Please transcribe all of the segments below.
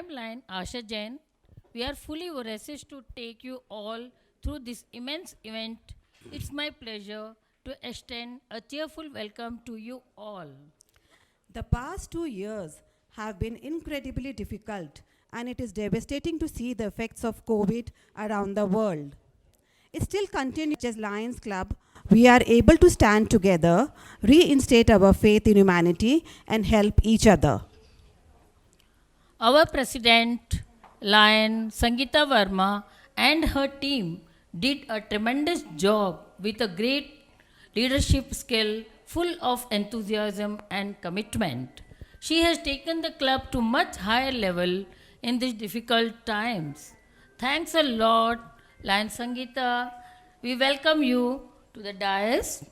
am Lion Asha Jain. We are fully voracious to take you all through this immense event. It's my pleasure to extend a cheerful welcome to you all. The past 2 years have been incredibly difficult, and it is devastating to see the effects of COVID around the world. It still continues as Lions Club. We are able to stand together, reinstate our faith in humanity, and help each other. Our president, Lion Sangeeta Verma, and her team did a tremendous job with a great leadership skill, full of enthusiasm and commitment. She has taken the club to much higher level in these difficult times. Thanks a lot, Lion Sangeeta. We welcome you to the dais.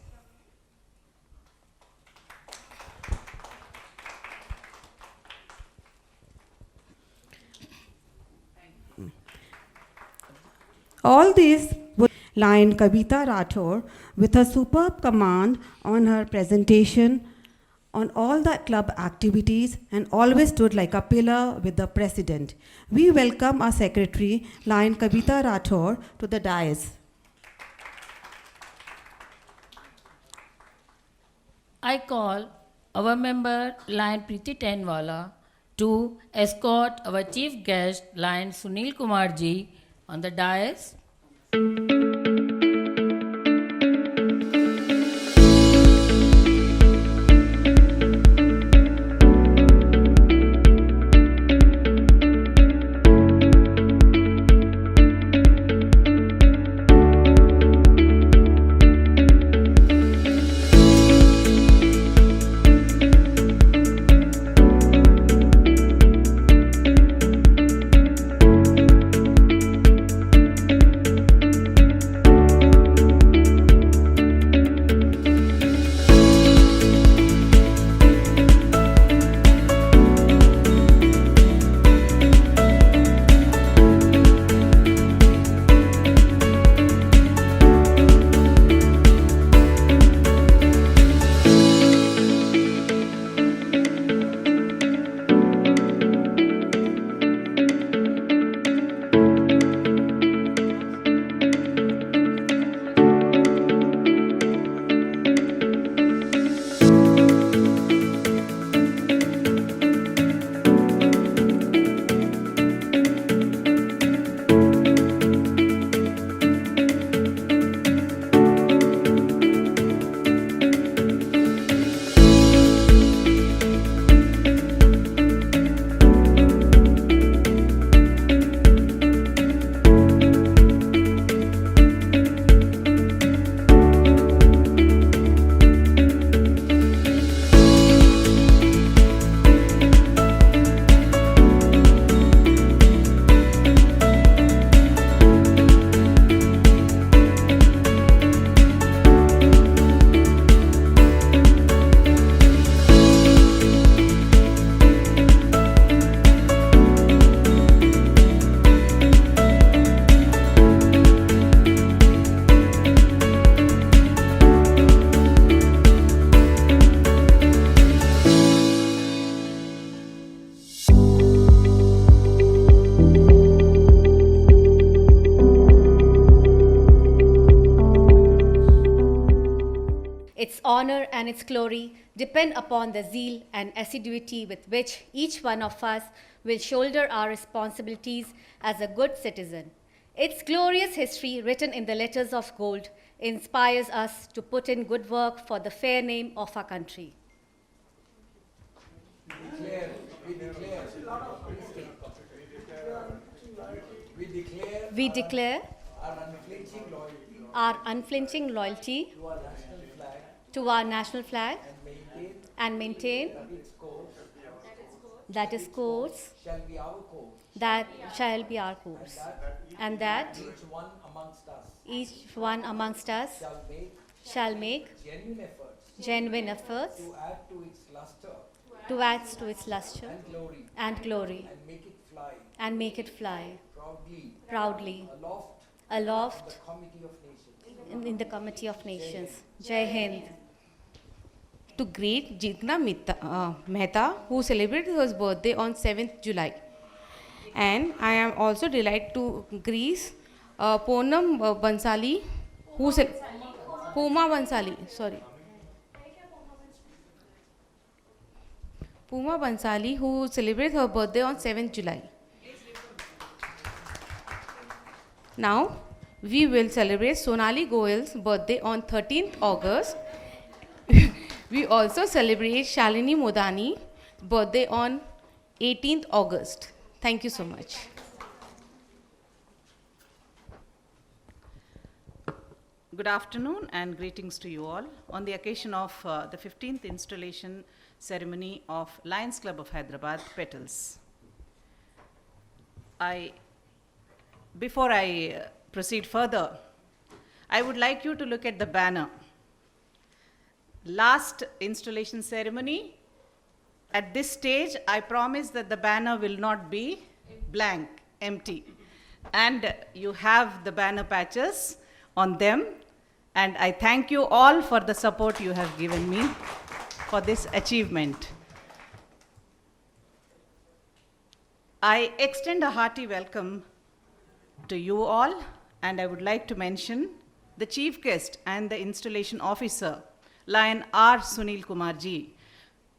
All these would Lion Kavita Rathore with her superb command on her presentation on all the club activities and always stood like a pillar with the president. We welcome our secretary, Lion Kavita Rathore, to the dais. I call our member Lion Preeti Tenwala to escort our chief guest Lion Sunil Kumar ji on the dais. Its honor and its glory depend upon the zeal and assiduity with which each one of us will shoulder our responsibilities as a good citizen. Its glorious history, written in the letters of gold, inspires us to put in good work for the fair name of our country. We declare our unflinching loyalty to our national flag and maintain that its course that shall be our course, and that each one amongst us shall make genuine efforts to add to its luster and glory and make it fly proudly aloft in the Committee of Nations. Jai Hind. To greet Jitna Mehta, who celebrated his birthday on 7th July. And I am also delighted to greet Poonam Bansali, who Puma Bansali, sorry. Puma Bansali, who celebrates her birthday on 7th July. Now, we will celebrate Sonali Goyal's birthday on 13th August. We also celebrate Shalini Modani birthday on 18th August. Thank you so much. Good afternoon and greetings to you all on the occasion of the 15th installation ceremony of Lions Club of Hyderabad, Petals. Before I proceed further, I would like you to look at the banner. Last installation ceremony, at this stage, I promise that the banner will not be blank, empty. And you have the banner patches on them. And I thank you all for the support you have given me for this achievement. I extend a hearty welcome to you all, and I would like to mention the chief guest and the installation officer, Lion R. Sunil Kumarji,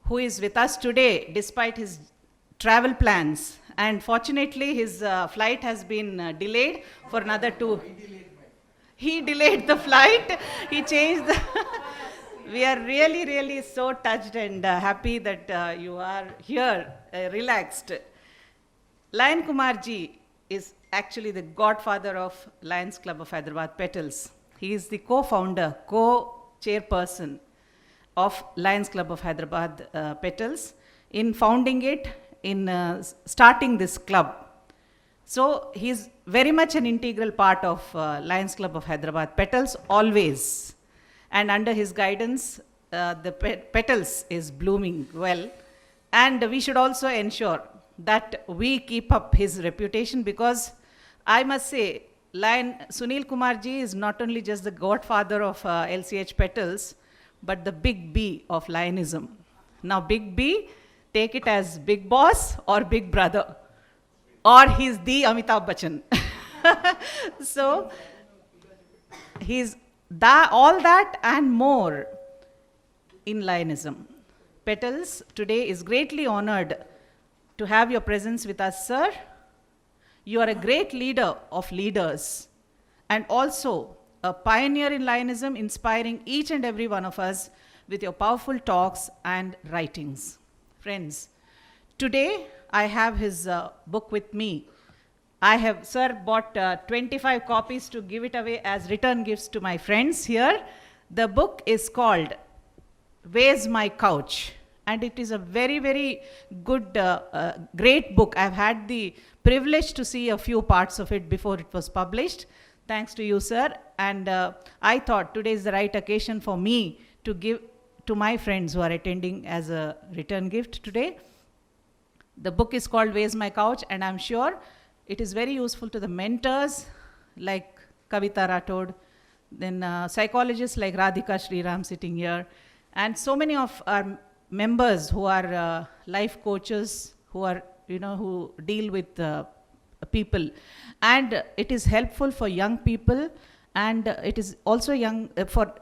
who is with us today despite his travel plans. And fortunately, his flight has been delayed for another 2. He delayed the flight. He changed the We are really, really so touched and happy that you are here, relaxed. Lion Kumarji is actually the godfather of Lions Club of Hyderabad, Petals. He is the co-founder, co-chairperson of Lions Club of Hyderabad, Petals, in founding it, in starting this club. So he's very much an integral part of Lions Club of Hyderabad, Petals, always. And under his guidance, the Petals is blooming well. And we should also ensure that we keep up his reputation, because I must say, Lion Sunil Kumarji is not only just the godfather of LCH Petals, but the big B of Lionism. Now, big B, take it as big boss or big brother, or he's the Amitabh Bachchan. So, he's all that and more in Lionism. Petals today is greatly honored to have your presence with us, sir. You are a great leader of leaders and also a pioneer in Lionism, inspiring each and every one of us with your powerful talks and writings. Friends, today I have his book with me. I have, sir, bought 25 copies to give it away as return gifts to my friends here. The book is called Where's My Couch? And it is a very, very good, great book. I've had the privilege to see a few parts of it before it was published. Thanks to you, sir. And I thought today is the right occasion for me to give to my friends who are attending as a return gift today. The book is called Where's My Couch? And I'm sure it is very useful to the mentors like Kavita Rathod, then psychologists like Radhika Sriram sitting here, and so many of our members who are life coaches, who are, who deal with people. And it is helpful for young people, and it is also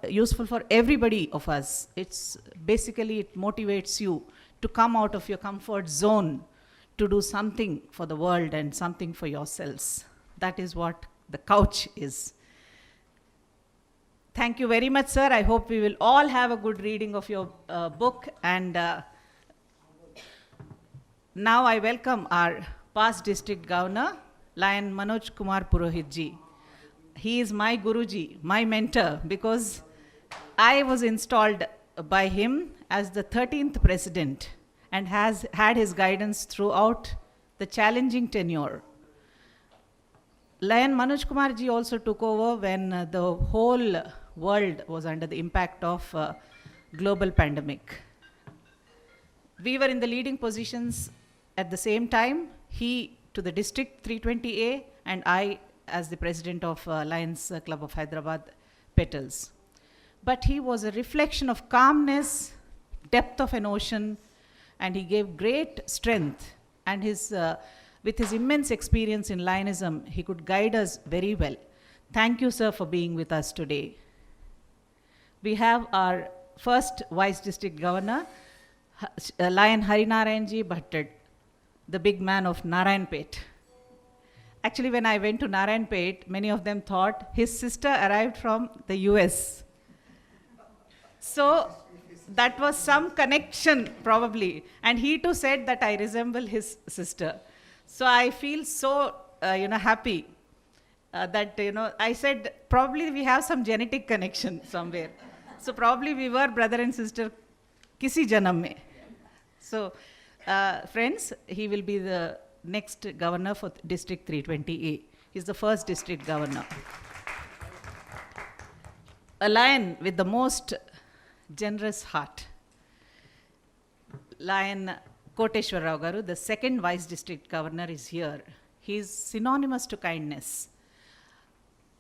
useful for everybody of us. It's basically, it motivates you to come out of your comfort zone, to do something for the world and something for yourselves. That is what the couch is. Thank you very much, sir. I hope we will all have a good reading of your book. And now I welcome our past district governor, Lion Manoj Kumar Purohit ji. He is my Guruji, my mentor, because I was installed by him as the 13th president and has had his guidance throughout the challenging tenure. Lion Manoj Kumar ji also took over when the whole world was under the impact of global pandemic. We were in the leading positions at the same time, he to the district 320A and I as the president of Lions Club of Hyderabad, Petals. But he was a reflection of calmness, depth of an ocean, and he gave great strength. And his With his immense experience in Lionism, he could guide us very well. Thank you, sir, for being with us today. We have our first Vice District Governor, Lion Harinarayanji Bhatted, the big man of Narayanpet. Actually, when I went to Narayanpet, many of them thought his sister arrived from the US. So that was some connection, probably. And he too said that I resemble his sister. So I feel so, happy that, I said, probably we have some genetic connection somewhere. So probably we were brother and sister kisi janam mein. So, friends, he will be the next governor for District 320A. He's the first district governor. A lion with the most generous heart. Lion Koteshwar Rao Garu, the second Vice District Governor, is here. He is synonymous to kindness.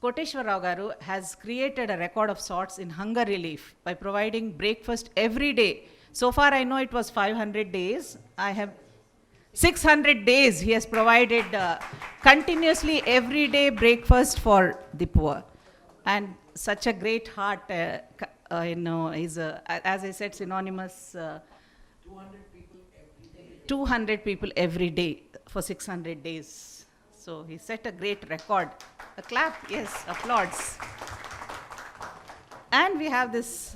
Koteshwar Rao Garu has created a record of sorts in hunger relief by providing breakfast every day. So far I know it was 500 days. I have 600 days he has provided continuously every day breakfast for the poor. And such a great heart, is, as I said, synonymous. 200 people every day for 600 days. So he set a great record. A clap, yes, applause. And we have this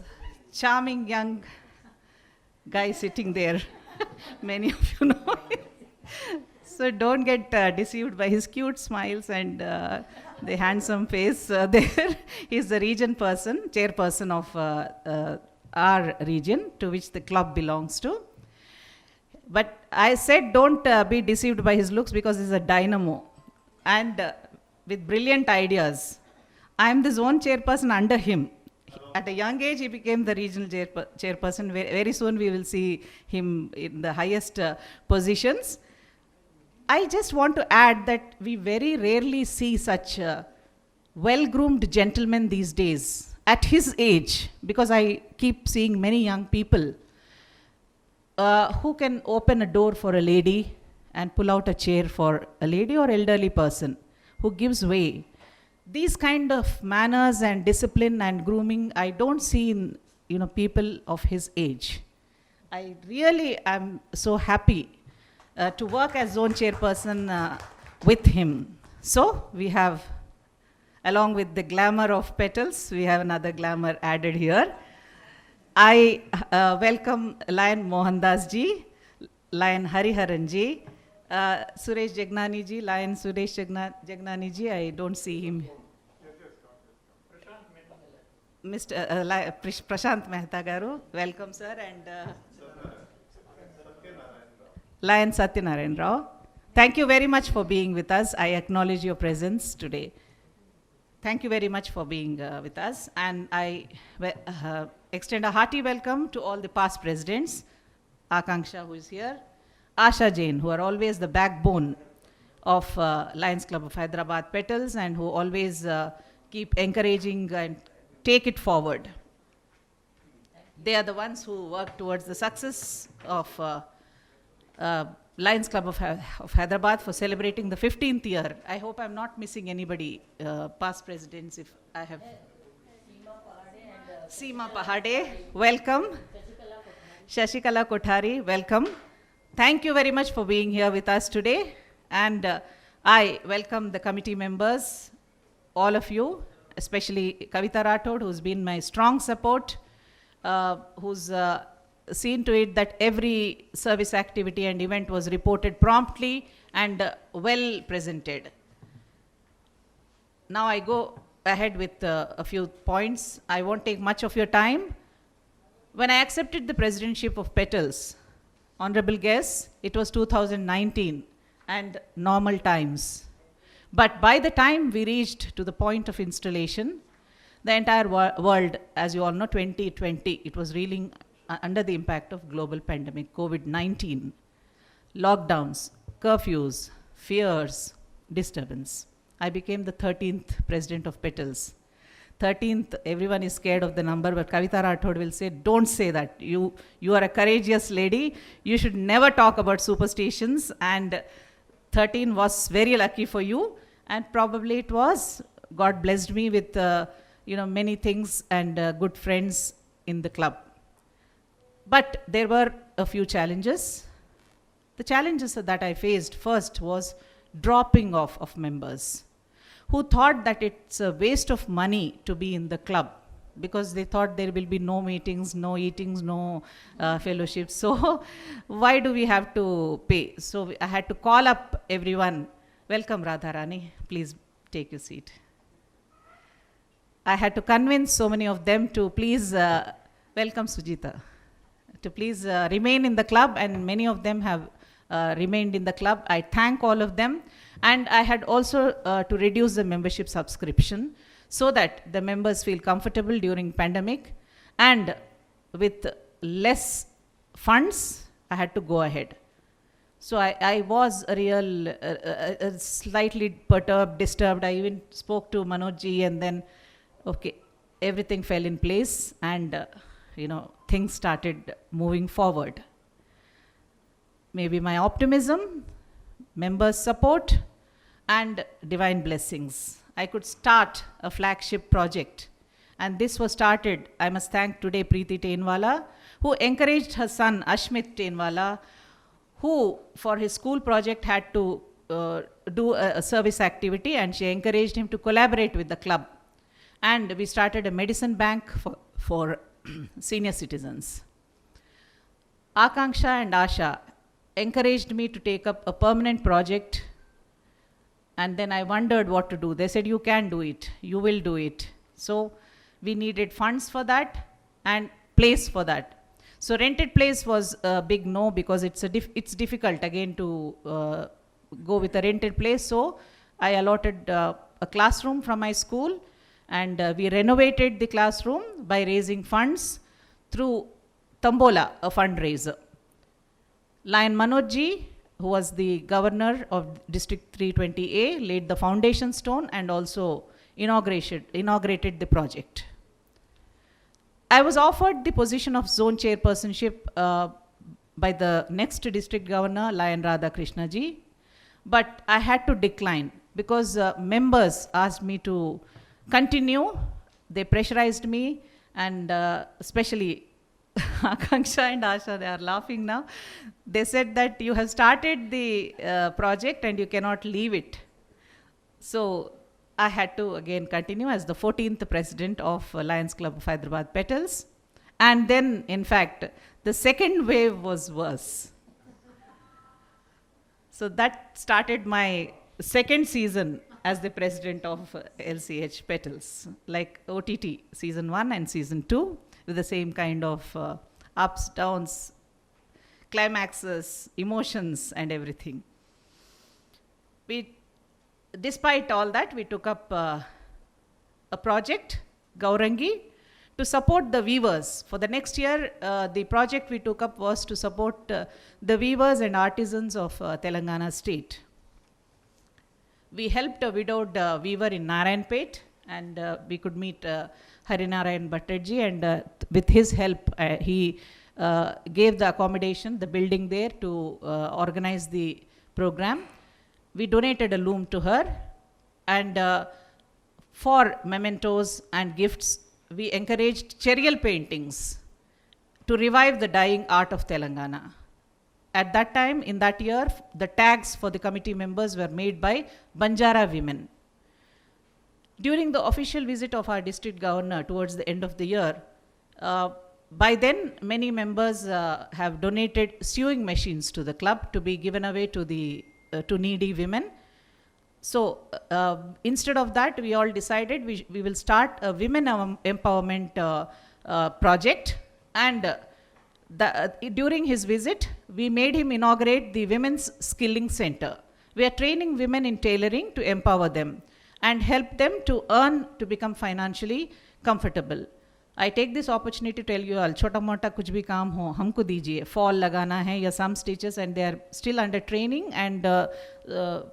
charming young guy sitting there. Many of you know him. So don't get deceived by his cute smiles and the handsome face there. He's the region person, chairperson of our region, to which the club belongs to. But I said don't be deceived by his looks, because he's a dynamo and with brilliant ideas. I am the zone chairperson under him. At a young age, he became the regional chairperson. Very soon we will see him in the highest positions. I just want to add that we very rarely see such well-groomed gentlemen these days at his age, because I keep seeing many young people who can open a door for a lady and pull out a chair for a lady or elderly person, who gives way. These kind of manners and discipline and grooming I don't see in people of his age. I really am so happy to work as zone chairperson with him. So we have, along with the glamour of petals, we have another glamour added here. I welcome Lion Mohandas ji, Lion Hariharan ji, Suresh Jagnani ji, Lion Suresh Jagnani ji, I don't see him. Mr. Prashant Mehta Garu, welcome sir, and Lion Satyanarayan Rao. Thank you very much for being with us. I acknowledge your presence today. Thank you very much for being with us, and I extend a hearty welcome to all the past presidents, Akanksha, who is here, Asha Jain, who are always the backbone of Lions Club of Hyderabad Petals, and who always keep encouraging and take it forward. They are the ones who work towards the success of Lions Club of Hyderabad for celebrating the 15th year. I hope I'm not missing anybody, past presidents, if I have. Seema Pahade, welcome. Shashikala Kothari, welcome. Thank you very much for being here with us today. And I welcome the committee members, all of you, especially Kavita Rathod, who's been my strong support, who's seen to it that every service activity and event was reported promptly and well presented. Now I go ahead with a few points. I won't take much of your time. When I accepted the presidency of Petals, honorable guests, it was 2019 and normal times. But by the time we reached to the point of installation, the entire world, as you all know, 2020, it was reeling under the impact of global pandemic, COVID-19, lockdowns, curfews, fears, disturbance. I became the 13th president of Petals. 13th, everyone is scared of the number, but Kavita Rathod will say, don't say that. You are a courageous lady. You should never talk about superstitions. And 13 was very lucky for you, and probably it was. God blessed me with many things and good friends in the club. But there were a few challenges. The challenges that I faced first was dropping off of members who thought that it's a waste of money to be in the club, because they thought there will be no meetings, no eatings, no fellowships. So why do we have to pay? So I had to call up everyone. Welcome, Radharani. Please take your seat. I had to convince so many of them to please welcome Sujita, to please remain in the club, and many of them have remained in the club. I thank all of them. And I had also to reduce the membership subscription so that the members feel comfortable during pandemic, and with less funds, I had to go ahead. So I was a real, slightly perturbed, disturbed. I even spoke to Manojji, and then, okay, everything fell in place, and things started moving forward. Maybe my optimism, members' support, and divine blessings, I could start a flagship project. And this was started, I must thank today Preeti Tainwala, who encouraged her son Ashmit Tainwala, who for his school project had to do a service activity, and she encouraged him to collaborate with the club. And we started a medicine bank for senior citizens. Akanksha and Asha encouraged me to take up a permanent project, and then I wondered what to do. They said, you can do it, you will do it. So we needed funds for that and place for that. So rented place was a big no, because it's difficult again to go with a rented place. So I allotted a classroom from my school, and we renovated the classroom by raising funds through Tambola, a fundraiser. Lion Manojji, who was the governor of District 320A, laid the foundation stone and also inaugurated the project. I was offered the position of zone chairpersonship by the next district governor, Lion Radha Krishna ji, but I had to decline because members asked me to continue. They pressurized me, and especially Akanksha and Asha, they are laughing now. They said that you have started the project and you cannot leave it. So I had to again continue as the 14th president of Lions Club of Hyderabad Petals. And then, in fact, the second wave was worse. So that started my second season as the president of LCH Petals, like OTT, season 1 and season 2, with the same kind of ups, downs, climaxes, emotions, and everything. Despite all that, we took up a project, Gaurangi, to support the weavers. For the next year, the project we took up was to support the weavers and artisans of Telangana state. We helped a widowed weaver in Narayanpet, and we could meet Harinarayan Bhattarji, and with his help, he gave the accommodation, the building there, to organize the program. We donated a loom to her, and for mementos and gifts, we encouraged cherial paintings to revive the dying art of Telangana. At that time, in that year, the tags for the committee members were made by Banjara women. During the official visit of our district governor towards the end of the year, by then many members have donated sewing machines to the club to be given away to the to needy women. So instead of that, we all decided we will start a women empowerment project, and during his visit, we made him inaugurate the Women's Skilling Center. We are training women in tailoring to empower them and help them to earn, to become financially comfortable. I take this opportunity to tell you all, chota mota kuch bhi kaam ho, humko dijiye. Fall lagana hai ya some stitches, and they are still under training, and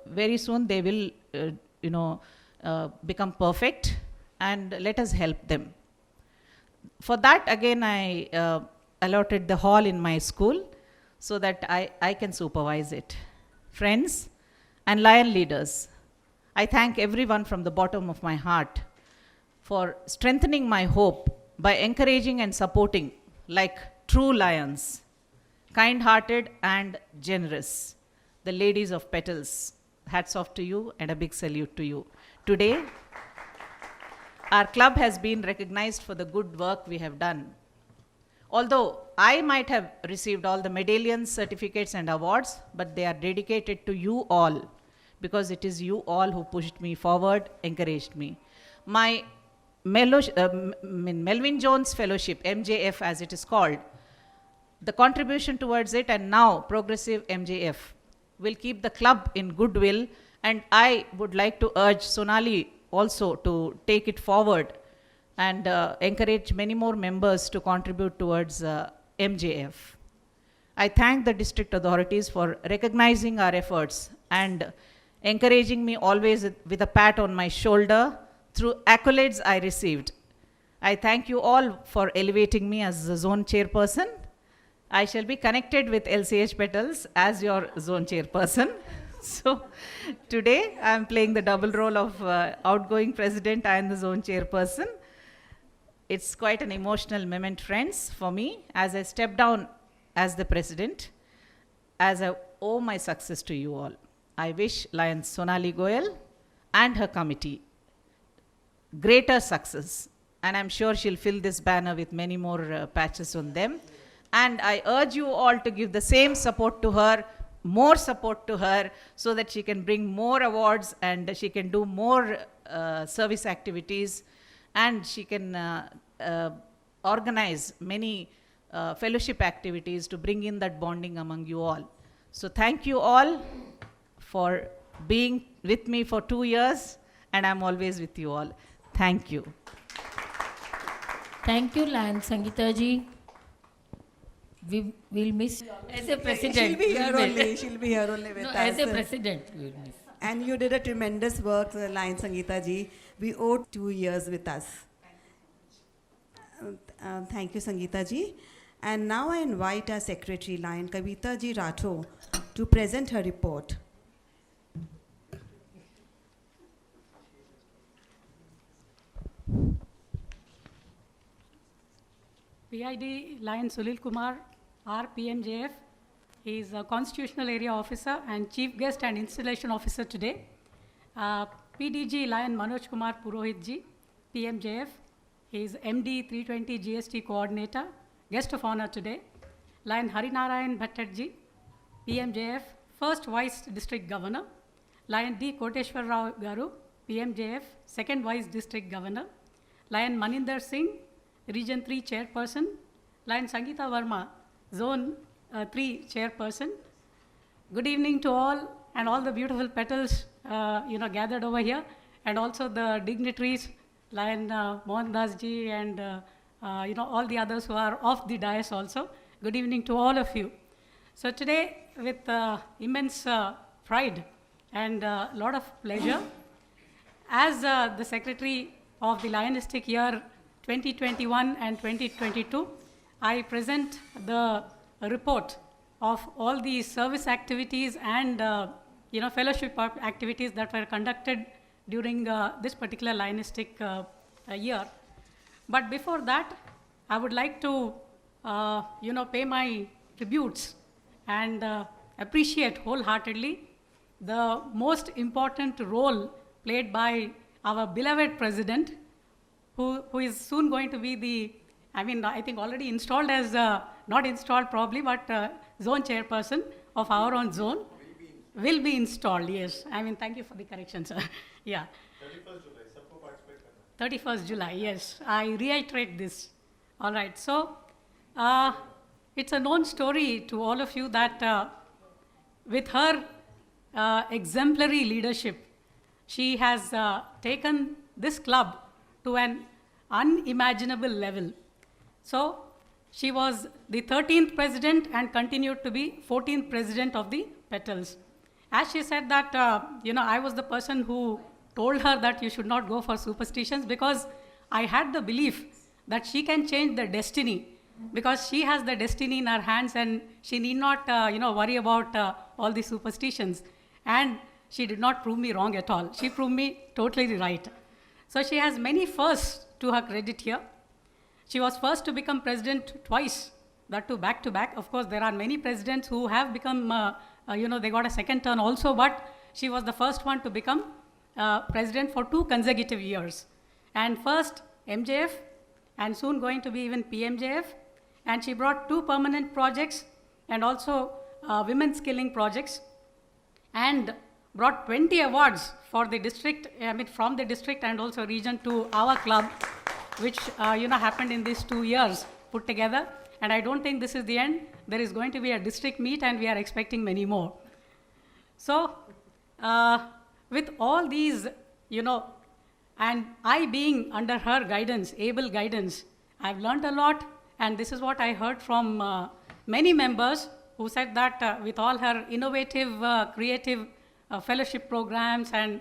very soon they will, become perfect, and let us help them. For that, again, I allotted the hall in my school so that I can supervise it. Friends, and Lion leaders, I thank everyone from the bottom of my heart for strengthening my hope by encouraging and supporting like true lions, kind-hearted and generous. The ladies of petals, hats off to you and a big salute to you. Today, our club has been recognized for the good work we have done. Although I might have received all the medallions, certificates, and awards, but they are dedicated to you all because it is you all who pushed me forward, encouraged me. My Melvin Jones Fellowship, MJF as it is called, the contribution towards it, and now Progressive MJF, will keep the club in goodwill, and I would like to urge Sonali also to take it forward and encourage many more members to contribute towards MJF. I thank the district authorities for recognizing our efforts and encouraging me always with a pat on my shoulder through accolades I received. I thank you all for elevating me as the zone chairperson. I shall be connected with LCH Petals as your zone chairperson. So today I am playing the double role of outgoing president and the zone chairperson. It's quite an emotional moment, friends, for me as I step down as the president, as I owe my success to you all. I wish Lion Sonali Goyal and her committee greater success, and I'm sure she'll fill this banner with many more patches on them. And I urge you all to give the same support to her, more support to her, so that she can bring more awards and she can do more service activities, and she can organize many fellowship activities to bring in that bonding among you all. So thank you all for being with me for 2 years, and I'm always with you all. Thank you. Thank you, Lion Sangeeta ji. We will miss you as a president. She'll be here we will only. miss. She'll be here only with No, us. as a president, we will miss. And you did a tremendous work, Lion Sangeeta ji. We owe 2 years with us. Thank you, Sangeeta ji. And now I invite our secretary, Lion Kavita ji Ratho, to present her report. PID Lion Sulil Kumar, RPMJF. He is a Constitutional Area Officer and Chief Guest and Installation Officer today. PDG Lion Manoj Kumar Purohit ji, PMJF. He is MD 320 GST Coordinator, Guest of Honor today. Lion Harinarayan Bhattat ji, PMJF, First Vice District Governor. Lion D. Koteshwar Rao Garu, PMJF, Second Vice District Governor. Lion Maninder Singh, Region 3 Chairperson. Lion Sangeeta Verma, Zone 3 Chairperson. Good evening to all, and all the beautiful petals gathered over here, and also the dignitaries, Lion Mohan Das ji, and all the others who are off the dais also. Good evening to all of you. So today, with immense pride and a lot of pleasure, as the Secretary of the Lionistic Year 2021 and 2022, I present the report of all the service activities and fellowship activities that were conducted during this particular Lionistic year. But before that, I would like to pay my tributes and appreciate wholeheartedly the most important role played by our beloved president, who is soon going to be I think already installed as, not installed probably, but zone chairperson of our own zone. Will be installed, yes. Thank you for the correction, sir. Yeah. 31st July, सबको participate करना. 31st July, yes. I reiterate this. All right, so it's a known story to all of you that with her exemplary leadership, she has taken this club to an unimaginable level. So she was the 13th president and continued to be 14th president of the Petals. As she said that, I was the person who told her that you should not go for superstitions, because I had the belief that she can change the destiny, because she has the destiny in her hands and she need not, worry about all the superstitions. And she did not prove me wrong at all. She proved me totally right. So she has many firsts to her credit here. She was first to become president twice, that too back to back. Of course, there are many presidents who have become, they got a second turn also, but she was the first one to become president for 2 consecutive years. And first MJF, and soon going to be even PMJF. And she brought 2 permanent projects and also women's skilling projects, and brought 20 awards for the district, from the district and also region to our club, which happened in these 2 years put together. And I don't think this is the end. There is going to be a district meet, and we are expecting many more. So with all these, and I being under her guidance, able guidance, I've learned a lot. And this is what I heard from many members who said that with all her innovative, creative fellowship programs, and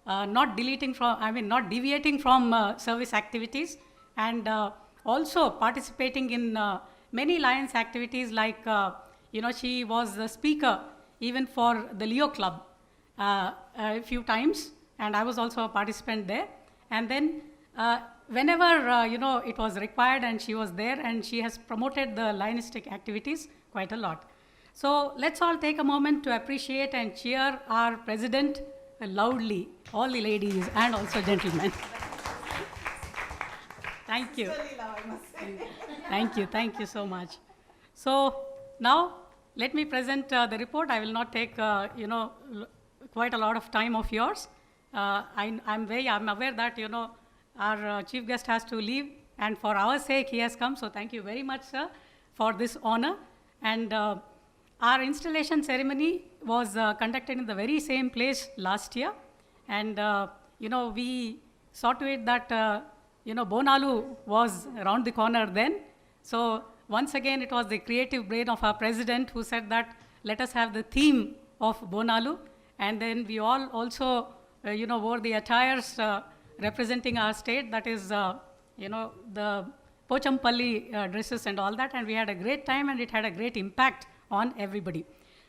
not deviating from service activities, and also participating in many Lions activities, like she was the speaker even for the Leo Club a few times, and I was also a participant there. And then whenever it was required, and she was there, and she has promoted the Lionistic activities quite a lot. So let's all take a moment to appreciate and cheer our president loudly, all the ladies and also gentlemen. Thank you. Thank you so much. So now let me present the report. I will not take quite a lot of time of yours. I'm aware that our chief guest has to leave, and for our sake he has come. So thank you very much, sir, for this honor. And our installation ceremony was conducted in the very same place last year. And, we saw to it that, Bonalu was around the corner then. So once again, it was the creative brain of our president who said that, let us have the theme of Bonalu. And then we all also, wore the attires representing our state, that is, the Pochampalli dresses and all that. And we had a great time, and it had a great impact on everybody.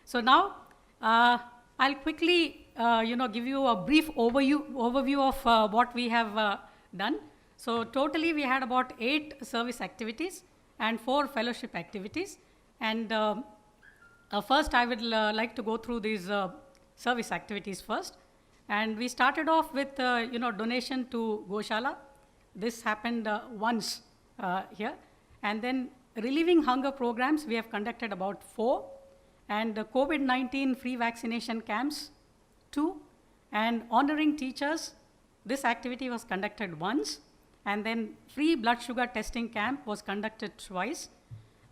So now I'll quickly give you a brief overview of what we have done. So totally we had about 8 service activities and 4 fellowship activities. And first I would like to go through these service activities first. And we started off with donation to Goshala. This happened once here. And then relieving hunger programs, we have conducted about 4, and COVID-19 free vaccination camps, 2, and honoring teachers, this activity was conducted once, and then free blood sugar testing camp was conducted twice.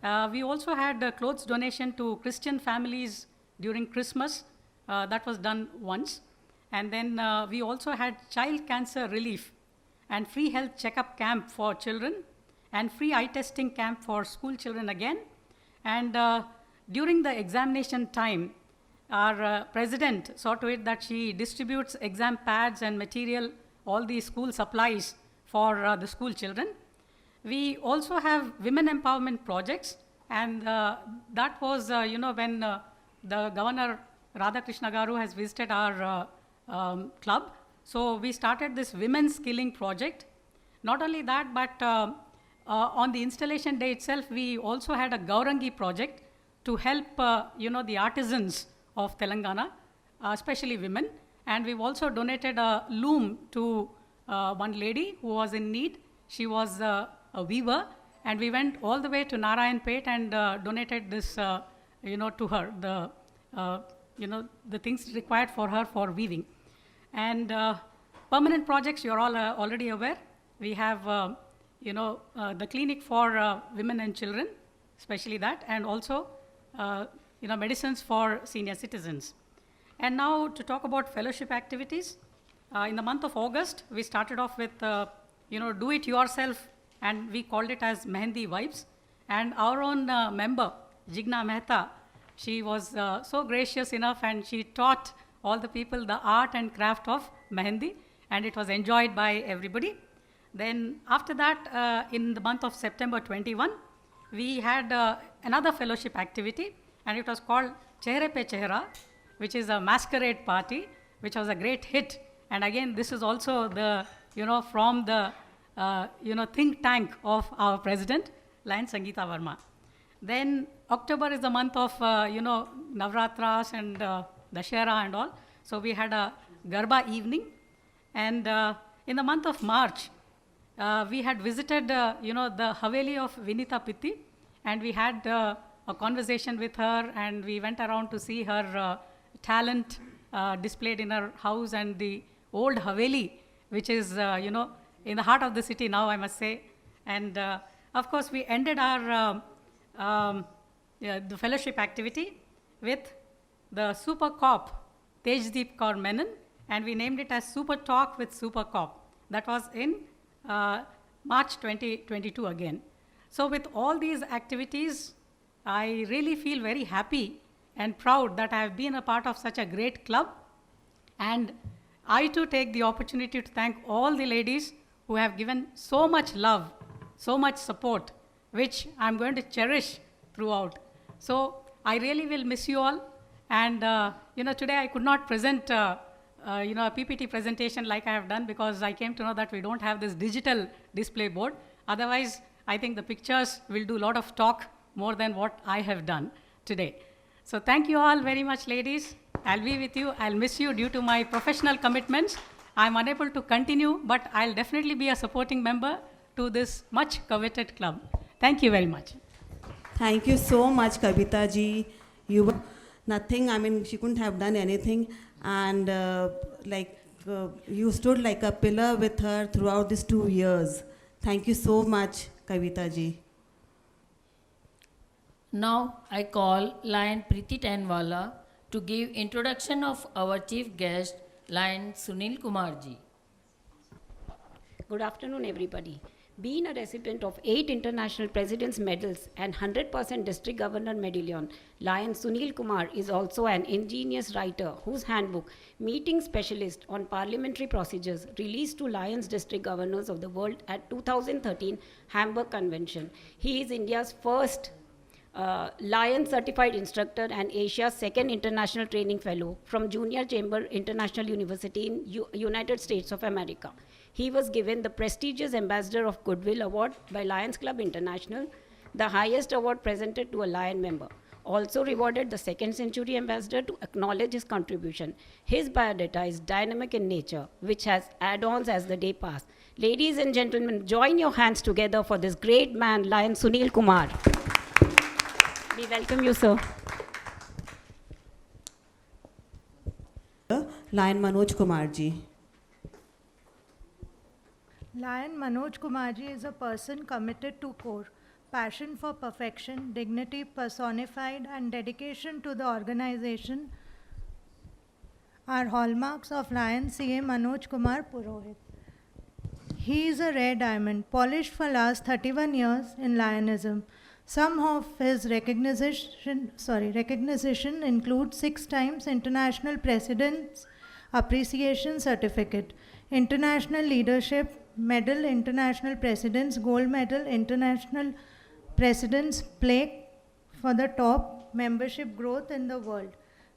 We also had clothes donation to Christian families during Christmas, that was done once. And then we also had child cancer relief and free health checkup camp for children, and free eye testing camp for school children again. And during the examination time, our president saw to it that she distributes exam pads and material, all the school supplies for the school children. We also have women empowerment projects, and that was, when the Governor Radhakrishna Garu has visited our club. So we started this women's skilling project. Not only that, but on the installation day itself, we also had a Gaurangi project to help, the artisans of Telangana, especially women. And we've also donated a loom to one lady who was in need. She was a weaver, and we went all the way to Narayanpet and donated this, to her, the things required for her for weaving. And permanent projects, you're all already aware. We have, the clinic for women and children, especially that, and also, medicines for senior citizens. And now to talk about fellowship activities. In the month of August, we started off with, do it yourself, and we called it as Mehendi Vibes. And our own member, Jigna Mehta, she was so gracious enough, and she taught all the people the art and craft of Mehendi, and it was enjoyed by everybody. Then after that, in the month of September 21, we had another fellowship activity, and it was called Chehre Pe Chehra, which is a masquerade party, which was a great hit. And again, this is also the, from the, think tank of our president, Lion Sangeeta Verma. Then October is the month of, Navratras and Dashera and all. So we had a Garba evening. And in the month of March, we had visited, the Haveli of Vinita Pitti, and we had a conversation with her, and we went around to see her talent displayed in her house and the old Haveli, which is, in the heart of the city now, I must say. And of course, we ended our the fellowship activity with the Super Cop, Tejdeep Kaur Menon, and we named it as Super Talk with Super Cop. That was in March 2022 again. So with all these activities, I really feel very happy and proud that I have been a part of such a great club. And I too take the opportunity to thank all the ladies who have given so much love, so much support, which I'm going to cherish throughout. So I really will miss you all. And today I could not present a PPT presentation like I have done, because I came to know that we don't have this digital display board. Otherwise, I think the pictures will do a lot of talk more than what I have done today. So thank you all very much, ladies. I'll be with you. I'll miss you due to my professional commitments. I'm unable to continue, but I'll definitely be a supporting member to this much coveted club. Thank you very much. Thank you so much, Kavita ji. You were nothing, I mean, she couldn't have done anything. And you stood like a pillar with her throughout these 2 years. Thank you so much, Kavita ji. Now I call Lion Preeti Tenwala to give introduction of our chief guest, Lion Sunil Kumar ji. Good afternoon, everybody. Being a recipient of 8 international president's medals and 100% district governor medallion, Lion Sunil Kumar is also an ingenious writer whose handbook, Meeting Specialist on Parliamentary Procedures, released to Lions district governors of the world at 2013 Hamburg Convention. He is India's first Lion certified instructor and Asia's second international training fellow from Junior Chamber International University in United States of America. He was given the prestigious Ambassador of Goodwill Award by Lions Club International, the highest award presented to a Lion member. Also rewarded the Second Century Ambassador to acknowledge his contribution. His biodata is dynamic in nature, which has add-ons as the day passes. Ladies and gentlemen, join your hands together for this great man, Lion Sunil Kumar. We welcome you, sir. Lion Manoj Kumar ji. Lion Manoj Kumar ji is a person committed to core, passion for perfection, dignity personified, and dedication to the organization are hallmarks of Lion CA Manoj Kumar Purohit. He is a rare diamond, polished for last 31 years in Lionism. Some of his recognition include 6 times International President's Appreciation Certificate, International Leadership Medal, International President's Gold Medal, International President's Plaque for the top membership growth in the world,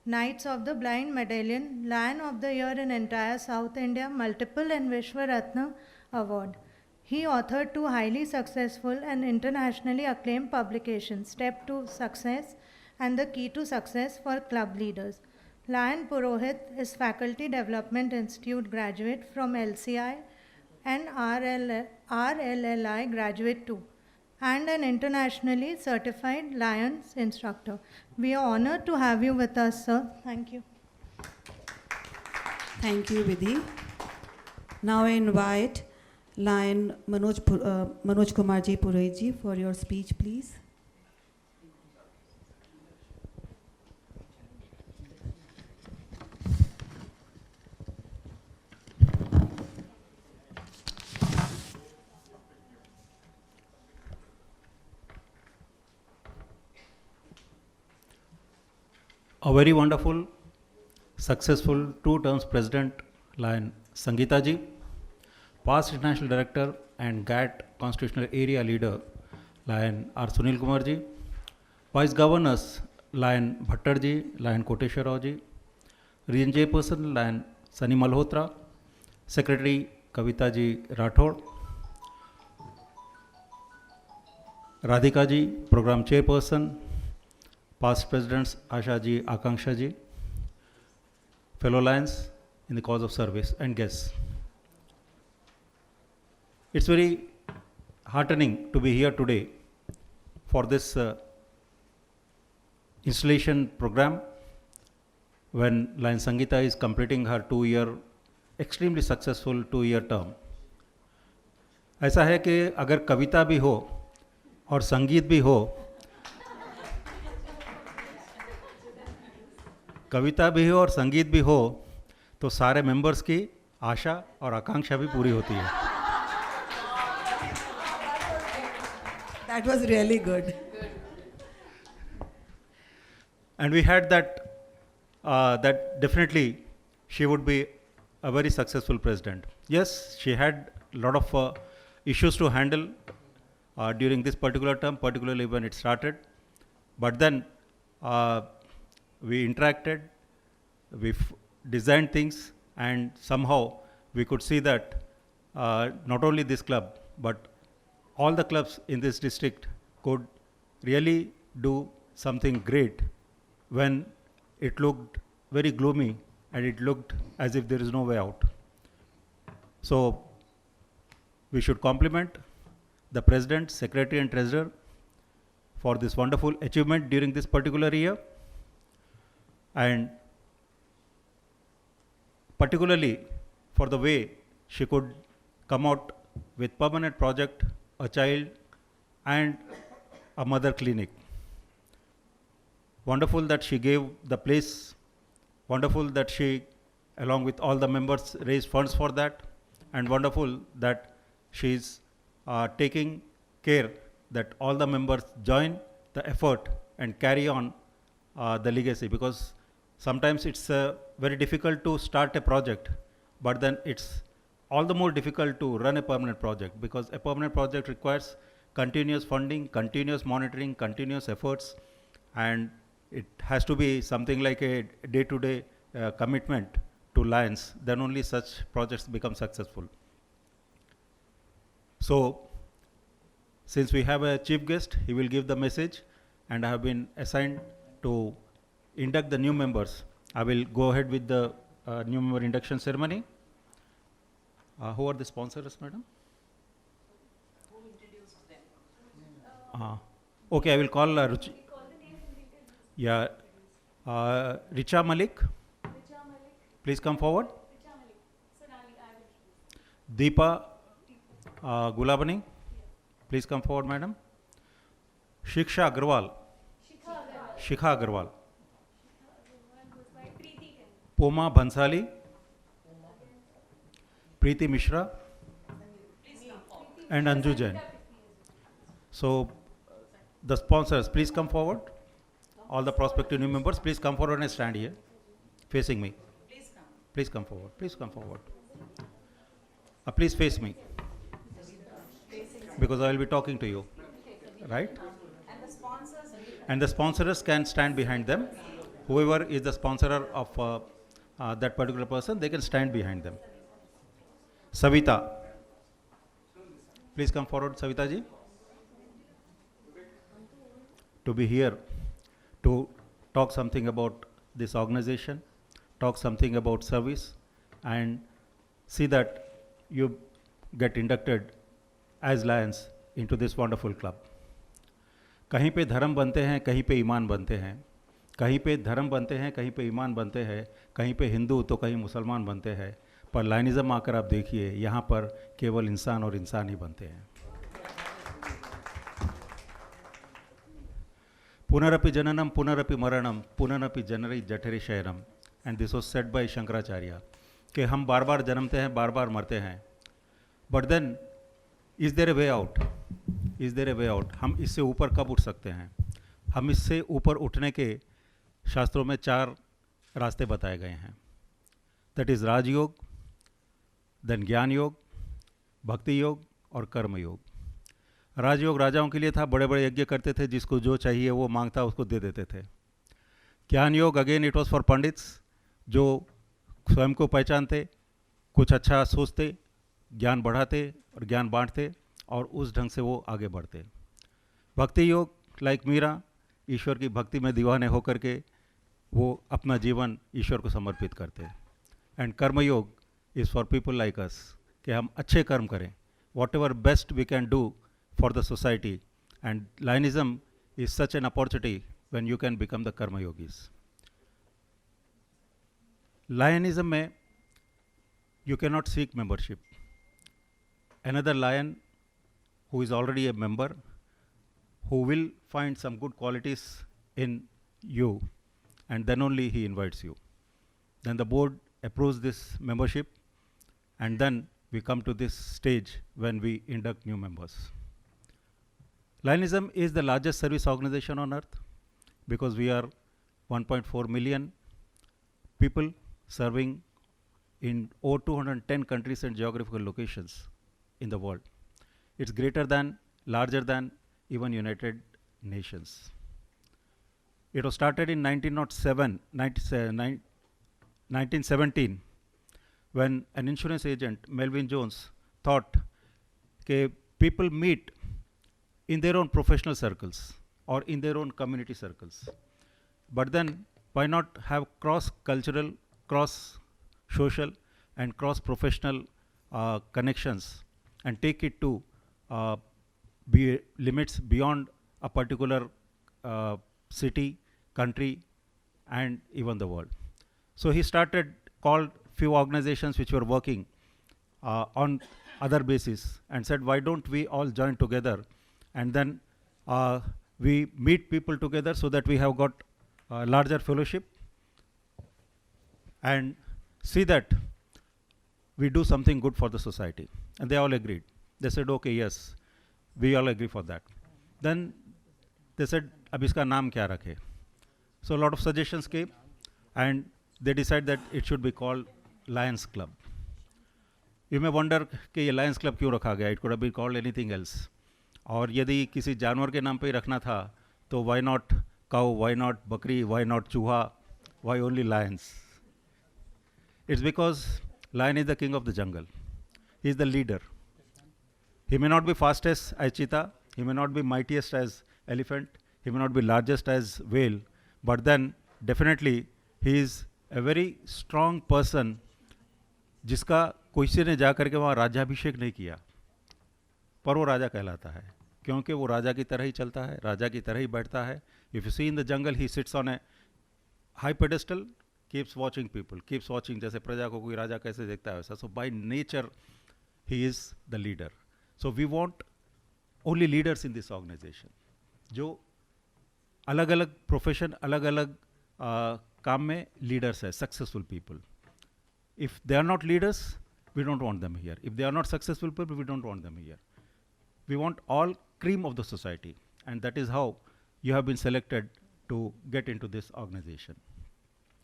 Knights of the Blind Medallion, Lion of the Year in entire South India, multiple and Vishwa Ratna Award. He authored 2 highly successful and internationally acclaimed publications, Step to Success and The Key to Success for Club Leaders. Lion Purohit is Faculty Development Institute graduate from LCI and RLLI graduate too, and an internationally certified Lions instructor. We are honored to have you with us, sir. Thank you. Thank you, Vidhi. Now I invite Lion Manoj Kumar ji Purohit ji for your speech, please. A very wonderful, successful 2 terms President Lion Sangeeta ji, past International Director and GATT Constitutional Area Leader Lion R. Sunil Kumar ji, Vice Governors Lion Bhattar ji, Lion Koteshwar Rao ji, Region Chairperson Lion Sunny Malhotra, Secretary Kavita ji Rathod, Radhika ji, Program Chairperson, past Presidents Asha ji, Akanksha ji, fellow Lions in the cause of service, and guests. It's very heartening to be here today for this installation program when Lion Sangeeta is completing her extremely successful 2-year term. ऐसा है कि अगर कविता भी हो और संगीत भी हो, कविता भी हो और संगीत भी हो, तो सारे मेंबर्स की आशा और आकांक्षा भी पूरी होती है. That was really good. And we had that definitely she would be a very successful president. Yes, she had a lot of issues to handle during this particular term, particularly when it started. But then we interacted, we designed things, and somehow we could see that not only this club, but all the clubs in this district could really do something great when it looked very gloomy and it looked as if there is no way out. So we should compliment the President, Secretary and Treasurer for this wonderful achievement during this particular year, and particularly for the way she could come out with permanent project, a child and a mother clinic. Wonderful that she gave the place, wonderful that she, along with all the members, raised funds for that, and wonderful that she is taking care that all the members join the effort and carry on the legacy, because sometimes it's very difficult to start a project, but then it's all the more difficult to run a permanent project, because a permanent project requires continuous funding, continuous monitoring, continuous efforts, and it has to be something like a day-to-day commitment to Lions. Then only such projects become successful. So, since we have a chief guest, he will give the message, and I have been assigned to induct the new members. I will go ahead with the new member induction ceremony. Who are the sponsors, madam? Who introduced them? Okay, I will call Ruchi. Yeah, Richa Malik. Please come forward. Deepa Gulabani. Please come forward, madam. Shikha Agarwal. Shikha Agarwal. Poma Bhansali. Preeti Mishra and Anju Jain. So the sponsors, please come forward. All the prospective new members, please come forward and stand here, facing me. Please come forward. Please come forward. Please face me, because I will be talking to you, right? And the sponsors can stand behind them. Whoever is the sponsor of that particular person, they can stand behind them. Savita, please come forward, Savita ji, to be here to talk something about this organization, talk something about service, and see that you get inducted as Lions into this wonderful club. कहीं पे धर्म बनते हैं, कहीं पे ईमान बनते हैं, कहीं पे धर्म बनते हैं, कहीं पे ईमान बनते हैं, कहीं पे हिंदू तो कहीं मुसलमान बनते हैं, पर लाइनिज़म आकर आप देखिए, यहाँ पर केवल इंसान और इंसान ही बनते हैं. पुनरपि जननम पुनरपि मरणम पुनरपि जनरी जठरी शयनम. And this was said by Shankaracharya कि हम बार बार जन्मते हैं, बार बार मरते हैं, but then is there a way out? Is there a way out? हम इससे ऊपर कब उठ सकते हैं? हम इससे ऊपर उठने के शास्त्रों में 4 रास्ते बताए गए हैं. दैट इज़ राजयोग, देन ज्ञान योग, भक्ति योग और कर्म योग. राजयोग राजाओं के लिए था, बड़े बड़े यज्ञ करते थे, जिसको जो चाहिए वो मांगता उसको दे देते थे. ज्ञान योग again it was for pandits, जो स्वयं को पहचानते, कुछ अच्छा सोचते, ज्ञान बढ़ाते और ज्ञान बांटते और उस ढंग से वो आगे बढ़ते। भक्ति योग लाइक मीरा ईश्वर की भक्ति में दीवाने होकर के वो अपना जीवन ईश्वर को समर्पित करते हैं। And karmayoga is for people like us कि हम अच्छे कर्म करें, whatever best we can do for the society. And Lionism is such an opportunity when you can become the karmayogis. Lionism में you cannot seek membership. Another lion who is already a member, who will find some good qualities in you, and then only he invites you. Then the board approves this membership, and then we come to this stage when we induct new members. Lionism is the largest service organization on earth because we are 1.4 million people serving in over 210 countries and geographical locations in the world. It's larger than even United Nations. It was started in 1917 when an insurance agent, Melvin Jones, thought that people meet in their own professional circles or in their own community circles. But then why not have cross-cultural, cross-social and cross-professional connections and take it to limits beyond a particular city, country and even the world. So he called few organizations which were working on other basis and said, why don't we all join together and then we meet people together so that we have got larger fellowship and see that we do something good for the society. And they all agreed. They said, okay, yes, we all agree for that. Then they said, ab iska naam kya rakhe? So a lot of suggestions came and they decided that it should be called Lions Club. You may wonder कि ये Lions Club क्यों रखा गया? It could have been called anything else. और यदि किसी जानवर के नाम पे ही रखना था तो why not cow, why not बकरी, why not चूहा, why only lions? It's because lion is the king of the jungle. He is the leader. He may not be fastest as cheetah, he may not be mightiest as elephant, he may not be largest as whale, but then definitely he is a very strong person जिसका किसी ने जा करके वहाँ राज्याभिषेक नहीं किया पर वो राजा कहलाता है क्योंकि वो राजा की तरह ही चलता है, राजा की तरह ही बैठता है. If you see in the jungle he sits on a high pedestal, keeps watching people, keeps watching, जैसे प्रजा को कोई राजा कैसे देखता है वैसा. So by nature he is the leader. So we want only leaders in this organisation जो अलग अलग प्रोफेशन, अलग अलग काम में लीडर्स है, successful people. If they are not leaders, we don't want them here. If they are not successful people, we don't want them here. We want all cream of the society, and that is how you have been selected to get into this organization.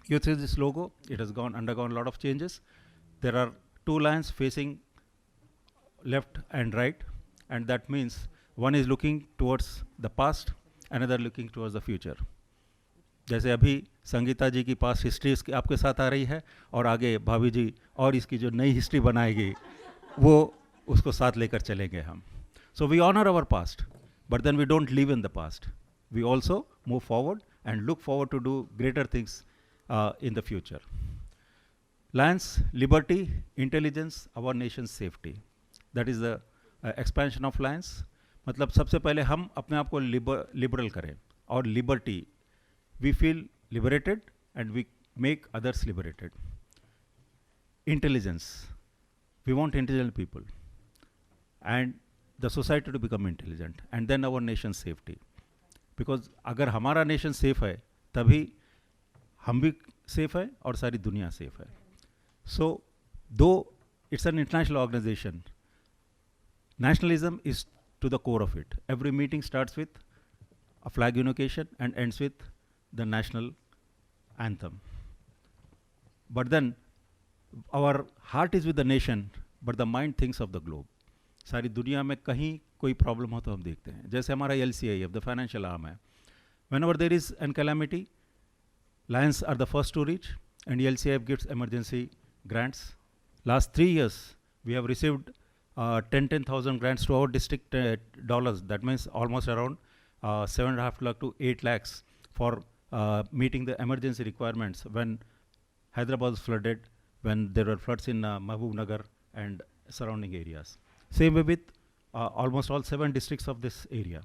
You see this logo, it has undergone a lot of changes. There are two lions facing left and right, and that means one is looking towards the past, another looking towards the future. जैसे अभी संगीता जी की पास history आपके साथ आ रही है और आगे भाभी जी और इसकी जो नई हिस्ट्री बनाएगी वो उसको साथ लेकर चलेंगे हम. So we honour our past but then we don't live in the past. We also move forward and look forward to do greater things in the future. Lions, liberty, intelligence, our nation safety, that is the expansion of lions. मतलब सबसे पहले हम अपने आप को liberal करें और liberty, we feel liberated and we make others liberated. Intelligence, we want intelligent people and the society to become intelligent, and then our nation safety, because अगर हमारा nation safe है तभी हम भी safe है और सारी दुनिया safe है. So though it's an international organization, nationalism is to the core of it. Every meeting starts with a flag unification and ends with the national anthem. But then our heart is with the nation, but the mind thinks of the globe. सारी दुनिया में कहीं कोई problem हो तो हम देखते हैं. जैसे हमारा LCIF, the financial arm है. Whenever there is an calamity, lions are the first to reach, and LCIF gives emergency grants. Last 3 years, we have received 10,000 grants to our district dollars. That means almost around 7.5 lakh to 8 lakhs for meeting the emergency requirements when Hyderabad was flooded, when there were floods in Mahbub Nagar and surrounding areas. Same way with almost all 7 districts of this area.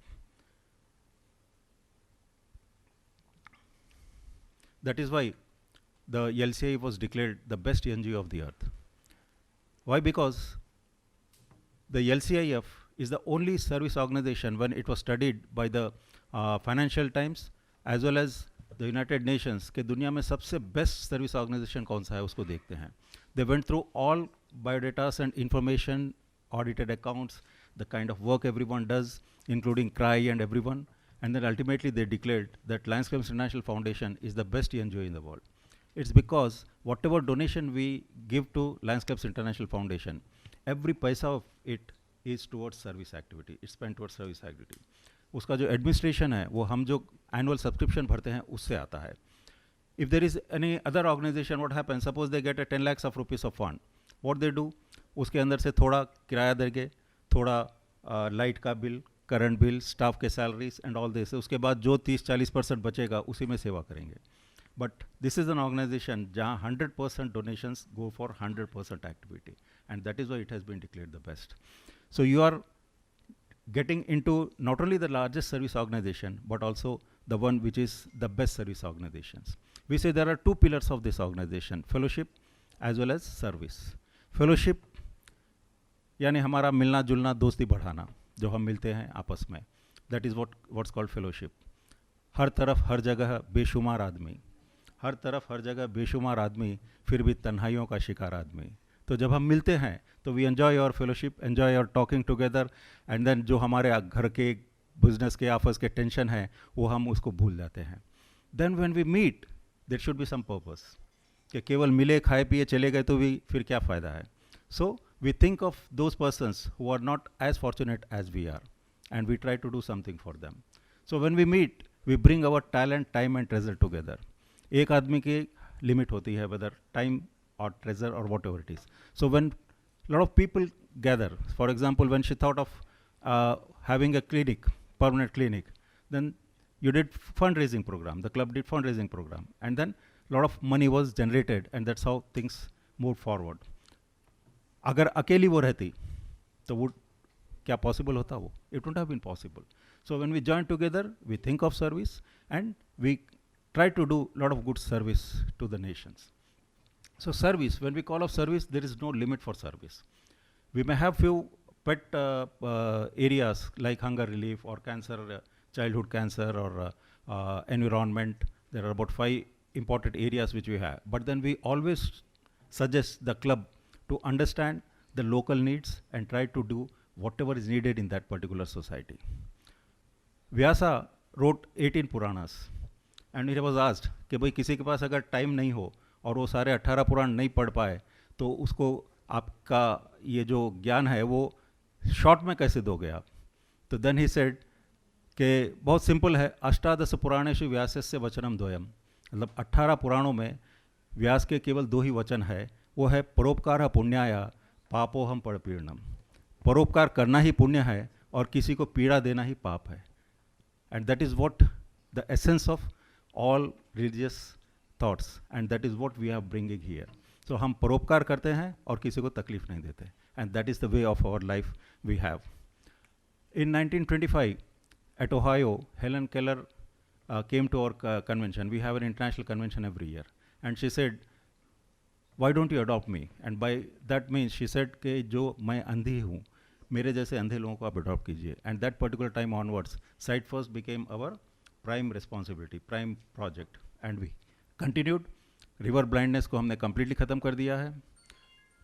That is why the LCI was declared the best NGO of the earth. Why? Because the LCIF is the only service organization, when it was studied by the Financial Times as well as the United Nations, कि दुनिया में सबसे best service organization कौन सा है उसको देखते हैं. They went through all biodatas and information, audited accounts, the kind of work everyone does, including CRY and everyone, and then ultimately they declared that Lions Clubs International Foundation is the best NGO in the world. It's because whatever donation we give to Lions Clubs International Foundation, every paisa of it is towards service activity. It's spent towards service activity. उसका जो administration है वो हम जो annual subscription भरते हैं उससे आता है. If there is any other organization, what happens? Suppose they get a 10 lakhs of rupees of fund. What they do? उसके अंदर से थोड़ा किराया देंगे, थोड़ा लाइट का बिल, करंट बिल, स्टाफ के सैलरीज एंड ऑल दिस. उसके बाद जो 30-40% बचेगा उसी में सेवा करेंगे. But this is an organization जहाँ 100% donations go for 100% activity, and that is why it has been declared the best. So you are getting into not only the largest service organization, but also the one which is the best service organizations. We say there are 2 pillars of this organization, fellowship as well as service. Fellowship यानी हमारा मिलना जुलना, दोस्ती बढ़ाना, जो हम मिलते हैं आपस में, that is what's called fellowship. हर तरफ हर जगह बेशुमार आदमी, हर तरफ हर जगह बेशुमार आदमी, फिर भी तन्हाइयों का शिकार आदमी. तो जब हम मिलते हैं तो we enjoy your fellowship, enjoy your talking together, and then जो हमारे घर के बिजनेस के आपस के टेंशन है वो हम उसको भूल जाते हैं. Then when we meet there should be some purpose, कि केवल मिले खाए पिए चले गए तो भी फिर क्या फ़ायदा है. So we think of those persons who are not as fortunate as we are, and we try to do something for them. So when we meet we bring our talent, time and treasure together. एक आदमी की limit होती है, whether time or treasure or whatever it is. So when a lot of people gather, for example, when she thought of having a clinic, permanent clinic, then you did fundraising program, the club did fundraising program, and then a lot of money was generated, and that's how things moved forward. अगर अकेली वो रहती तो वो क्या possible होता वो? It wouldn't have been possible. So when we join together, we think of service, and we try to do a lot of good service to the nations. So service, when we call of service, there is no limit for service. We may have few pet areas like hunger relief or cancer, childhood cancer, or environment. There are about 5 important areas which we have. But then we always suggest the club to understand the local needs and try to do whatever is needed in that particular society. Vyasa wrote 18 Puranas, and it was asked कि भाई किसी के पास अगर time नहीं हो और वो सारे 18 पुराण नहीं पढ़ पाए तो उसको आपका ये जो ज्ञान है वो शॉर्ट में कैसे दोगे आप. तो देन ही सेड कि बहुत सिंपल है, अष्टादश पुराणेषु व्यासस्य वचनम द्वयम. मतलब 18 पुराणों में व्यास के केवल 2 ही वचन है, वो है परोपकार पुण्याय पापोहम परपीड़नम. परोपकार करना ही पुण्य है और किसी को पीड़ा देना ही पाप है. And that is what the essence of all religious thoughts, and that is what we are bringing here. So हम परोपकार करते हैं और किसी को तकलीफ नहीं देते, and that is the way of our life we have. In 1925 at Ohio, Helen Keller came to our convention. We have an international convention every year, and she said, why don't you adopt me? And by that means she said कि जो मैं अंधी हूँ, मेरे जैसे अंधे लोगों को आप adopt कीजिए. And that particular time onwards, Sight First became our prime responsibility, prime project, and we continued. River blindness को हमने कम्प्लीटली ख़त्म कर दिया है.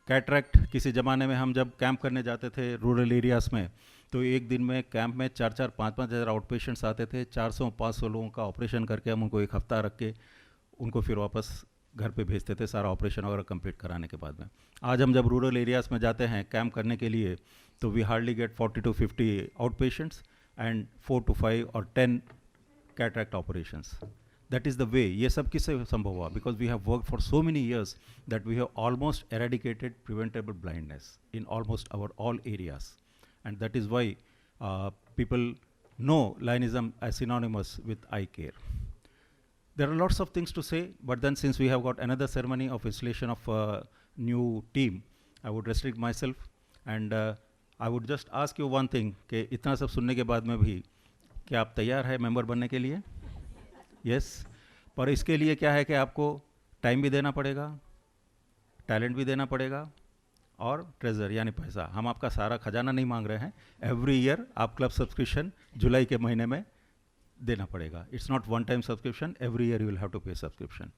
कैटरैक्ट, किसी ज़माने में हम जब कैंप करने जाते थे रूरल एरियाज़ में तो एक दिन में कैंप में 4-5 हज़ार आउट पेशेंट्स आते थे. 400-500 लोगों का ऑपरेशन करके हम उनको एक हफ़्ता रख के उनको फिर वापस घर पे भेजते थे सारा ऑपरेशन वगैरह कंप्लीट कराने के बाद में. आज हम जब रूरल एरियाज़ में जाते हैं कैंप करने के लिए तो we hardly get 40-50 out patients and 4-5 or 10 cataract operations. that is the way. ये सब किससे संभव हुआ? Because we have worked for so many years that we have almost eradicated preventable blindness in almost our all areas, and that is why people know Lionism as synonymous with eye care. There are lots of things to say, but then since we have got another ceremony of installation of a new team, I would restrict myself, and I would just ask you one thing कि इतना सब सुनने के बाद में भी क्या आप तैयार है मेंबर बनने के लिए? यस पर इसके लिए क्या है कि आपको टाइम भी देना पड़ेगा, टैलेंट भी देना पड़ेगा और ट्रेजर यानी पैसा. हम आपका सारा खजाना नहीं मांग रहे हैं. एवरी ईयर आप क्लब सब्सक्रिप्शन जुलाई के महीने में देना पड़ेगा. It's not one time subscription, every year you will have to pay subscription.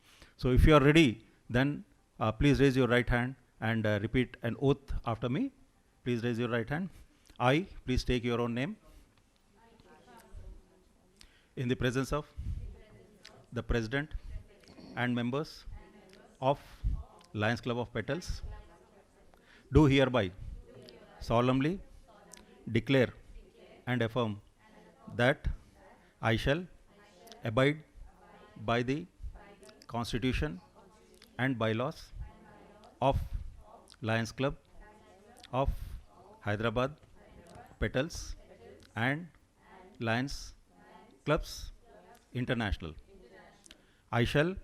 So if you are ready then please raise your right hand and repeat an oath after me. Please raise your right hand. I, please take your own name. In the presence of the President and members of Lions Club of Petals, do hereby solemnly declare and affirm that I shall abide by the Constitution and bylaws of Lions Club of Hyderabad, Petals and Lions Clubs International. I shall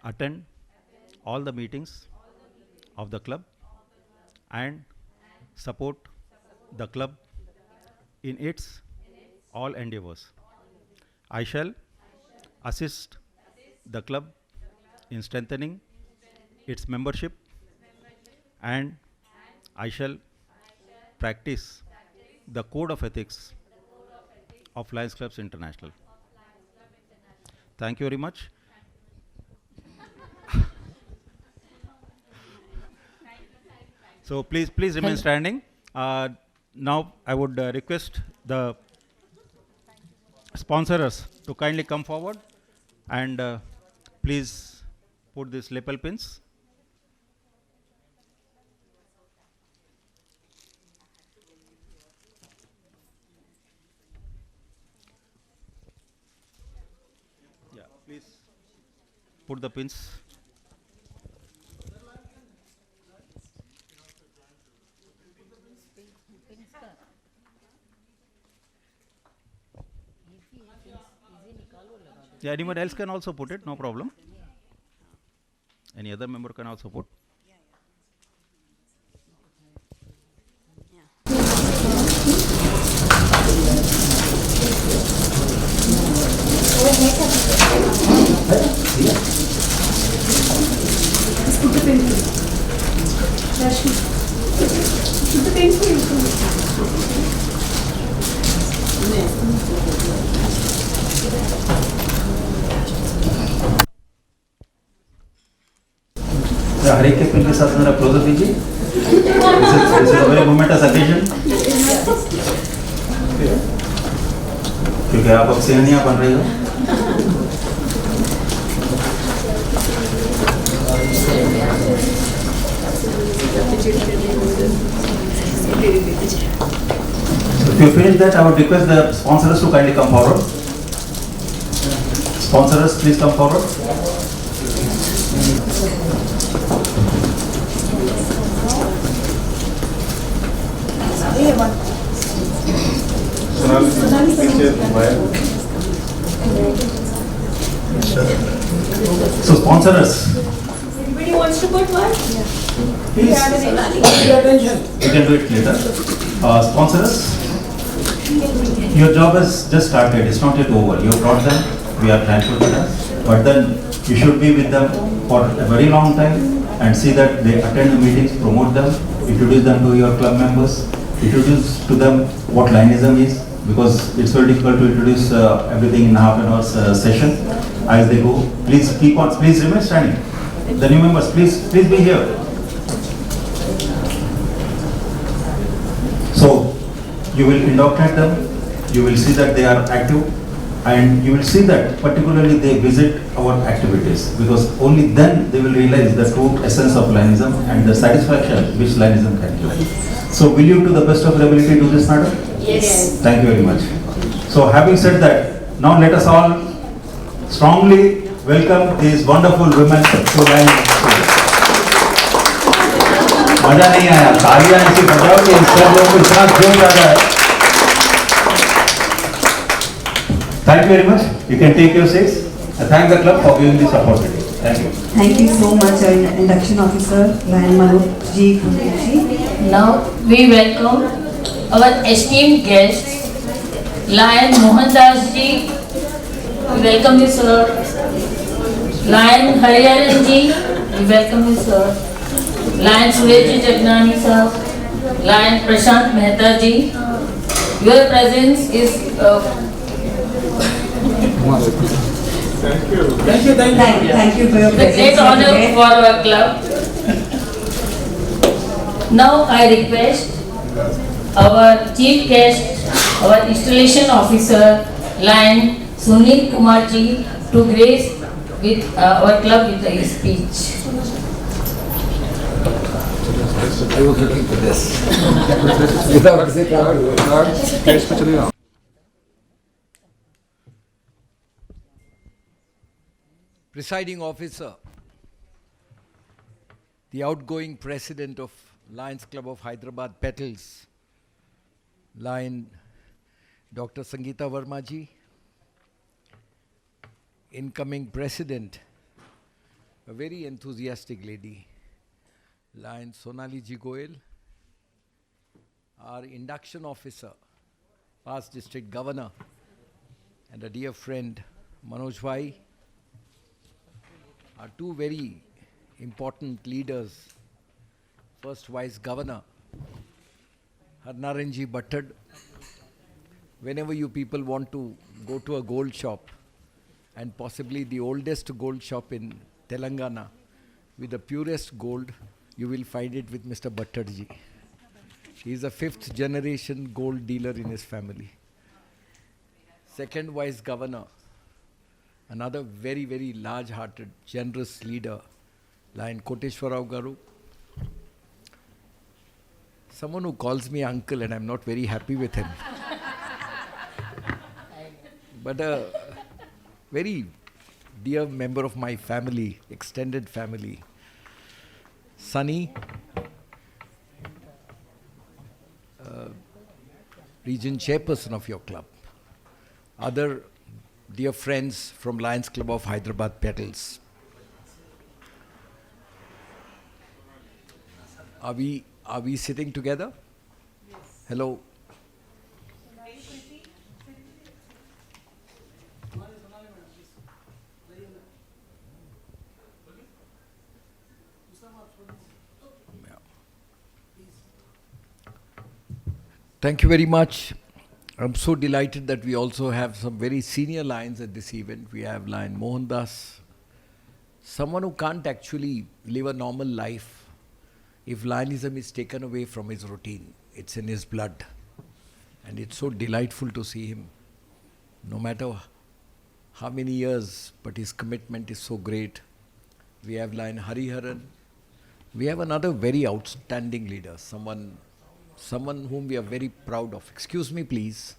attend all the meetings of the club and support the club in its all endeavors. I shall assist the club in strengthening its membership, and I shall practice the code of ethics of Lions Clubs International. Thank you very much. So please remain standing. Now I would request the sponsors to kindly come forward and please put these lapel pins. Please put the pins. Yeah, anyone else can also put it, no problem. Any other member can also put. हर एक के pin के साथ मेरा closure दीजिए. This is a very momentous occasion. क्योंकि आप अब सेनानियां बन रही हो. If you finish that, I would request the sponsors to kindly come forward. Sponsors, please come forward. So sponsors. Everybody wants to put one? Please. You can do it later. Sponsors, your job has just started. It's not yet over. You brought them. We are thankful for that. But then you should be with them for a very long time and see that they attend the meetings, promote them, introduce them to your club members, introduce to them what Lionism is, because it's very difficult to introduce everything in half an hour's session as they go. Please keep on, please remain standing. The new members, please be here. So you will indoctrinate them, you will see that they are active, and you will see that particularly they visit our activities, because only then they will realize the true essence of Lionism and the satisfaction which Lionism can give. So will you to the best of your ability do this, madam? Yes. Thank you very much. So having said that, now let us all strongly welcome these wonderful women to Lion Institute. मजा नहीं आया, तालियां ऐसी बजाओ कि सब लोगों को इतना जोश आ जाए. Thank you very much. You can take your seats. I thank the club for giving this opportunity. Thank you. Thank you so much, our induction officer, Lion Manoj Ji. Now we welcome our esteemed guests, Lion Mohandas Ji. We welcome you, sir. Lion Hariharan Ji. We welcome you, sir. Lion Suresh Jagnani sir. Lion Prashant Mehta Ji. Your presence is Thank you for your a presence. great honor for our club. Now I request our chief guest, our installation officer, Lion Sunil Kumar Ji, to grace with our club with a speech. I was looking for this. Without Presiding officer, the outgoing president of Lions Club of Hyderabad, Petals, Lion Dr. Sangeeta Verma ji, incoming president, a very enthusiastic lady, Lion Sonali ji Goel, our induction officer, past district governor, and a dear friend, Manoj Bhai, our two very important leaders, first vice governor, Harnaranji Bhattad. Whenever you people want to go to a gold shop, and possibly the oldest gold shop in Telangana, with the purest gold, you will find it with Mr. Bhattadji. He is a 5th generation gold dealer in his family. Second vice governor, another very, very large-hearted, generous leader, Lion Koteshwarao Garu. Someone who calls me uncle and I'm not very happy with him. But a very dear member of my family, extended family, Sunny, region chairperson of your club, other dear friends from Lions Club of Hyderabad, Petals. Are we sitting together? Yes. Hello. Thank you very much. I'm so delighted that we also have some very senior Lions at this event. We have Lion Mohandas, someone who can't actually live a normal life if Lionism is taken away from his routine. It's in his blood. And it's so delightful to see him, no matter how many years, but his commitment is so great. We have Lion Hariharan. We have another very outstanding leader, someone whom we are very proud of. Excuse me, please.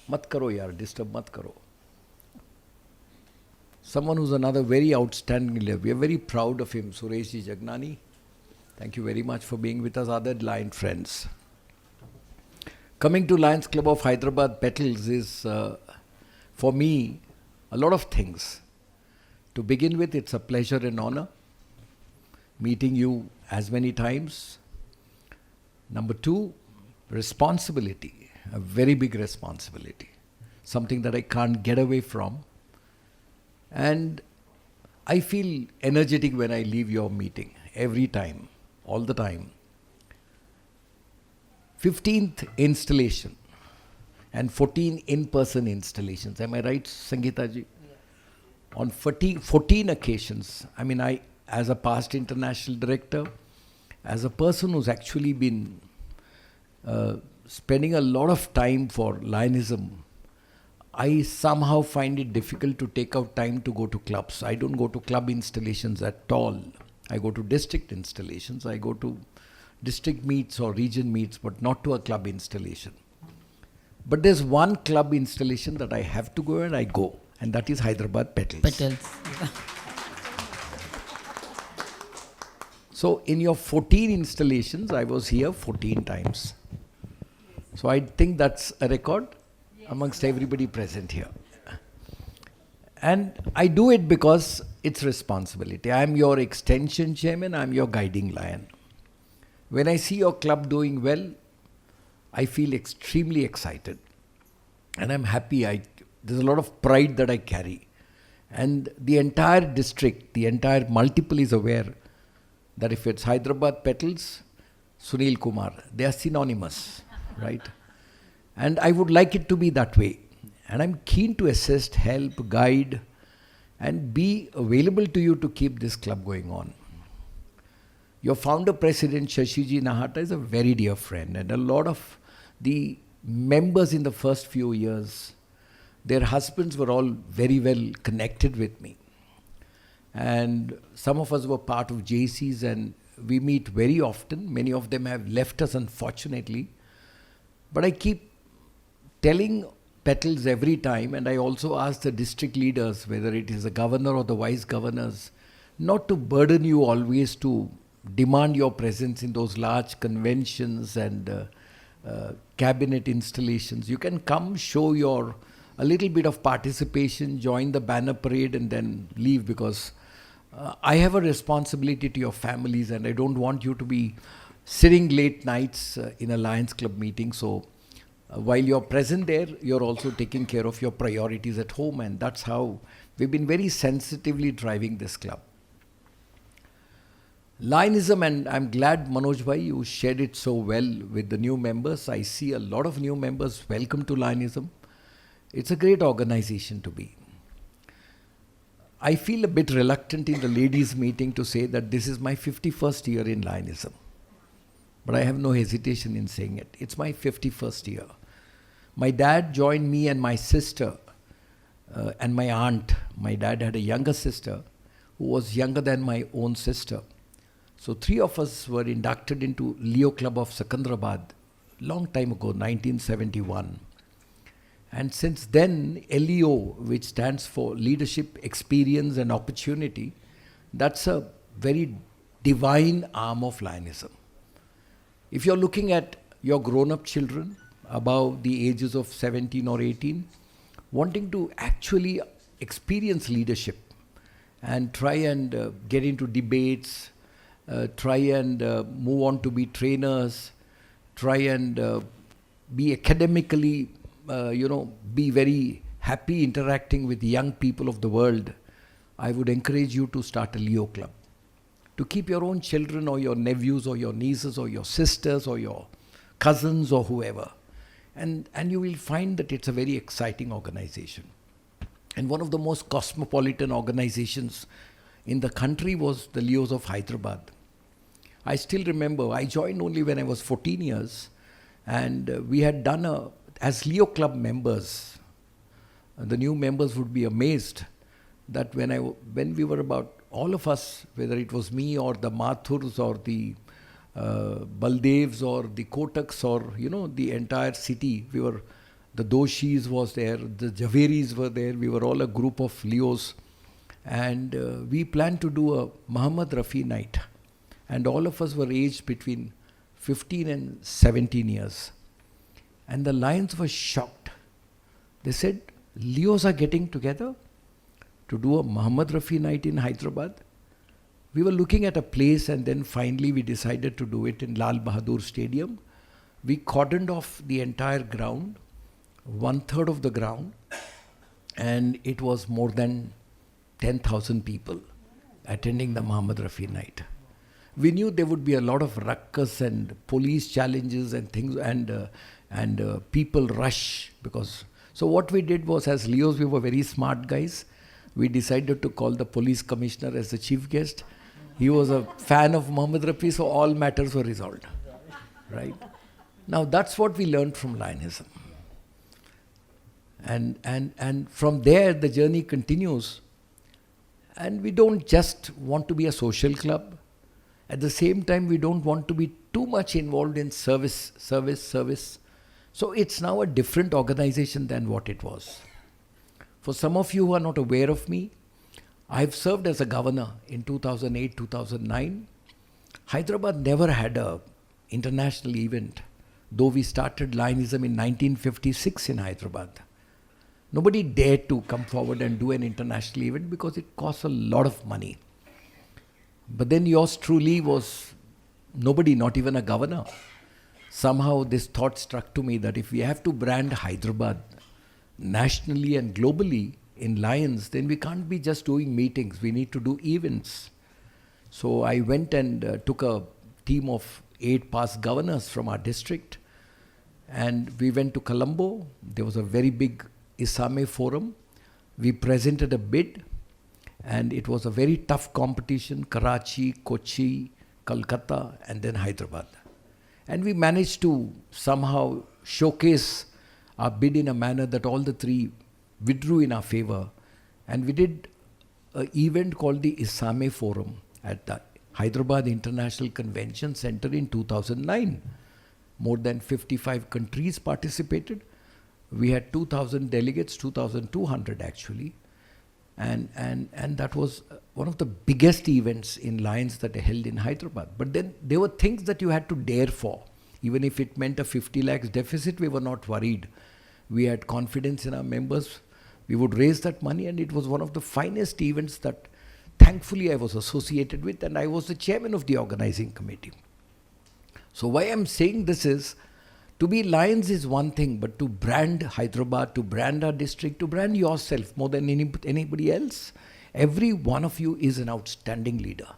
Mat karo yaar, disturb mat karo. Someone who's another very outstanding leader. We are very proud of him, Suresh Jagnani. Thank you very much for being with us, other Lion friends. Coming to Lions Club of Hyderabad, Petals is, for me, a lot of things. To begin with, it's a pleasure and honor meeting you as many times. Number two, responsibility, a very big responsibility, something that I can't get away from. And I feel energetic when I leave your meeting, every time, all the time. 15th installation and 14 in-person installations. Am I right, Sangeeta ji? Yeah. On 14 occasions, I mean, I, as a past international director, as a person who's actually been spending a lot of time for Lionism, I somehow find it difficult to take out time to go to clubs. I don't go to club installations at all. I go to district installations. I go to district meets or region meets, but not to a club installation. But there's one club installation that I have to go, and I go. and that is Hyderabad Petals. Petals. So in your 14 installations, I was here 14 times. So I think that's a record amongst everybody present here. And I do it because it's responsibility. I'm your extension chairman, I'm your guiding lion. When I see your club doing well, I feel extremely excited. And I'm happy. There's a lot of pride that I carry. And the entire district, the entire multiple is aware that if it's Hyderabad Petals, Sunil Kumar, they are synonymous, right? And I would like it to be that way. And I'm keen to assist, help, guide, and be available to you to keep this club going on. Your founder president, Shashiji Nahata, is a very dear friend, and a lot of the members in the first few years, their husbands were all very well connected with me. And some of us were part of JCs, and we meet very often. Many of them have left us, unfortunately. But I keep telling Petals every time, and I also ask the district leaders, whether it is the governor or the vice governors, not to burden you always to demand your presence in those large conventions and cabinet installations. You can come, show a little bit of participation, join the banner parade, and then leave, because I have a responsibility to your families, and I don't want you to be sitting late nights in a Lions Club meeting. So while you're present there, you're also taking care of your priorities at home, and that's how we've been very sensitively driving this club. Lionism, and I'm glad, Manoj Bhai, you shared it so well with the new members. I see a lot of new members. Welcome to Lionism. It's a great organization to be. I feel a bit reluctant in the ladies' meeting to say that this is my 51st year in Lionism. But I have no hesitation in saying it. It's my 51st year. My dad joined me and my sister and my aunt. My dad had a younger sister who was younger than my own sister. So 3 of us were inducted into Leo Club of Secunderabad long time ago, 1971. And since then, LEO, which stands for Leadership, Experience and Opportunity, that's a very divine arm of Lionism. If you're looking at your grown-up children above the ages of 17 or 18, wanting to actually experience leadership and try and get into debates, try and move on to be trainers, try and be academically, be very happy interacting with young people of the world, I would encourage you to start a Leo Club. To keep your own children or your nephews or your nieces or your sisters or your cousins or whoever. And you will find that it's a very exciting organization. And one of the most cosmopolitan organizations in the country was the Leos of Hyderabad. I still remember, I joined only when I was 14 years, and we had done as Leo Club members, the new members would be amazed that when we were about, all of us, whether it was me or the Mathurs or the Baldevs or the Kotaks or, the entire city, the Doshis was there, the Javeris were there, we were all a group of Leos, and we planned to do a Muhammad Rafi night. And all of us were aged between 15 and 17 years. And the Lions were shocked. They said, Leos are getting together to do a Muhammad Rafi night in Hyderabad. We were looking at a place, and then finally we decided to do it in Lal Bahadur Stadium. We cordoned off the entire ground, 1/3 of the ground, and it was more than 10,000 people attending the Muhammad Rafi night. We knew there would be a lot of ruckus and police challenges and things, and people rush because. So what we did was, as Leos, we were very smart guys. We decided to call the police commissioner as the chief guest. He was a fan of Muhammad Rafi, so all matters were resolved. Right? Now that's what we learned from Lionism. And from there the journey continues. And we don't just want to be a social club. At the same time, we don't want to be too much involved in service. So it's now a different organization than what it was. For some of you who are not aware of me, I've served as a governor in 2008, 2009. Hyderabad never had a international event, though we started Lionism in 1956 in Hyderabad. Nobody dared to come forward and do an international event because it costs a lot of money. But then yours truly was nobody, not even a governor. Somehow this thought struck to me that if we have to brand Hyderabad nationally and globally in Lions, then we can't be just doing meetings. We need to do events. So I went and took a team of 8 past governors from our district, and we went to Colombo. There was a very big Isame forum. We presented a bid, and it was a very tough competition: Karachi, Kochi, Kolkata, and then Hyderabad. And we managed to somehow showcase our bid in a manner that all the 3 withdrew in our favor. And we did an event called the Isame Forum at the Hyderabad International Convention Center in 2009. More than 55 countries participated. We had 2,000 delegates, 2,200 actually. And that was one of the biggest events in Lions that are held in Hyderabad. But then there were things that you had to dare for. Even if it meant a 50 lakhs deficit, we were not worried. We had confidence in our members. We would raise that money, and it was one of the finest events that thankfully I was associated with, and I was the chairman of the organizing committee. So why I'm saying this is, to be Lions is one thing, but to brand Hyderabad, to brand our district, to brand yourself more than anybody else, every one of you is an outstanding leader.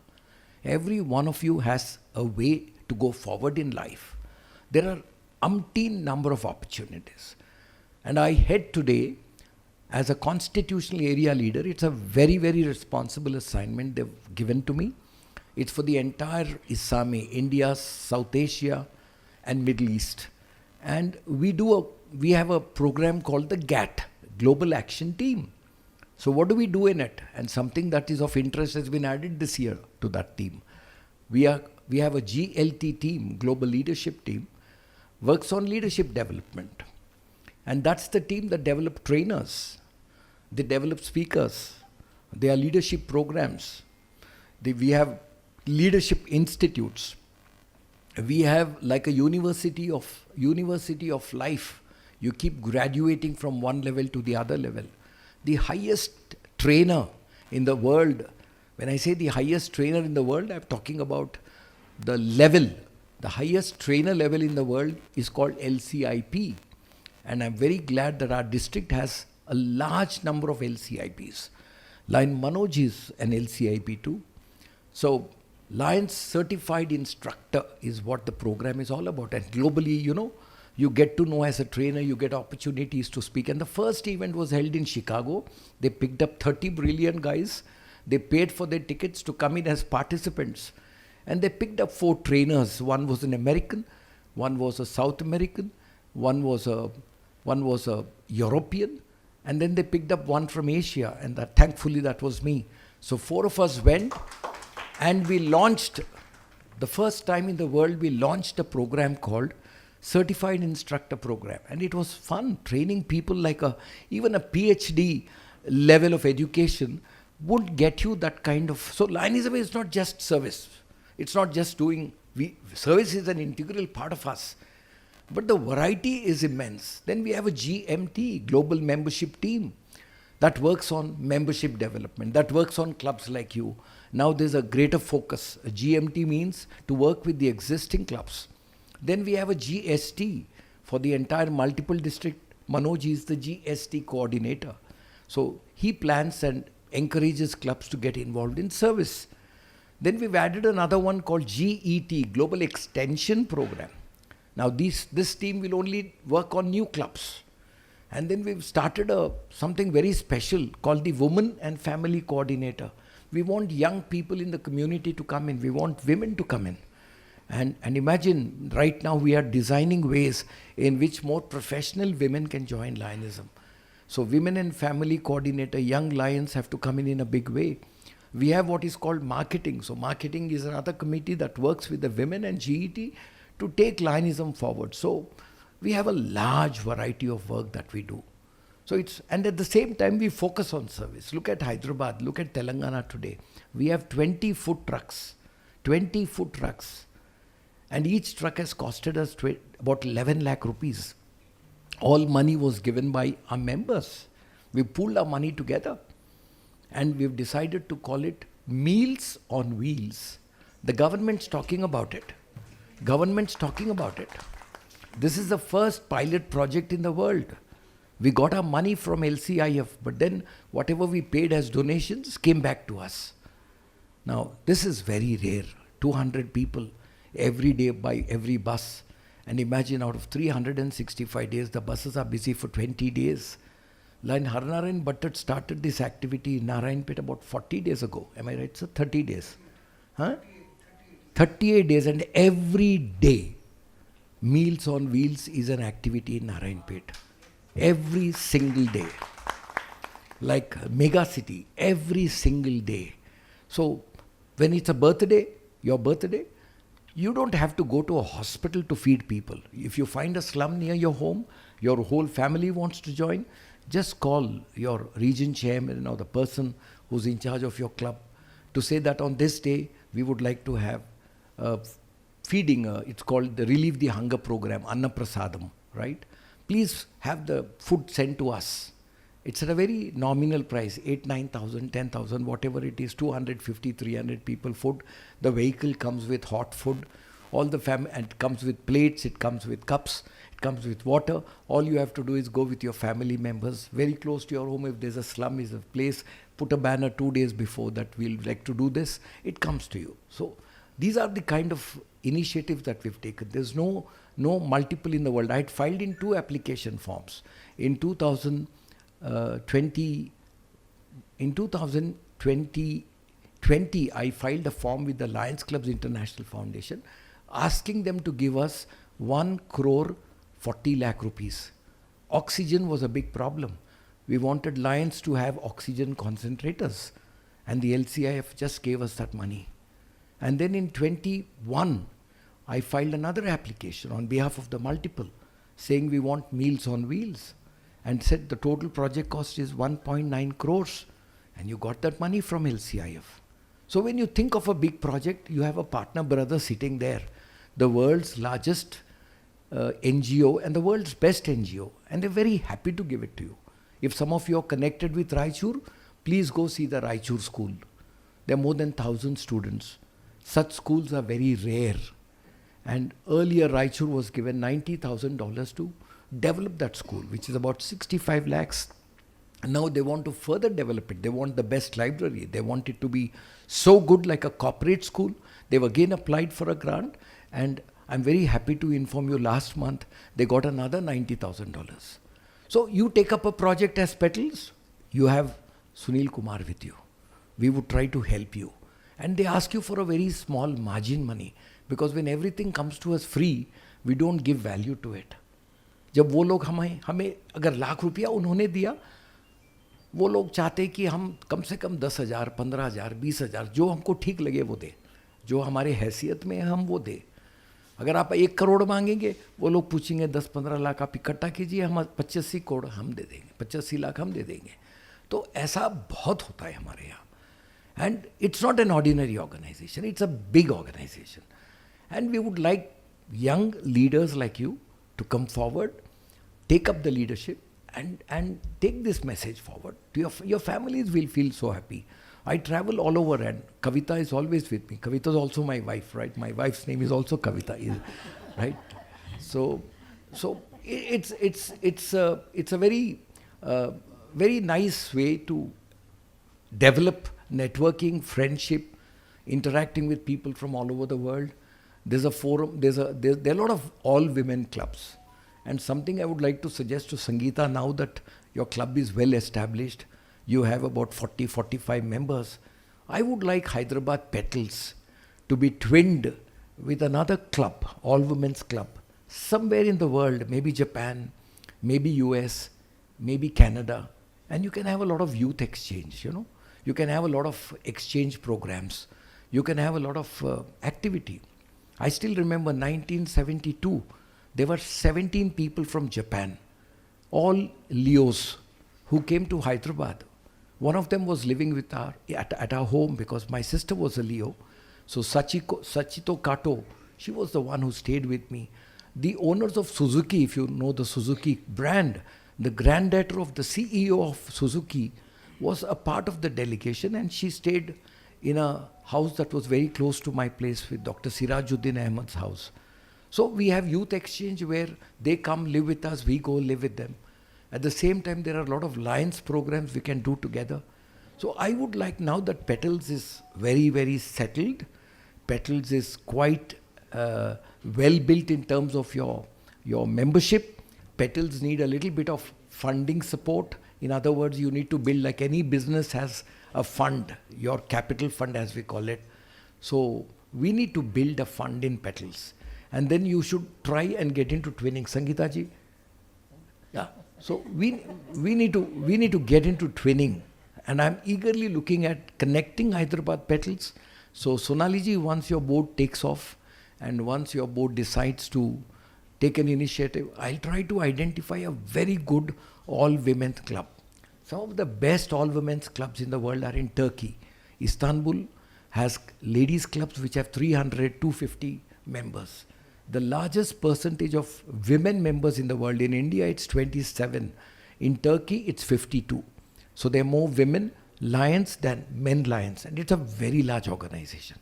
Every one of you has a way to go forward in life. There are umpteen number of opportunities. And I head today as a constitutional area leader. It's a very, very responsible assignment they've given to me. It's for the entire Isame, India, South Asia, and Middle East. And we have a program called the GATT, Global Action Team. So what do we do in it? And something that is of interest has been added this year to that team. We have a GLT team, Global Leadership Team, works on leadership development. And that's the team that develop trainers. They develop speakers. They are leadership programs. We have leadership institutes. We have like a university of life. You keep graduating from one level to the other level. The highest trainer in the world, when I say the highest trainer in the world, I'm talking about the level. The highest trainer level in the world is called LCIP. And I'm very glad that our district has a large number of LCIPs. Lion Manoj is an LCIP too. So Lions Certified Instructor is what the program is all about. And globally, you get to know as a trainer, you get opportunities to speak. And the first event was held in Chicago. They picked up 30 brilliant guys. They paid for their tickets to come in as participants. And they picked up 4 trainers. One was an American, one was a South American, one was a European, and then they picked up one from Asia, and thankfully that was me. So 4 of us went, and we launched, the first time in the world, we launched a program called Certified Instructor Program. And it was fun, training people like even a PhD level of education would get you that kind of. So Lionism is not just service. It's not just service is an integral part of us. But the variety is immense. Then we have a GMT, Global Membership Team, that works on membership development, that works on clubs like you. Now there's a greater focus. A GMT means to work with the existing clubs. Then we have a GST for the entire multiple district. Manoj is the GST coordinator. So he plans and encourages clubs to get involved in service. Then we've added another one called GET, Global Extension Program. Now this team will only work on new clubs. And then we've started something very special called the Women and Family Coordinator. We want young people in the community to come in. We want women to come in. And imagine, right now we are designing ways in which more professional women can join Lionism. So Women and Family Coordinator, young Lions have to come in a big way. We have what is called marketing. So marketing is another committee that works with the women and GET to take Lionism forward. So we have a large variety of work that we do. So it's, and at the same time we focus on service. Look at Hyderabad, look at Telangana today. We have 20 food trucks, 20 food trucks. And each truck has costed us about 11 lakh rupees. All money was given by our members. We pooled our money together. And we've decided to call it Meals on Wheels. The government's talking about it. Government's talking about it. This is the first pilot project in the world. We got our money from LCIF, but then whatever we paid as donations came back to us. Now, this is very rare. 200 people every day by every bus. And imagine out of 365 days, the buses are busy for 20 days. Line Harnarayan Bhattat started this activity in Narayanpet about 40 days ago. Am I right, sir? 30 days. Huh? 38 days, and every day, Meals on Wheels is an activity in Narayanpet. Every single day. Like mega city, every single day. So, when it's a birthday, your birthday, you don't have to go to a hospital to feed people. If you find a slum near your home, your whole family wants to join, just call your region chairman or the person who's in charge of your club to say that on this day, we would like to have feeding, it's called the Relieve the Hunger Program, Anna Prasadam, right? Please have the food sent to us. It's at a very nominal price, 8, 9,000, 10,000, whatever it is, 250, 300 people food. The vehicle comes with hot food. All the and it comes with plates, it comes with cups, it comes with water. All you have to do is go with your family members, very close to your home. If there's a slum, is a place, put a banner 2 days before that we'll like to do this, it comes to you. So these are the kind of initiatives that we've taken. There's no multiple in the world. I had filed in 2 application forms. In 2020, I filed a form with the Lions Clubs International Foundation asking them to give us 1 crore 40 lakh rupees. Oxygen was a big problem. We wanted Lions to have oxygen concentrators, and the LCIF just gave us that money. And then in 21, I filed another application on behalf of the multiple saying we want Meals on Wheels, and said the total project cost is 1.9 crores, and you got that money from LCIF. So when you think of a big project, you have a partner brother sitting there, the world's largest NGO and the world's best NGO, and they're very happy to give it to you. If some of you are connected with Raichur, please go see the Raichur school. There are more than 1,000 students. Such schools are very rare. And earlier Raichur was given $90,000 to develop that school, which is about 65 lakhs. And now they want to further develop it. They want the best library. They want it to be so good like a corporate school. They've again applied for a grant, and I'm very happy to inform you last month they got another $90,000. So you take up a project as Petals, you have Sunil Kumar with you. We would try to help you. And they ask you for a very small margin money, because when everything comes to us free, we don't give value to it. जब वो लोग हमें अगर लाख रुपया उन्होंने दिया, वो लोग चाहते कि हम कम से कम 10,000, 15,000, 20,000 जो हमको ठीक लगे वो दे, जो हमारे हैसियत में हम वो दे. अगर आप 1 करोड़ मांगेंगे, वो लोग पूछेंगे 10-15 लाख आप इकट्ठा कीजिए, हम 85 करोड़ हम दे देंगे, 85 लाख हम दे देंगे. तो ऐसा बहुत होता है हमारे यहाँ. And it's not an ordinary organization, it's a big organization. And we would like young leaders like you to come forward, take up the leadership, and take this message forward. Your families will feel so happy. I travel all over, and Kavita is always with me. Kavita is also my wife, right? My wife's name is also Kavita, right? So it's a very nice way to develop networking, friendship, interacting with people from all over the world. There's a forum, there are a lot of all-women clubs. And something I would like to suggest to Sangeeta, now that your club is well established, you have about 40, 45 members, I would like Hyderabad Petals to be twinned with another club, all-women's club, somewhere in the world, maybe Japan, maybe US, maybe Canada, and you can have a lot of youth exchange, you know. You can have a lot of exchange programs. You can have a lot of activity. I still remember 1972, there were 17 people from Japan, all Leos, who came to Hyderabad. One of them was living with at our home because my sister was a Leo. So Sachito Kato, she was the one who stayed with me. The owners of Suzuki, if you know the Suzuki brand, the granddaughter of the CEO of Suzuki was a part of the delegation, and she stayed in a house that was very close to my place with Dr. Sirajuddin Ahmed's house. So we have youth exchange where they come live with us, we go live with them. At the same time, there are a lot of Lions programs we can do together. So I would like, now that Petals is very, very settled, Petals is quite well built in terms of your membership. Petals need a little bit of funding support. In other words, you need to build, like any business has a fund, your capital fund as we call it. So we need to build a fund in Petals. And then you should try and get into twinning. Sangeeta ji? Yeah. So we need to get into twinning, and I'm eagerly looking at connecting Hyderabad Petals. So Sonali ji, once your board takes off, and once your board decides to take an initiative, I'll try to identify a very good all-women's club. Some of the best all-women's clubs in the world are in Turkey. Istanbul has ladies clubs which have 300, 250 members. The largest percentage of women members in the world, in India it's 27, in Turkey it's 52. So there are more women lions than men lions, and it's a very large organization.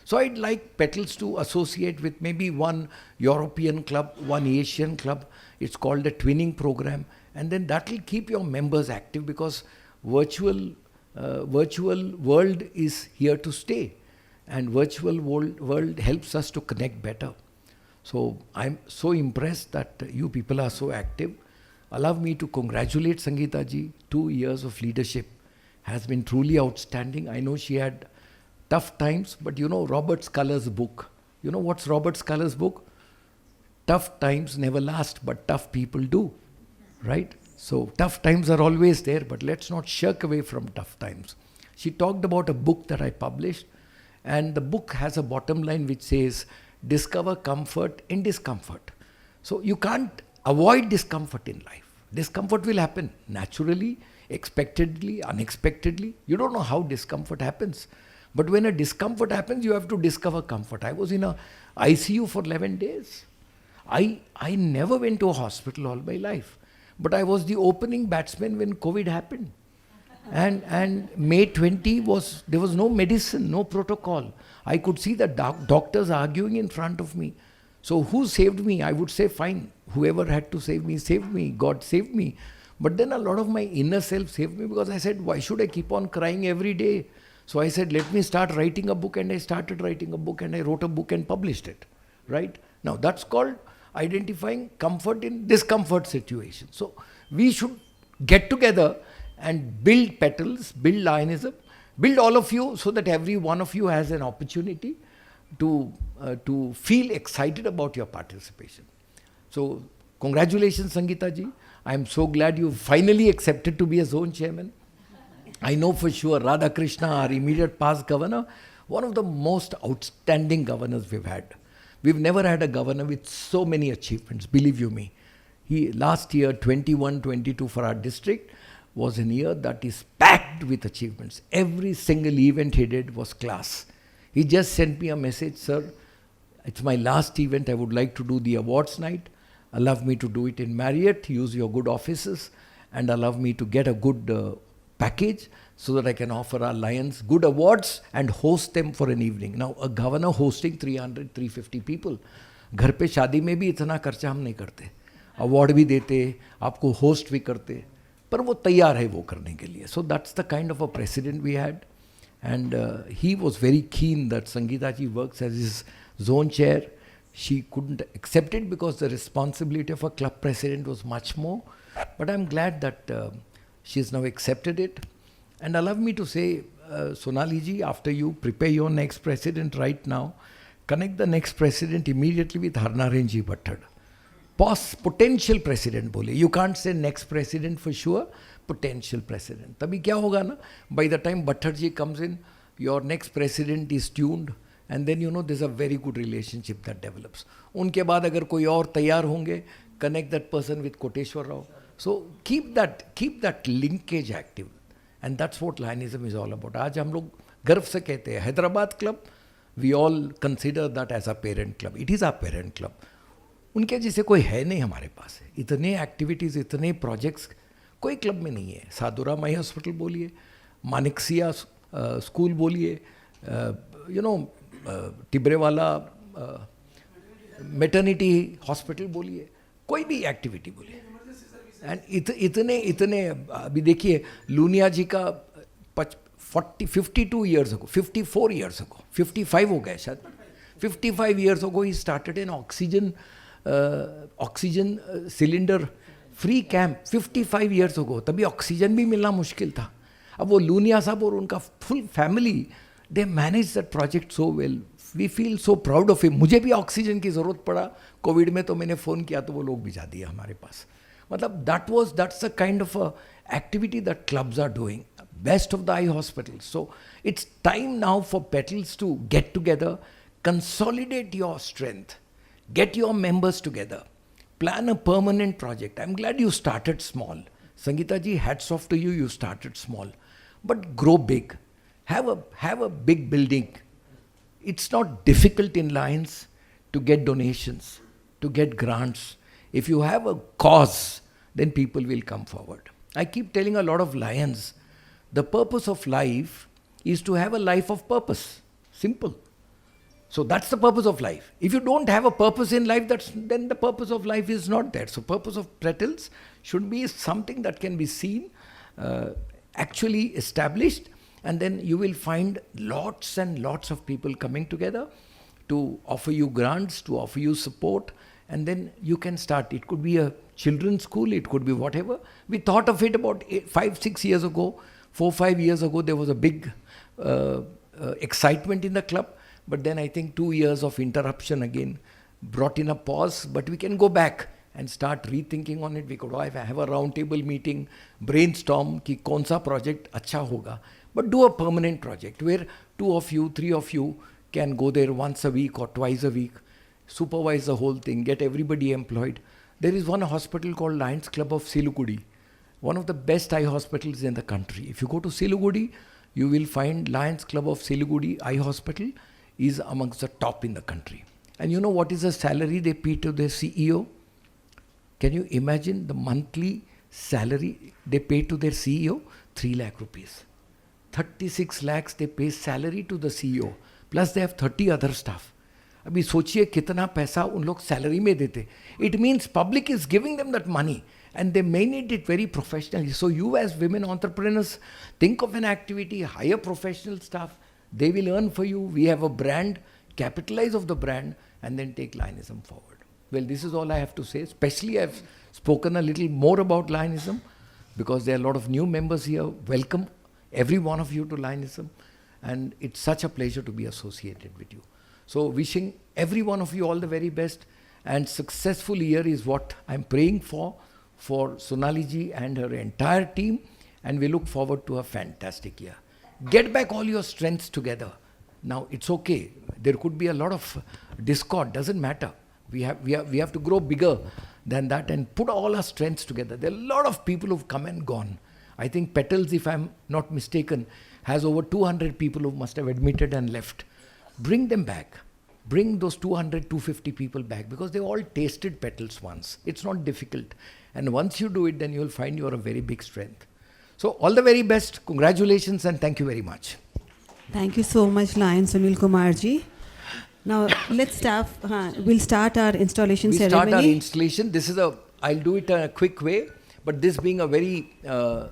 So I'd like Petals to associate with maybe one European club, one Asian club. It's called a twinning program, and then that will keep your members active, because virtual world is here to stay, and virtual world helps us to connect better. So I'm so impressed that you people are so active. Allow me to congratulate Sangeeta ji. 2 years of leadership has been truly outstanding. I know she had tough times, but you know Robert Scholars' book. You know what's Robert Scholars' book? Tough times never last, but tough people do. Right? So tough times are always there, but let's not shirk away from tough times. She talked about a book that I published, and the book has a bottom line which says, discover comfort in discomfort. So you can't avoid discomfort in life. Discomfort will happen naturally, expectedly, unexpectedly. You don't know how discomfort happens. But when a discomfort happens, you have to discover comfort. I was in a ICU for 11 days. I never went to a hospital all my life. But I was the opening batsman when COVID happened. And May 20 there was no medicine, no protocol. I could see the doctors arguing in front of me. So who saved me? I would say, fine, whoever had to save me, God saved me. But then a lot of my inner self saved me, because I said, why should I keep on crying every day? So I said, let me start writing a book, and I started writing a book, and I wrote a book and published it, right? Now that's called identifying comfort in discomfort situations. So we should get together and build Petals, build Lionism, build all of you, so that every one of you has an opportunity to feel excited about your participation. So congratulations, Sangeeta ji. I am so glad you finally accepted to be a zone chairman. I know for sure Radha Krishna, our immediate past governor, one of the most outstanding governors we've had. We've never had a governor with so many achievements, believe you me. Last year, 21-22 for our district, was a year that is packed with achievements. Every single event he did was class. He just sent me a message, sir, it's my last event, I would like to do the awards night. Allow me to do it in Marriott, use your good offices, and allow me to get a good package so that I can offer our Lions good awards and host them for an evening. Now, a governor hosting 300, 350 people. घर पे शादी में भी इतना खर्चा हम नहीं करते. Award भी देते, आपको host भी करते. पर वो तैयार है वो करने के लिए. So that's the kind of a president we had. And he was very keen that Sangeeta ji works as his zone chair. She couldn't accept it because the responsibility of a club president was much more. But I'm glad that she's now accepted it. And allow me to say, Sonali ji, after you prepare your next president right now, connect the next president immediately with Harnaren ji Bhattad. Potential president bole. You can't say next president for sure, potential president. Tabhi kya hoga na? By the time Bhattad ji comes in, your next president is tuned, and then you know there's a very good relationship that develops. Unke baad agar koi aur taiyar honge, connect that person with Koteshwar Rao. So keep that linkage active, and that's what Lionism is all about. आज हम लोग गर्व से कहते हैं Hyderabad club, we all consider that as a parent club. It is our parent club. उनके जैसे कोई है नहीं हमारे पास. इतने एक्टिविटीज़, इतने प्रोजेक्ट्स कोई क्लब में नहीं है. साधुरा माई हॉस्पिटल बोलिए, मानिकसिया स्कूल बोलिए, टिब्रेवाला मेटर्निटी हॉस्पिटल बोलिए, कोई भी एक्टिविटी बोलिए. एंड इतने अभी देखिए लूनिया जी का 52 years ago, 54 years ago, 55 हो गए शायद, 55 years ago he started an oxygen cylinder free camp. 55 years ago तभी ऑक्सीजन भी मिलना मुश्किल था. अब वो लूनिया साहब और उनका full family, they manage that project so well. We feel so proud of him. मुझे भी ऑक्सीजन की ज़रूरत पड़ा कोविड में, तो मैंने फ़ोन किया तो वो लोग भिजा दिए हमारे पास. मतलब that's a kind of a activity that clubs are doing. Best of the eye hospitals. So it's time now for petals to get together, consolidate your strength, get your members together, plan a permanent project. I'm glad you started small. Sangeeta ji, hats off to you, you started small. But grow big. Have a big building. It's not difficult in Lions to get donations, to get grants. If you have a cause, then people will come forward. I keep telling a lot of Lions, the purpose of life is to have a life of purpose. Simple. So that's the purpose of life. If you don't have a purpose in life, then the purpose of life is not there. So purpose of petals should be something that can be seen, actually established, and then you will find lots and lots of people coming together to offer you grants, to offer you support, and then you can start. It could be a children's school, it could be whatever. We thought of it about 5-6 years ago. 4-5 years ago, there was a big excitement in the club. But then I think 2 years of interruption again brought in a pause. But we can go back and start rethinking on it. We could have a round table meeting, brainstorm ki kaun sa project acha hoga. But do a permanent project where 2 of you, 3 of you can go there once a week or twice a week, supervise the whole thing, get everybody employed. There is one hospital called Lions Club of Siliguri, one of the best eye hospitals in the country. If you go to Siliguri, you will find Lions Club of Siliguri Eye Hospital is amongst the top in the country. And you know what is the salary they pay to their CEO? Can you imagine the monthly salary they pay to their CEO? 3 lakh rupees. 36 lakhs they pay salary to the CEO. Plus they have 30 other staff. अभी सोचिए कितना पैसा उन लोग salary में देते. It means public is giving them that money and they manage it very professionally. So you as women entrepreneurs, think of an activity, hire professional staff. They will earn for you. We have a brand, capitalize of the brand, and then take Lionism forward. Well, this is all I have to say. Especially I've spoken a little more about Lionism because there are a lot of new members here. Welcome every one of you to Lionism, and it's such a pleasure to be associated with you. So wishing every one of you all the very best, and successful year is what I'm praying for Sonali ji and her entire team, and we look forward to a fantastic year. Get back all your strengths together. Now it's okay. There could be a lot of discord. Doesn't matter. We have to grow bigger than that and put all our strengths together. There are a lot of people who've come and gone. I think Petals, if I'm not mistaken, has over 200 people who must have admitted and left. Bring them back. Bring those 200, 250 people back because they all tasted Petals once. It's not difficult. And once you do it, then you'll find you're a very big strength. So all the very best. Congratulations and thank you very much. Thank you so much, Lion Sunil Kumar ji. Now we'll start our installation ceremony. We start our installation. I'll do it in a quick way, but this being a very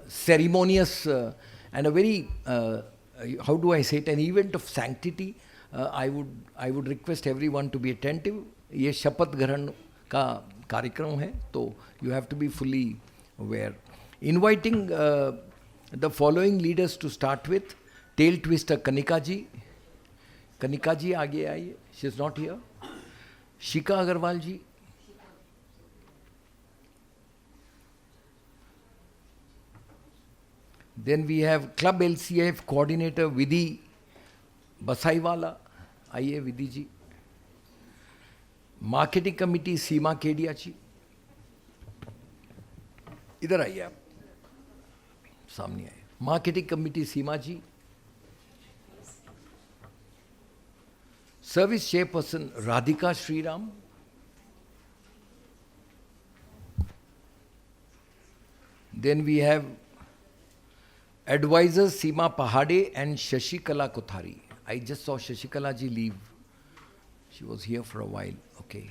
ceremonious and a very, how do I say it, an event of sanctity, I would request everyone to be attentive. ये शपथ ग्रहण का कार्यक्रम है, तो you have to be fully aware. Inviting the following leaders to start with. Tail twister Kanika ji. Kanika ji आगे आइए. She is not here. Shika Agarwal ji. Then we have Club LCF coordinator Vidhi Basaiwala. आइए विधि जी. Marketing committee Seema Kedia ji. इधर आइए आप, सामने आइए. Marketing committee Seema ji. Service chairperson Radhika Shriram. Then we have advisors Seema Pahade and Shashikala Kothari. I just saw Shashikala ji leave. She was here for a while. Okay.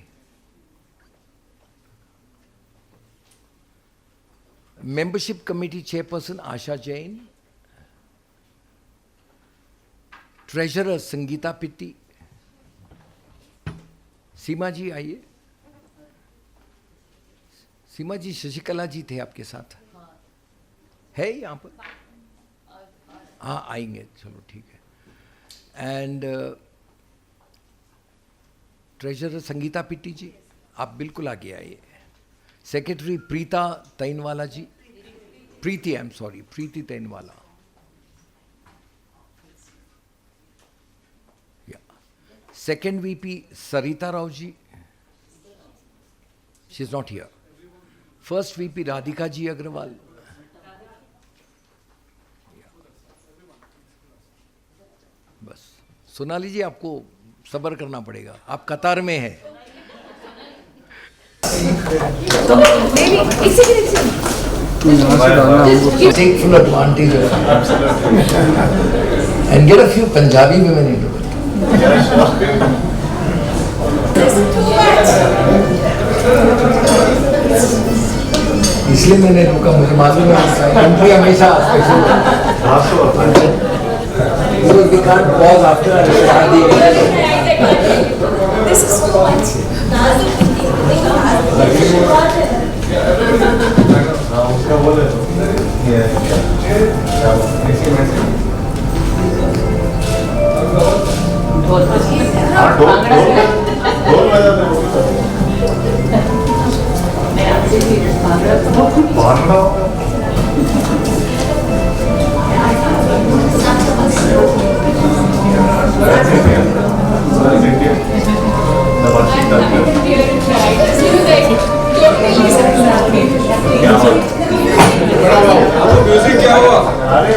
Membership Committee Chairperson Asha Jain. Treasurer Sangeeta Pitti. सीमा जी आइए. सीमा जी, शशिकला जी थे आपके साथ, है यहाँ पर? हाँ आएंगे, चलो ठीक है. एंड ट्रेजरर संगीता पिट्टी जी, आप बिल्कुल आगे आइए. Secretary Preeta Tainwala ji, Preeti, I am sorry, Preeti Tainwala. Second VP Sarita Rao ji, she is not here. First VP Radhika ji Agrawal. बस सोनाली जी, आपको सब्र करना पड़ेगा, आप कतार में हैं. Take full advantage of it and get a few Punjabi women into it. इसलिए मैंने रुका, मुझे मालूम है कंट्री हमेशा special. Because we can't pause after शादी. This is so much. उसका बोले ढोल म्यूजिक क्या हुआ? अरे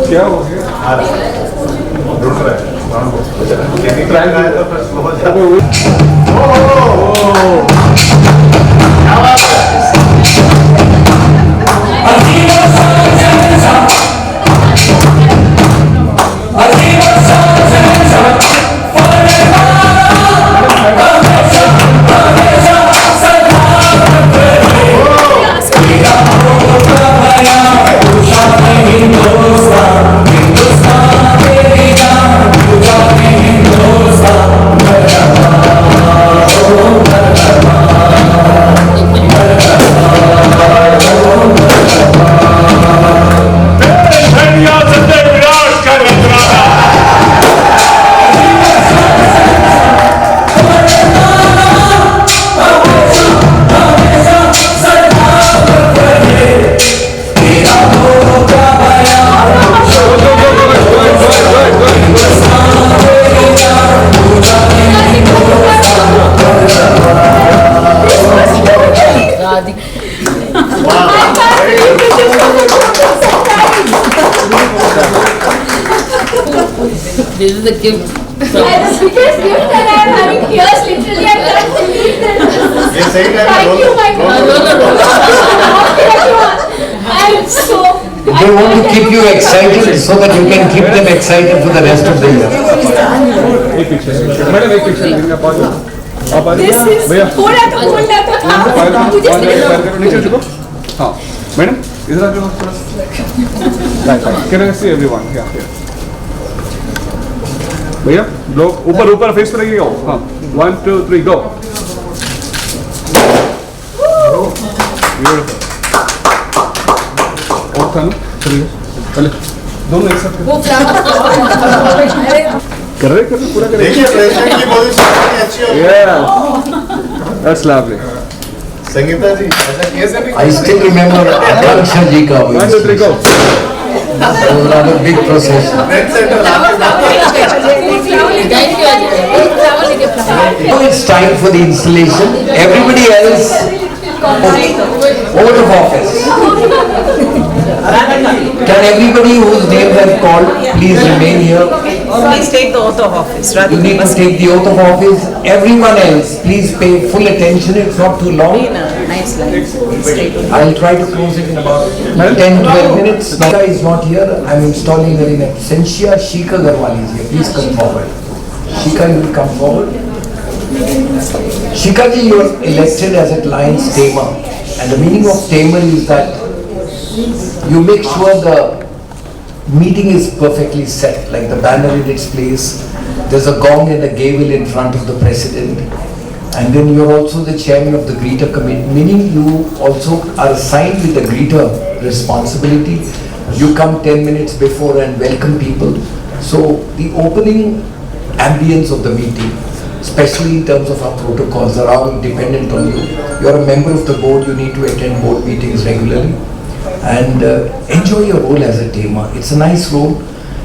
क्या हो गया? This is the gift. The biggest gift that I am having here, literally, I can't believe that. Thank you, my God. I am so. They want to keep you excited so that you can keep them excited for the rest of the year. This is थोड़ा तो बोलना तो था. मुझे नीचे झुको. हाँ, madam इधर आ जाओ थोड़ा. Can I see everyone? Yeah. भैया लोग ऊपर ऊपर फेस पे रहिएगा. हाँ, 1 2 3 go. Beautiful. और था ना? चलिए पहले दोनों एक साथ कर रहे पूरा कर रहे. देखिए प्रेशर की पोजीशन कितनी अच्छी हो. Yeah, that's lovely. संगीता जी ऐसा कैसे भी. I still remember Akansha ji ka. 1 2 3 go. That was another big procession. Now it's time for the installation. Everybody else Oath of office. Can everybody whose names I've called please remain here? Please take the oath of office. You need to take the oath of office. Everyone else, please pay full attention. It's not too long. Nice line. I'll try to close it in about 10-12 minutes. Shika is not here. I'm installing her in absentia. Shika Garwal is here. Please come forward. Shika, you will come forward. Shika ji, you are elected as a Lions tamer. And the meaning of tamer is that you make sure the meeting is perfectly set, like the banner in its place. There's a gong and a gavel in front of the president. And then you're also the chairman of the greeter committee, meaning you also are assigned with the greeter responsibility. You come 10 minutes before and welcome people. So the opening ambience of the meeting, especially in terms of our protocols, are all dependent on you. You're a member of the board, you need to attend board meetings regularly and enjoy your role as a tamer. It's a nice role,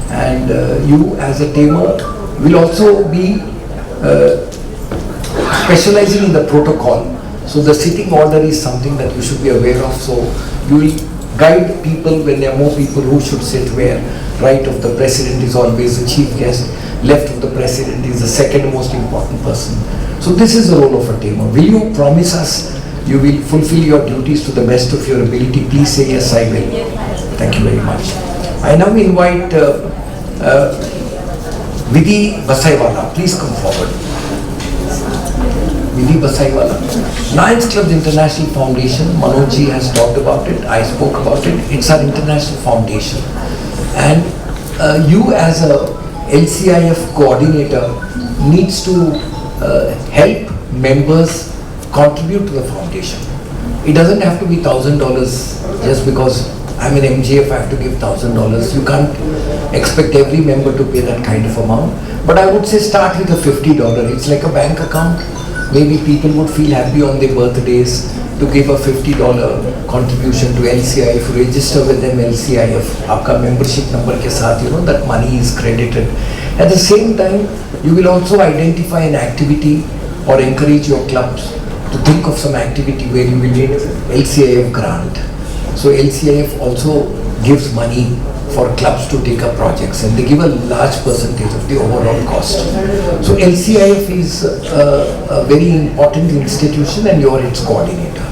and you as a tamer will also be specializing in the protocol. So the sitting order is something that you should be aware of. So you will guide people when there are more people who should sit where. Right of the president is always the chief guest. Left of the president is the second most important person. So this is the role of a tamer. Will you promise us you will fulfill your duties to the best of your ability? Please say yes, I will. Thank you very much. I now invite Vidhi Basaiwala. Please come forward. Vidhi Basaiwala. Lions Club International Foundation, Manoj ji has talked about it, I spoke about it. It's our international foundation. And you as a LCIF coordinator needs to help members contribute to the foundation. It doesn't have to be $1,000 just because I'm an MJF, I have to give $1,000. You can't expect every member to pay that kind of amount. But I would say start with a $50. It's like a bank account. Maybe people would feel happy on their birthdays to give a $50 contribution to LCIF. Register with them LCIF. Aapka membership number ke saath, that money is credited. At the same time, you will also identify an activity or encourage your clubs to think of some activity where you will need LCIF grant. So LCIF also gives money for clubs to take up projects, and they give a large percentage of the overall cost. So LCIF is a very important institution, and you are its coordinator.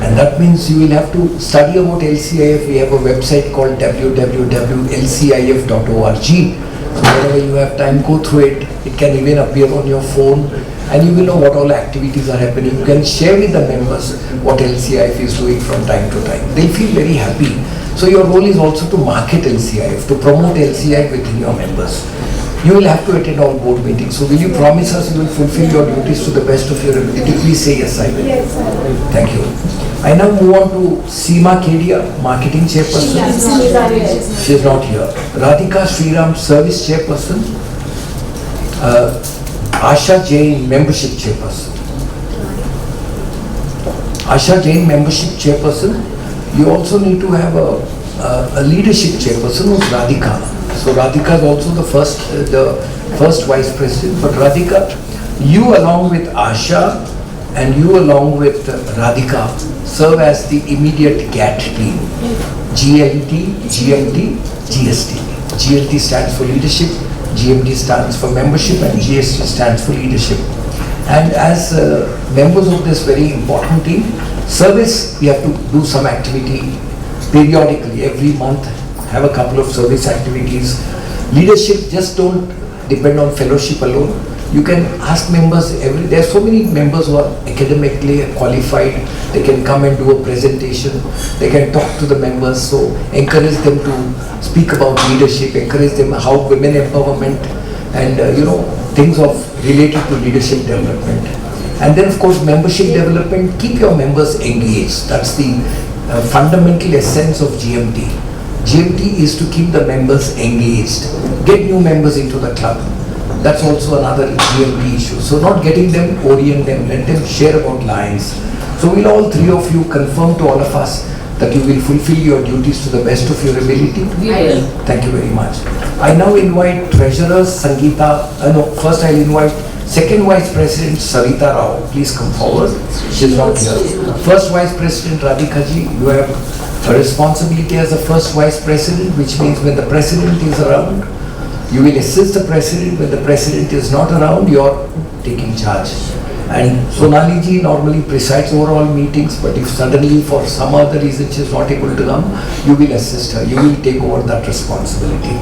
And that means you will have to study about LCIF. We have a website called www.lcif.org. So whenever you have time, go through it. It can even appear on your phone, and you will know what all activities are happening. You can share with the members what LCIF is doing from time to time. They'll feel very happy. So your role is also to market LCIF, to promote LCIF within your members. You will have to attend all board meetings. So will you promise us you will fulfill your duties to the best of your ability? Please say yes, I will. Yes, I will. Thank you. I now move on to Seema Kedia, marketing chairperson. She is not here. Radhika Sriram, service chairperson. Asha Jain, membership chairperson. Asha Jain, membership chairperson. You also need to have a leadership chairperson who's Radhika. So Radhika is also the first vice president. But Radhika, you along with Asha and you along with Radhika serve as the immediate GAT team. GLT, GMT, GST. GLT stands for leadership, GMT stands for membership, and GST stands for leadership. And as members of this very important team, service, we have to do some activity periodically, every month, have a couple of service activities. Leadership, just don't depend on fellowship alone. You can ask members, there are so many members who are academically qualified, they can come and do a presentation, they can talk to the members, so encourage them to speak about leadership, encourage them how women empowerment and things of related to leadership development. And then of course membership development, keep your members engaged. That's the fundamental essence of GMT. GMT is to keep the members engaged, get new members into the club. That's also another GMT issue. So not getting them, orient them, let them share about Lions. So will all three of you confirm to all of us that you will fulfill your duties to the best of your ability? Yes. Thank you very much. I now invite Treasurer Sangeeta, first I'll invite Second Vice President Savita Rao, please come forward. She is not here. First Vice President Radhika ji, you have a responsibility as the First Vice President, which means when the President is around, you will assist the President. When the President is not around, you are taking charge. And Sonali ji normally presides over all meetings, but if suddenly for some other reason she is not able to come, you will assist her. You will take over that responsibility.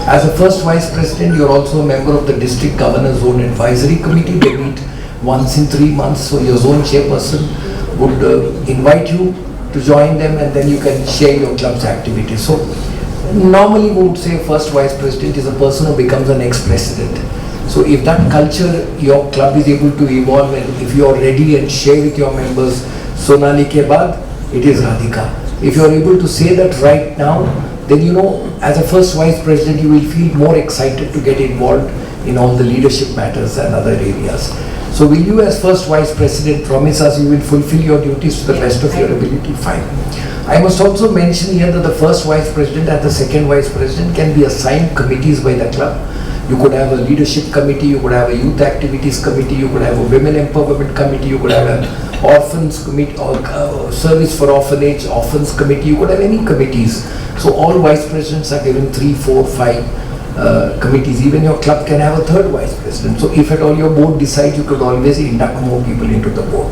As a First Vice President, you are also a member of the District Governor Zone Advisory Committee. They meet once in 3 months, so your zone chairperson would invite you to join them, and then you can share your club's activities. So normally we would say First Vice President is a person who becomes an ex-president. So if that culture, your club is able to evolve, and if you are ready and share with your members, Sonali ke baad, it is Radhika. If you are able to say that right now, then you know, as a First Vice President, you will feel more excited to get involved in all the leadership matters and other areas. So will you as First Vice President promise us you will fulfill your duties to the best of your ability? Fine. I must also mention here that the First Vice President and the Second Vice President can be assigned committees by the club. You could have a leadership committee, you could have a youth activities committee, you could have a women empowerment committee, you could have an orphans committee, or service for orphanage, orphans committee, you could have any committees. So all vice presidents are given 3, 4, 5 committees. Even your club can have a third vice president. So if at all your board decides, you could always induct more people into the board.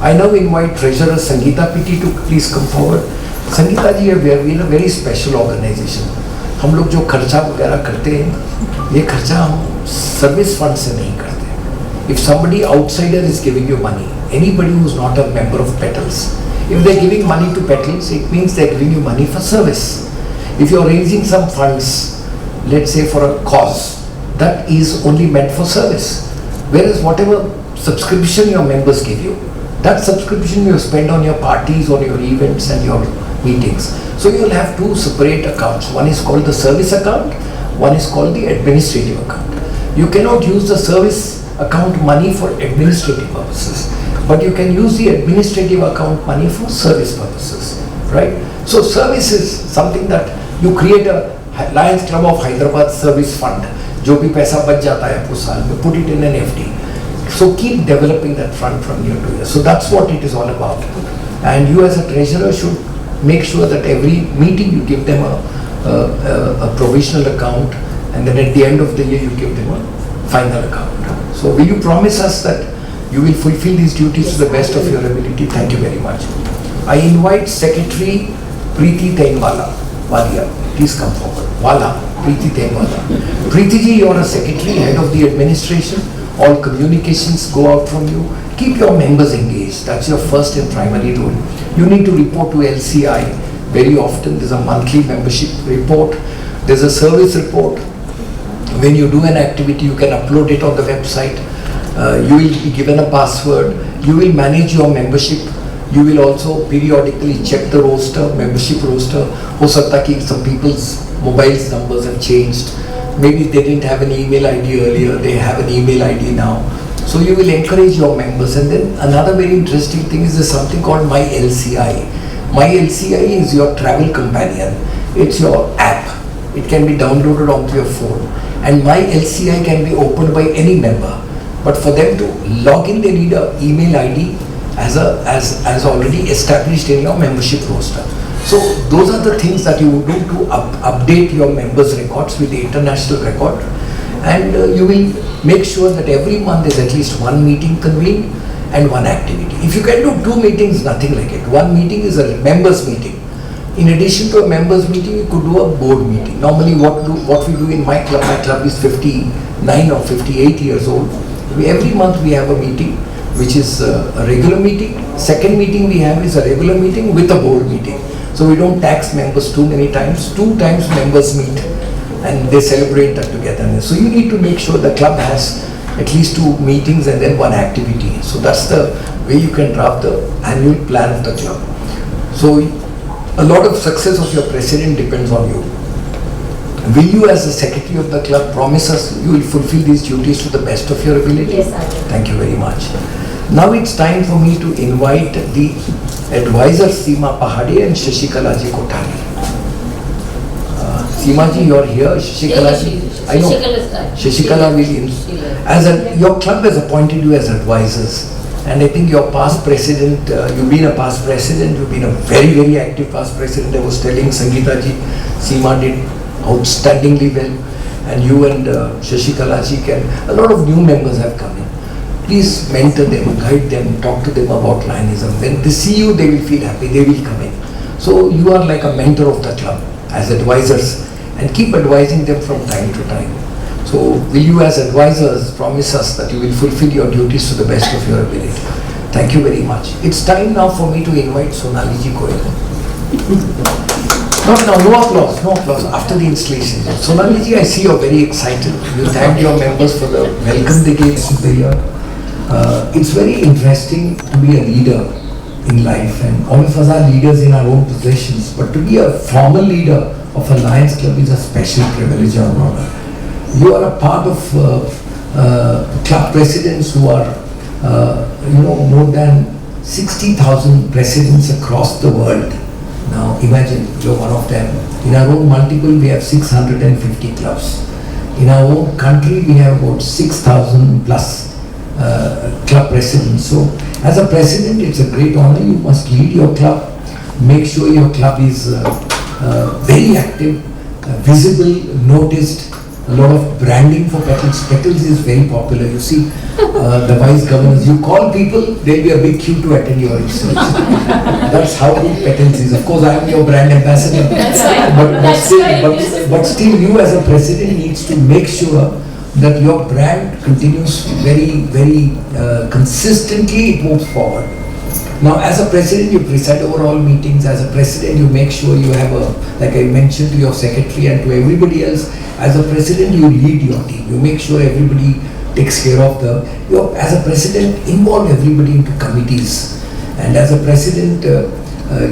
I now invite Treasurer Sangeeta PT to please come forward. Sangeeta ji, we are in a very special organization. हम लोग जो खर्चा वगैरह करते हैं, ये खर्चा हम सर्विस फंड से नहीं करते. If somebody outsider is giving you money, anybody who is not a member of Petals, if they are giving money to Petals, it means they are giving you money for service. If you are raising some funds, let's say for a cause, that is only meant for service. Whereas whatever subscription your members give you, that subscription you spend on your parties, on your events and your meetings. So you will have 2 separate accounts. One is called the service account, one is called the administrative account. You cannot use the service account money for administrative purposes, but you can use the administrative account money for service purposes, right? So service is something that you create a Lions Club of Hyderabad service fund. जो भी पैसा बच जाता है आपको साल में, put it in an FD. So keep developing that fund from year to year. So that's what it is all about. And you as a treasurer should make sure that every meeting you give them a provisional account, and then at the end of the year you give them a final account. So will you promise us that you will fulfill these duties to the best of your ability? Thank you very much. I invite Secretary Preeti Tainwala. Walia, please come forward. Wala, Preeti Tainwala. Preeti ji, you are a secretary, head of the administration. All communications go out from you. Keep your members engaged. That's your first and primary role. You need to report to LCI very often. There's a monthly membership report. There's a service report. When you do an activity, you can upload it on the website. You will be given a password. You will manage your membership. You will also periodically check the roster, membership roster. Ho sakta ki some people's mobile numbers have changed. Maybe they didn't have an email ID earlier, they have an email ID now. So you will encourage your members. And then another very interesting thing is there's something called My LCI. My LCI is your travel companion. It's your app. It can be downloaded onto your phone. And My LCI can be opened by any member. But for them to log in, they need an email ID as already established in your membership roster. So those are the things that you would do to update your members' records with the international record. And you will make sure that every month there's at least one meeting convened and one activity. If you can do 2 meetings, nothing like it. One meeting is a members' meeting. In addition to a members' meeting, you could do a board meeting. Normally what we do in my club is 59 or 58 years old. Every month we have a meeting, which is a regular meeting. Second meeting we have is a regular meeting with a board meeting. So we don't tax members too many times. 2 times members meet and they celebrate that togetherness. So you need to make sure the club has at least 2 meetings and then 1 activity. So that's the way you can draft the annual plan of the club. So a lot of success of your president depends on you. Will you as the secretary of the club promise us you will fulfill these duties to the best of your ability? Yes, I will. Thank you very much. Now it's time for me to invite the advisors Seema Pahade and Shashikala ji Kothari. Seema ji, you are here. Shashikala ji, I know. Shashikala will your club has appointed you as advisors. And I think your past president, you've been a past president, you've been a very, very active past president. I was telling Sangeeta ji, Seema did outstandingly well. And you and Shashikala ji and a lot of new members have come in. Please mentor them, guide them, talk to them about Lionism. When they see you, they will feel happy, they will come in. So you are like a mentor of the club as advisors, and keep advising them from time to time. So will you as advisors promise us that you will fulfill your duties to the best of your ability? Thank you very much. It's time now for me to invite Sonali ji Goyal. No applause, after the installation. Sonali ji, I see you're very excited. You thanked your members for the welcome they gave to the year. It's very interesting to be a leader in life, and all of us are leaders in our own positions, but to be a formal leader of a Lions Club is a special privilege or honor. You are a part of club presidents who are, more than 60,000 presidents across the world. Now imagine you're one of them. In our own multiple, we have 650 clubs. In our own country, we have about 6,000 plus club presidents. So as a president, it's a great honor. You must lead your club, make sure your club is very active, visible, noticed. A lot of branding for Petals. Petals is very popular. You see, the vice governors, you call people, there'll be a big queue to attend your research. That's how good Petals is. Of course, I am your brand ambassador. But still, you as a president needs to make sure that your brand continues very, very consistently, it moves forward. Now, as a president, you preside over all meetings. As a president, you make sure you have like I mentioned to your secretary and to everybody else, as a president, you lead your team. You make sure everybody takes care of as a president, involve everybody into committees. And as a president,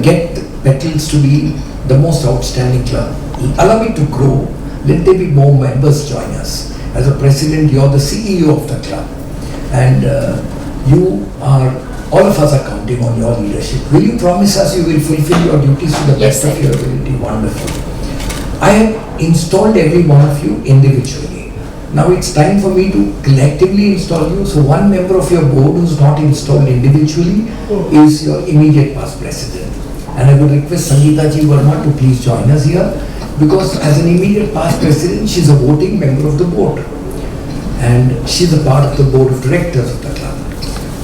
get Petals to be the most outstanding club. Allow it to grow. Let there be more members join us. As a president, you're the CEO of the club. And all of us are counting on your leadership. Will you promise us you will fulfill your duties to the best of your ability? Wonderful. I have installed every one of you individually. Now it's time for me to collectively install you. So one member of your board who's not installed individually is your immediate past president. And I would request Sangeeta ji Verma to please join us here, because as an immediate past president, she's a voting member of the board. And she's a part of the board of directors of the club.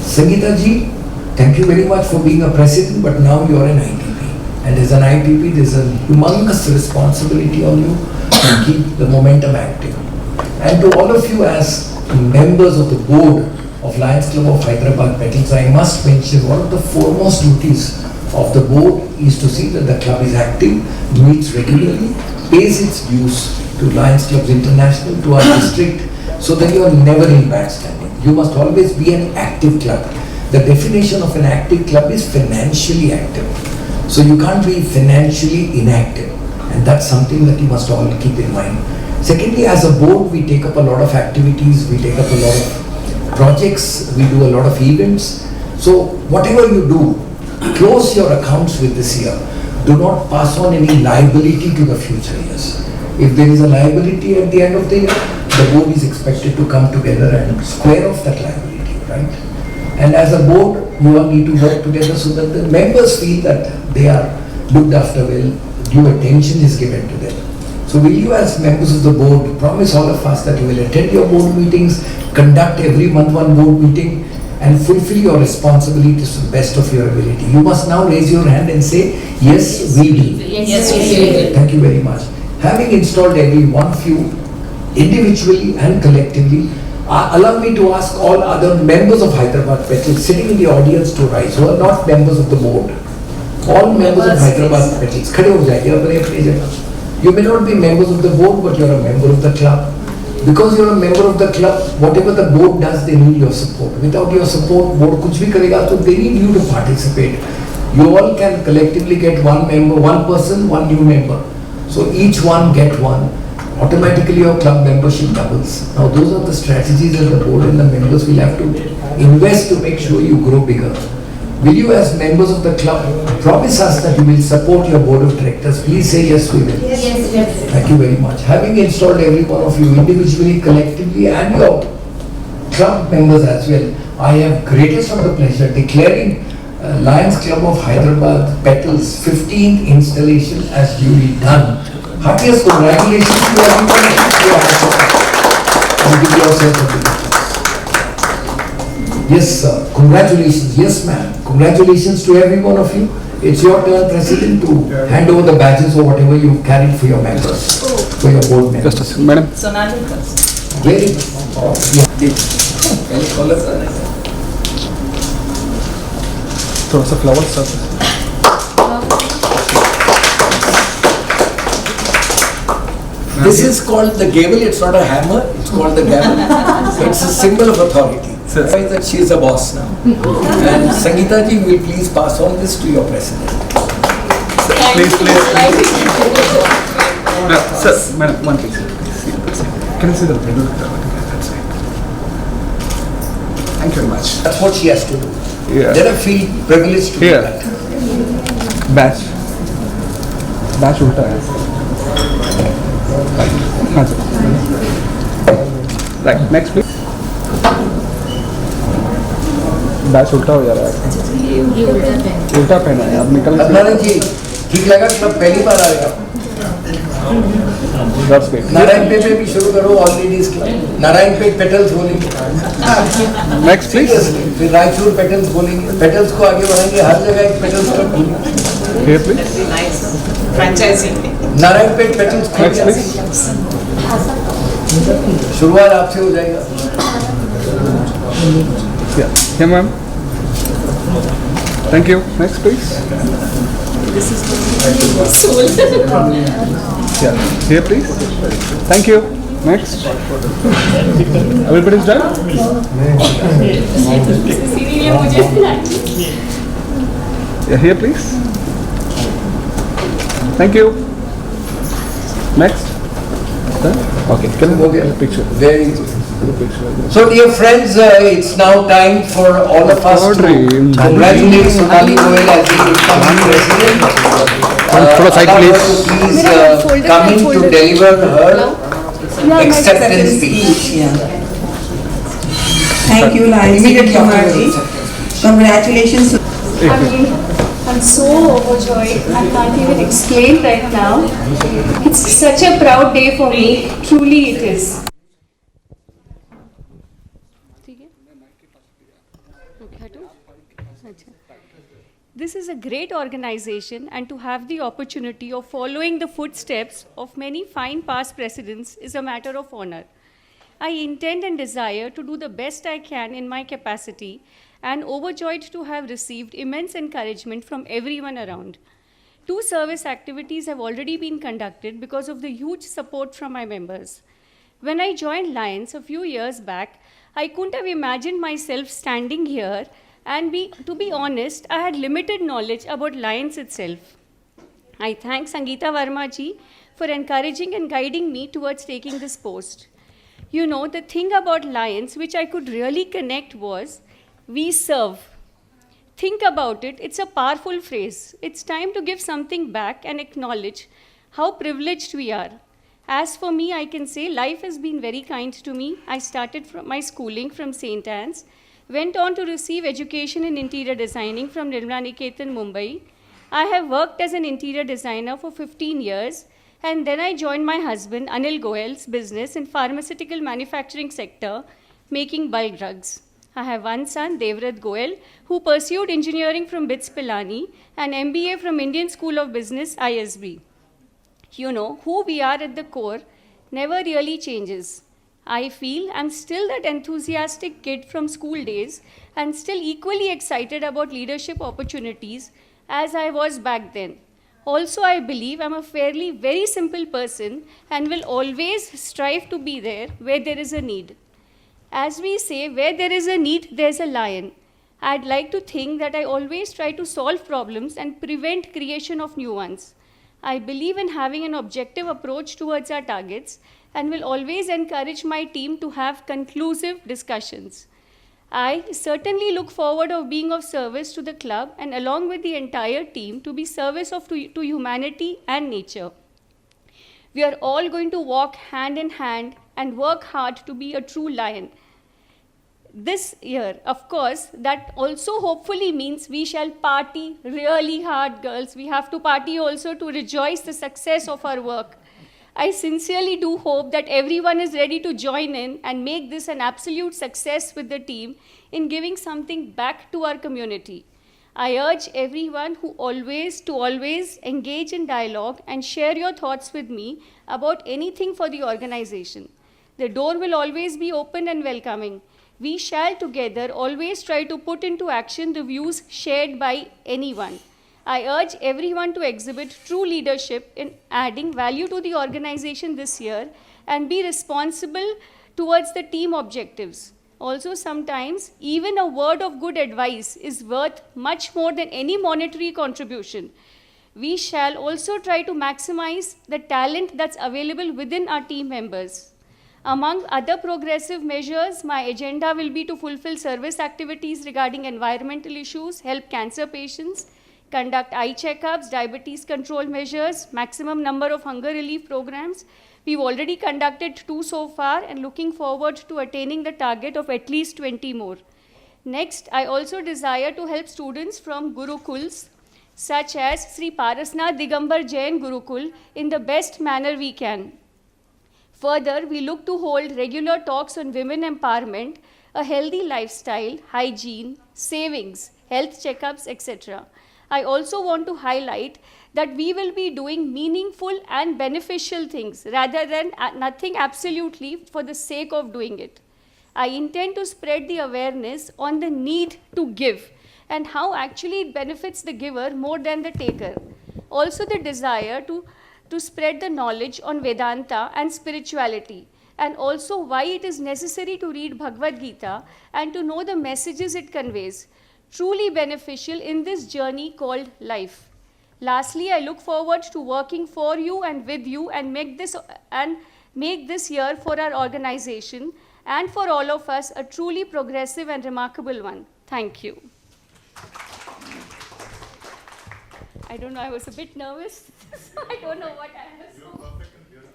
Sangeeta ji, thank you very much for being a president, but now you are an ITP. And as an ITP, there's a humongous responsibility on you to keep the momentum active. And to all of you as members of the board of Lions Club of Hyderabad Petals, I must mention one of the foremost duties of the board is to see that the club is active, meets regularly, pays its dues to Lions Clubs International, to our district, so that you are never in bad standing. You must always be an active club. The definition of an active club is financially active. So you can't be financially inactive, and that's something that you must all keep in mind. Secondly, as a board, we take up a lot of activities, we take up a lot of projects, we do a lot of events. So whatever you do, close your accounts with this year. Do not pass on any liability to the future years. If there is a liability at the end of the year, the board is expected to come together and square off that liability, right? And as a board, you all need to work together so that the members feel that they are looked after well, due attention is given to them. So will you as members of the board promise all of us that you will attend your board meetings, conduct every month one board meeting, and fulfill your responsibilities to the best of your ability? You must now raise your hand and say, yes, we will. Yes, we will. Thank you very much. Having installed every one of you individually and collectively, allow me to ask all other members of Hyderabad Petals sitting in the audience to rise, who are not members of the board. All members of Hyderabad Petals, khade ho jaiye apne apne jagah. You may not be members of the board, but you are a member of the club. Because you are a member of the club, whatever the board does, they need your support. Without your support, board kuch bhi karega, so they need you to participate. You all can collectively get one member, one person, one new member. So each one get one. Automatically your club membership doubles. Now those are the strategies that the board and the members will have to invest to make sure you grow bigger. Will you as members of the club promise us that you will support your board of directors? Please say yes, we will. Yes. Thank you very much. Having installed every one of you individually, collectively, and your club members as well, I have greatest of the pleasure declaring Lions Club of Hyderabad Petals 15th installation as duly done. Heartiest congratulations to everyone. And give yourself a big applause. Yes, sir. Congratulations. Yes, ma'am. Congratulations to every one of you. It's your turn, President, to hand over the badges or whatever you carried for your members, for your board members. Just a second, madam. Sonali first. Very good. थोड़ा सा flower sir. This is called the gavel. It's not a hammer. It's called the gavel. It's a symbol of authority. Says that she is a boss now. And Sangeeta ji will please pass on this to your president. Please. No, sir, madam, one please. Can I see the middle? That's it. Thank you very much. That's what she has to do. Yeah. Then I feel privileged to do Here. that. Batch उल्टा है. हाँ sir. Right, next please. Batch उल्टा हो जा रहा है. उल्टा पहना है. अब निकल. नारायण जी, ठीक लगा कि अब पहली बार आएगा. That's great. नारायण पे भी शुरू करो ऑल लेडीज क्लब. नारायण पे पेटल्स बोलेंगे. Next please. फिर रायचूर पेटल्स बोलेंगे. पेटल्स को आगे बढ़ाएंगे. हर जगह एक पेटल्स क्लब बोलेंगे. Here please. Nice. Franchising. Narayan पे पेटल्स Next please. शुरुआत आपसे हो जाएगा. Yeah, ma'am. Thank you. Next please. Yeah, here please. Thank you. Next. Everybody's done? Yeah, here please. Thank you. Next. Done? Okay, can we get a picture? Very good. So dear friends, it's now time for all of us to congratulate Sonali Goyal as the incoming president. Please come in to deliver her acceptance speech. Thank you, Lions Immediately Kumar after ji. your acceptance. Congratulations. I'm so overjoyed. I can't even explain right now. It's such a proud day for me. Truly it is. This is a great organization, and to have the opportunity of following the footsteps of many fine past presidents is a matter of honor. I intend and desire to do the best I can in my capacity, and overjoyed to have received immense encouragement from everyone around. 2 service activities have already been conducted because of the huge support from my members. When I joined Lions a few years back, I couldn't have imagined myself standing here, and to be honest, I had limited knowledge about Lions itself. I thank Sangeeta Verma ji for encouraging and guiding me towards taking this post. You know, the thing about Lions which I could really connect was, we serve. Think about it, it's a powerful phrase. It's time to give something back and acknowledge how privileged we are. As for me, I can say life has been very kind to me. I started from my schooling from St. Anne's, went on to receive education in interior designing from Nirmala Niketan, Mumbai. I have worked as an interior designer for 15 years, and then I joined my husband Anil Goyal's business in pharmaceutical manufacturing sector, making bulk drugs. I have one son, Devrat Goyal, who pursued engineering from BITS Pilani and MBA from Indian School of Business, ISB. You know, who we are at the core never really changes. I feel I'm still that enthusiastic kid from school days and still equally excited about leadership opportunities as I was back then. Also, I believe I'm a fairly very simple person and will always strive to be there where there is a need. As we say, where there is a need, there's a lion. I'd like to think that I always try to solve problems and prevent creation of new ones. I believe in having an objective approach towards our targets and will always encourage my team to have conclusive discussions. I certainly look forward of being of service to the club and along with the entire team to be service to humanity and nature. We are all going to walk hand in hand and work hard to be a true lion. this year. Of course, that also hopefully means we shall party really hard, girls. We have to party also to rejoice the success of our work. I sincerely do hope that everyone is ready to join in and make this an absolute success with the team in giving something back to our community. I urge everyone to always engage in dialogue and share your thoughts with me about anything for the organization. The door will always be open and welcoming. We shall together always try to put into action the views shared by anyone. I urge everyone to exhibit true leadership in adding value to the organization this year and be responsible towards the team objectives. Also, sometimes even a word of good advice is worth much more than any monetary contribution. We shall also try to maximize the talent that's available within our team members. Among other progressive measures, my agenda will be to fulfill service activities regarding environmental issues, help cancer patients, conduct eye checkups, diabetes control measures, maximum number of hunger relief programs. We've already conducted 2 so far and looking forward to attaining the target of at least 20 more. Next, I also desire to help students from Gurukuls such as Sri Parasnath Digambar Jain Gurukul in the best manner we can. Further, we look to hold regular talks on women empowerment, a healthy lifestyle, hygiene, savings, health checkups, etc. I also want to highlight that we will be doing meaningful and beneficial things rather than nothing absolutely for the sake of doing it. I intend to spread the awareness on the need to give and how actually it benefits the giver more than the taker. Also the desire to spread the knowledge on Vedanta and spirituality, and also why it is necessary to read Bhagavad Gita and to know the messages it conveys, truly beneficial in this journey called life. Lastly, I look forward to working for you and with you and make this year for our organization and for all of us a truly progressive and remarkable one. Thank you. I don't know, I was a bit nervous, so I don't know what I was.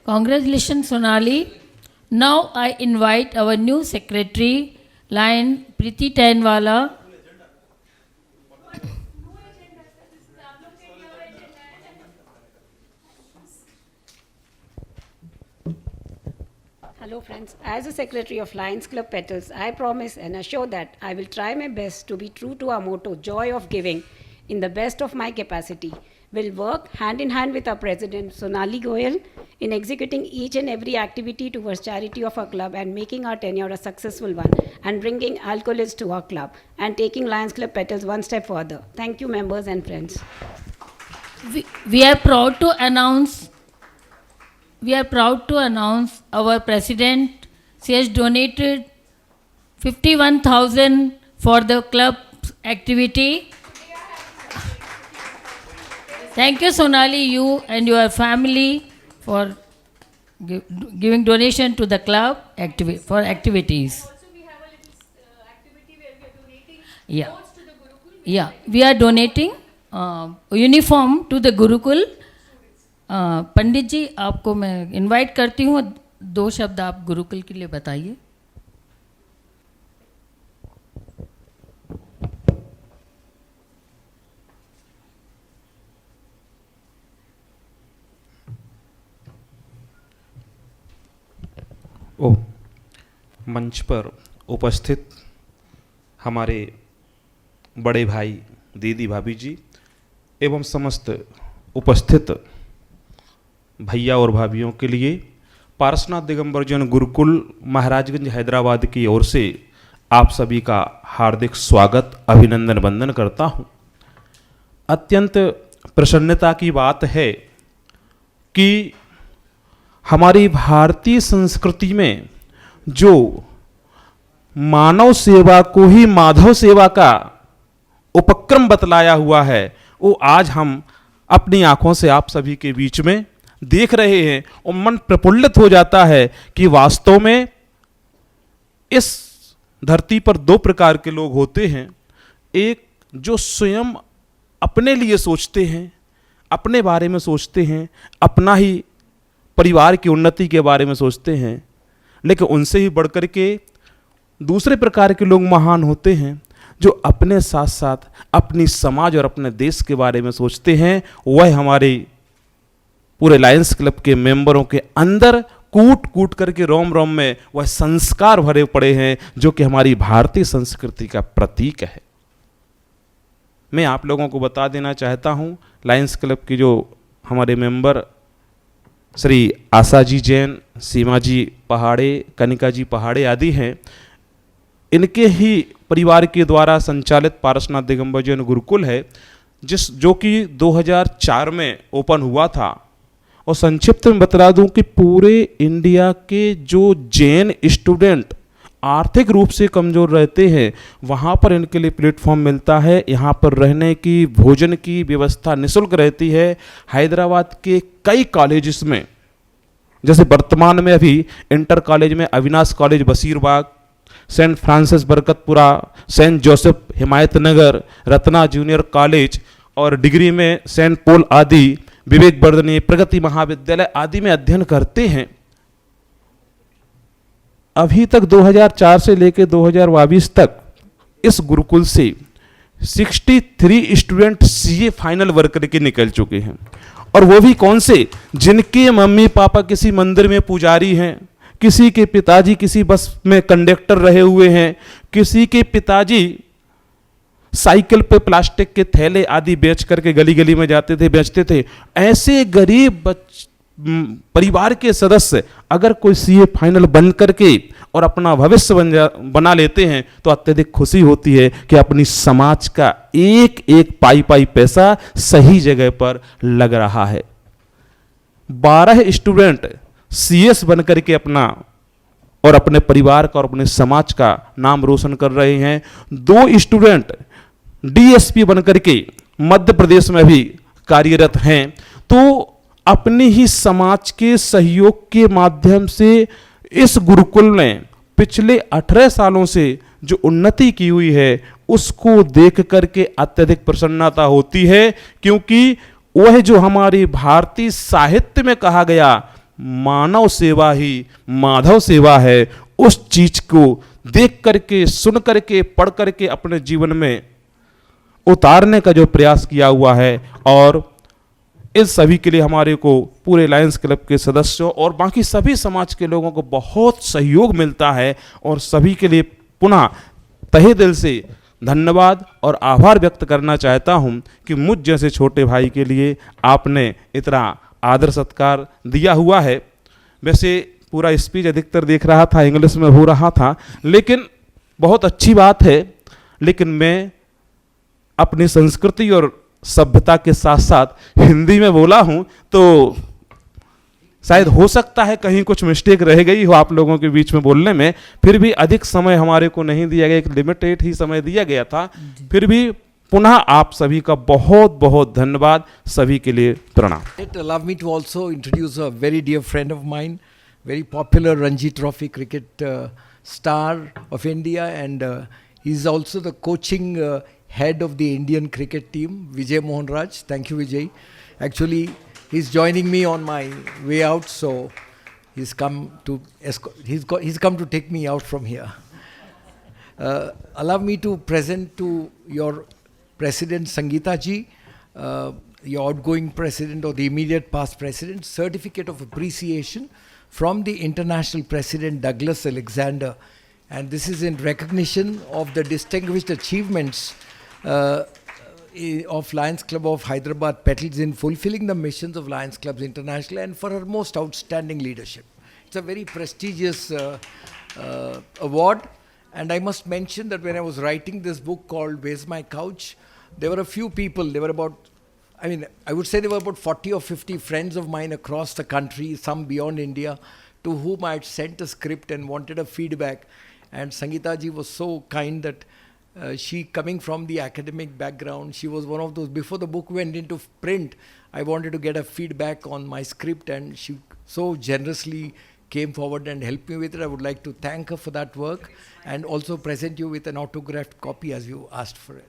Congratulations, Sonali. Now I invite our new secretary, Lion Preeti Tainwala. Hello friends, as a secretary of Lions Club Petals, I promise and assure that I will try my best to be true to our motto, joy of giving, in the best of my capacity. Will work hand in hand with our president, Sonali Goyal, in executing each and every activity towards charity of our club and making our tenure a successful one and bringing alcoholists to our club and taking Lions Club Petals one step further. Thank you, members and friends. We are proud to announce our president. She has donated 51,000 for the club's activity. Thank you, Sonali, you and your family for giving donation to the club for activities. Also, we have a little activity where we are donating clothes to the Gurukul. Yeah, we are donating uniform to the Gurukul. पंडित जी, आपको मैं invite करती हूँ, 2 शब्द आप गुरुकुल के लिए बताइए. मंच पर उपस्थित हमारे बड़े भाई, दीदी, भाभी जी एवं समस्त उपस्थित भैया और भाभियों के लिए पारसनाथ दिगंबर जैन गुरुकुल महाराजगंज हैदराबाद की ओर से आप सभी का हार्दिक स्वागत, अभिनंदन, वंदन करता हूँ. अत्यंत प्रसन्नता की बात है कि हमारी भारतीय संस्कृति में जो मानव सेवा को ही माधव सेवा का उपक्रम बतलाया हुआ है, वो आज हम अपनी आंखों से आप सभी के बीच में देख रहे हैं और मन प्रफुल्लित हो जाता है कि वास्तव में इस धरती पर 2 प्रकार के लोग होते हैं. एक जो स्वयं अपने लिए सोचते हैं, अपने बारे में सोचते हैं, अपना ही परिवार की उन्नति के बारे में सोचते हैं, लेकिन उनसे ही बढ़कर के दूसरे प्रकार के लोग महान होते हैं जो अपने साथ साथ अपनी समाज और अपने देश के बारे में सोचते हैं। वह हमारे पूरे लायंस क्लब के मेंबरों के अंदर कूट कूट करके रोम रोम में वह संस्कार भरे पड़े हैं जो कि हमारी भारतीय संस्कृति का प्रतीक है। मैं आप लोगों को बता देना चाहता हूं, लायंस क्लब की जो हमारे मेंबर श्री आशा जी जैन, सीमा जी पहाड़े, कनिका जी पहाड़े आदि हैं, इनके ही परिवार के द्वारा संचालित पारसनाथ दिगंबर जैन गुरुकुल है, जो कि 2004 में ओपन हुआ था। और संक्षिप्त में बता दूं कि पूरे इंडिया के जो जैन स्टूडेंट आर्थिक रूप से कमजोर रहते हैं, वहाँ पर इनके लिए प्लेटफॉर्म मिलता है। यहाँ पर रहने की, भोजन की व्यवस्था निःशुल्क रहती है। हैदराबाद के कई कॉलेजेस में, जैसे वर्तमान में अभी इंटर कॉलेज में Avinash college Basheerbagh, Saint Francis Barkatpura, Saint Joseph Himayatnagar, Ratna junior college और डिग्री में सेंट पॉल आदि, विवेक वर्धनी, प्रगति महाविद्यालय आदि में अध्ययन करते हैं। अभी तक 2004 से लेकर 2022 तक इस गुरुकुल से 63 स्टूडेंट सीए फाइनल वर्क करके निकल चुके हैं। और वो भी कौन से? जिनके मम्मी पापा किसी मंदिर में पुजारी हैं, किसी के पिताजी किसी बस में कंडक्टर रहे हुए हैं, किसी के पिताजी साइकिल पे प्लास्टिक के थैले आदि बेच करके गली गली में जाते थे, बेचते थे। ऐसे गरीब परिवार के सदस्य अगर कोई सीए फाइनल बन करके और अपना भविष्य बना लेते हैं तो अत्यधिक खुशी होती है कि अपनी समाज का एक एक पाई पाई पैसा सही जगह पर लग रहा है। 12 स्टूडेंट सीएस बन करके अपना और अपने परिवार का और अपने समाज का नाम रोशन कर रहे हैं। 2 स्टूडेंट डीएसपी बन करके मध्य प्रदेश में भी कार्यरत हैं। तो अपने ही समाज के सहयोग के माध्यम से इस गुरुकुल ने पिछले 18 सालों से जो उन्नति की हुई है उसको देख करके अत्यधिक प्रसन्नता होती है, क्योंकि वह जो हमारी भारतीय साहित्य में कहा गया मानव सेवा ही माधव सेवा है, उस चीज को देख करके, सुन करके, पढ़ करके अपने जीवन में उतारने का जो प्रयास किया हुआ है। और इस सभी के लिए हमारे को पूरे लायंस क्लब के सदस्यों और बाकी सभी समाज के लोगों को बहुत सहयोग मिलता है। और सभी के लिए पुनः तहे दिल से धन्यवाद और आभार व्यक्त करना चाहता हूं कि मुझ जैसे छोटे भाई के लिए आपने इतना आदर सत्कार दिया हुआ है। वैसे पूरा स्पीच अधिकतर देख रहा था इंग्लिश में हो रहा था, लेकिन बहुत अच्छी बात है। लेकिन मैं अपनी संस्कृति और सभ्यता के साथ साथ हिंदी में बोला हूं, तो शायद हो सकता है कहीं कुछ मिस्टेक रह गई हो आप लोगों के बीच में बोलने में। फिर भी अधिक समय हमारे को नहीं दिया गया, एक लिमिटेड ही समय दिया गया था। फिर भी पुनः आप सभी का बहुत बहुत धन्यवाद। सभी के लिए प्रणाम। Allow me to also introduce a very dear friend of mine, very popular Ranji Trophy cricket star of India, and he's also the coaching head of the Indian cricket team, Vijay Mohan Raj. Thank you, Vijay. Actually, he's joining me on my way out, so he's come to he's come to take me out from here. Allow me to present to your President Sangeeta ji, your outgoing president or the immediate past president, certificate of appreciation from the international president Douglas Alexander, and this is in recognition of the distinguished achievements of Lions Club of Hyderabad Petals in fulfilling the missions of Lions Clubs International and for her most outstanding leadership. It's a very prestigious award, and I must mention that when I was writing this book called Where's My Couch, there were a few people, there were about, I would say there were about 40 or 50 friends of mine across the country, some beyond India, to whom I had sent a script and wanted a feedback. And Sangeeta ji was so kind that she, coming from the academic background, she was one of those, before the book went into print, I wanted to get a feedback on my script, and she so generously came forward and helped me with it. I would like to thank her for that work and also present you with an autographed copy as you asked for it.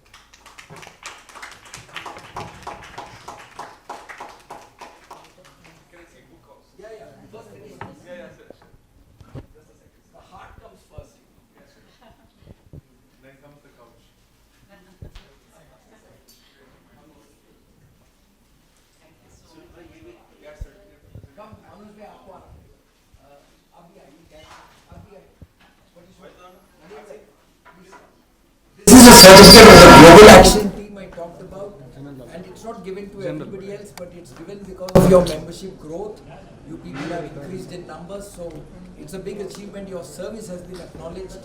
talked about, and it's not given to everybody else, but it's given because of your membership growth. You people have increased in numbers, so it's a big achievement. Your service has been acknowledged,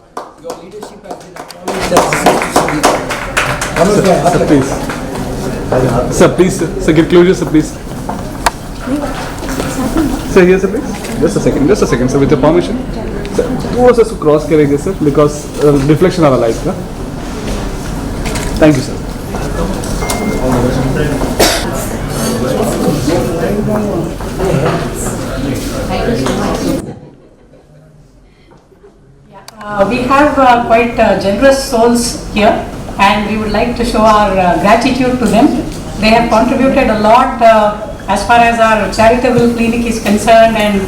your leadership has been acknowledged. Sir, please. Sir, please, sir, get closer, sir, please. Sir, here, sir, please. Just a second, sir, with your permission. Sir, थोड़ा सा cross करेंगे, sir, because reflection आ रहा है इसका. Thank you, sir. We have quite generous souls here, and we would like to show our gratitude to them. They have contributed a lot as far as our charitable clinic is concerned, and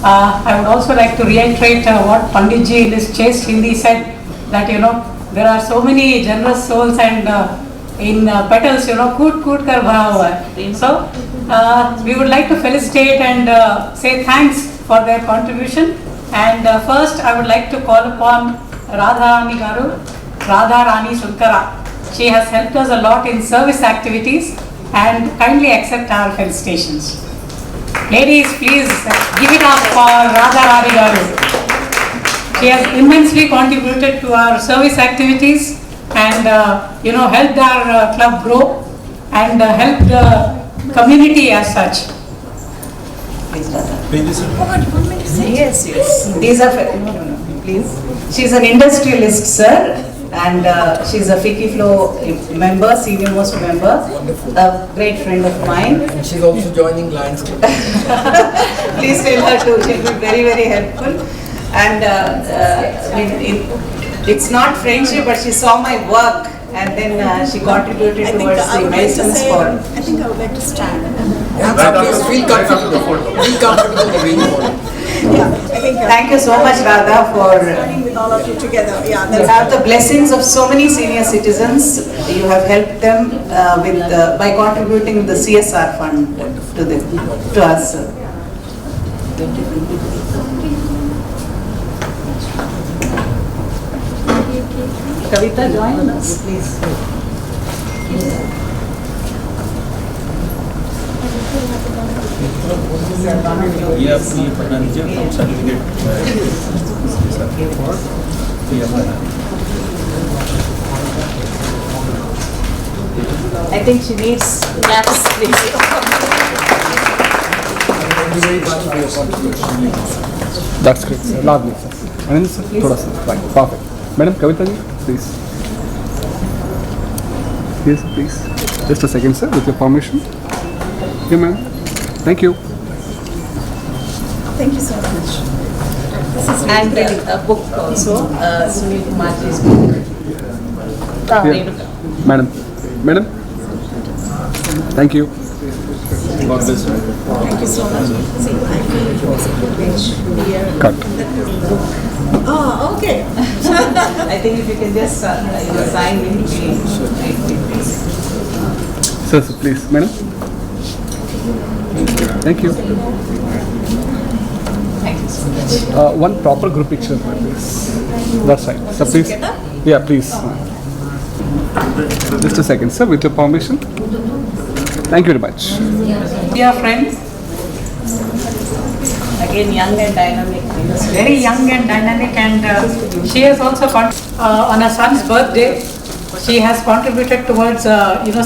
I would also like to reiterate what Panditji in his chaste Hindi said, that there are so many generous souls, and in petals, koot kar bhara hua hai. So we would like to felicitate and say thanks for their contribution. And first, I would like to call upon Radha Rani Sunkara. She has helped us a lot in service activities, and kindly accept our felicitations. Ladies, please give it up for Radha Rani Garu. She has immensely contributed to our service activities, and helped our club grow, and helped the community as such. Yes. These are, please. She's an industrialist, sir, and she's a FICCI Flow member, senior most member, a great friend of mine. And she's also joining Lions Club. Please tell her to, she'll be very, very helpful. And it's not friendship, but she saw my work, and then she contributed towards the medicines for. I think I would like to stand. Feel comfortable the way you want. Thank you so much, Radha, for Standing with all of you together. Yeah, you have the blessings of so many senior citizens. You have helped them by contributing the CSR fund to us. Kavita, join us, please. I think she needs naps, please. That's great, sir. Lovely, sir. And then, sir, thoda sa. Right, perfect. Madam, Kavita ji, please. Yes, please. Just a second, sir, with your permission. Here, ma'am. Thank you. Thank you so much. And a book also, Sunil Kumarji's book. Here. Madam. Thank you. God bless you. Thank you so much. See, I feel it was a privilege here. Cut. Oh, okay. I think if you can just sign in between. Sir, please. Madam. Thank you. Thank you so much. One proper group picture, please. That's right. Sir, please. Yeah, please. Just a second, sir, with your permission. Thank you very much. Dear friends, Again, young and dynamic. very young and dynamic, and she has also on her son's birthday, she has contributed towards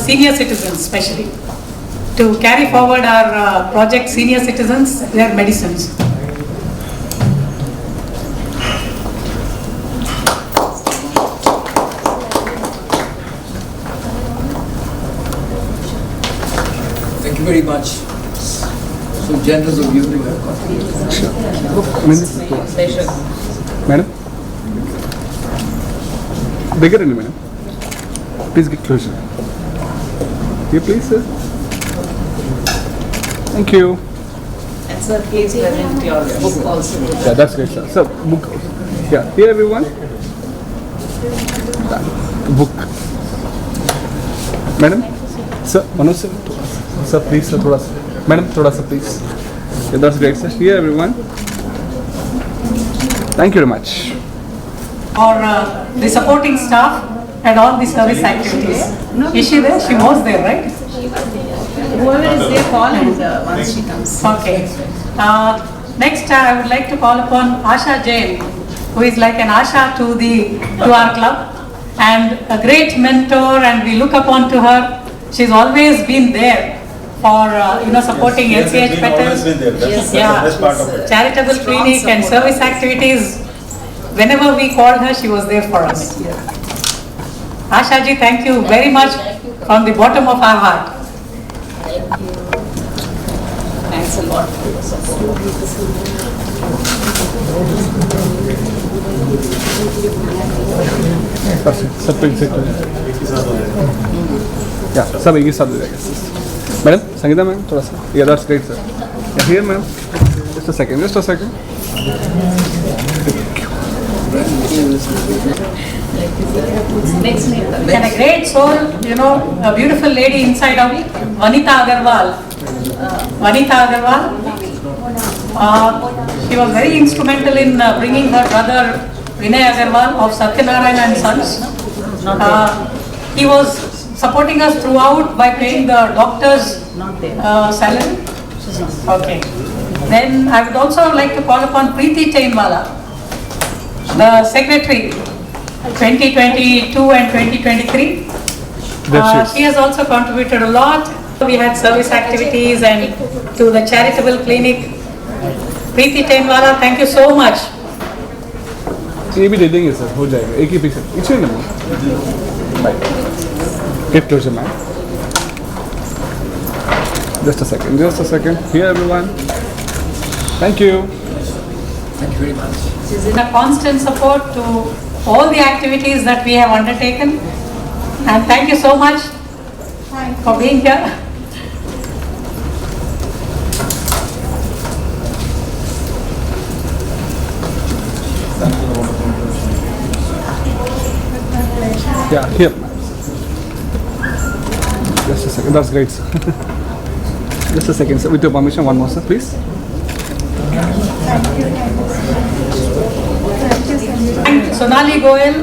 senior citizens, especially to carry forward our project Senior Citizens, their medicines. Thank you very much. So generous of you to have contributed. Sure. Madam? Bigger in madam. Please get closer. Here, please, sir. Thank you. And sir, please present your book also. Yeah, that's great, sir. Sir, book. Yeah, here, everyone. Book. Madam? Sir, Manoj, sir. Sir, please, sir, thoda sa. Madam, thoda sa, please. Yeah, that's great, sir. Here, everyone. Thank you very much. For the supporting staff, at all the service activities. Is she there? She was there, right? Whoever is there, call and once she comes. Okay. Next, I would like to call upon Asha Jain, who is like an Asha to our club, and a great mentor, and we look upon to her. She's always been there for supporting LCH petals. Charitable clinic and service activities. Whenever we called her, she was there for us. Asha ji, thank you very much from the bottom of our heart. Thanks a lot for your support. Yeah, सब एक ही साथ दे देंगे. Madam, Sangeeta ma'am थोड़ा सा. Yeah, that's great, sir. Yeah, here, ma'am. Just a second. Next name. And a great soul, a beautiful lady inside of it, Vanita Agarwal. She was very instrumental in bringing her brother Vinay Agarwal of Satyanarayan and Sons. He was supporting us throughout by paying the doctor's salary. Okay. Then I would also like to call upon Preeti Chainwala, the secretary, 2022 and 2023. She has also contributed a lot. We had service activities and to the charitable clinic. Preeti Chainwala, thank you so much. ये भी दे देंगे sir, हो जाएगा. एक ही piece है. इच्छा नहीं. Bye. Get closer, ma'am. Just a second. Here, everyone. Thank you. Thank you very much. She's in a constant support to all the activities that we have undertaken. And thank you so much for being here. Yeah, here. Just a second. That's great, sir. Just a second, sir. With your permission, one more, sir, please. Thank Sonali Goyal,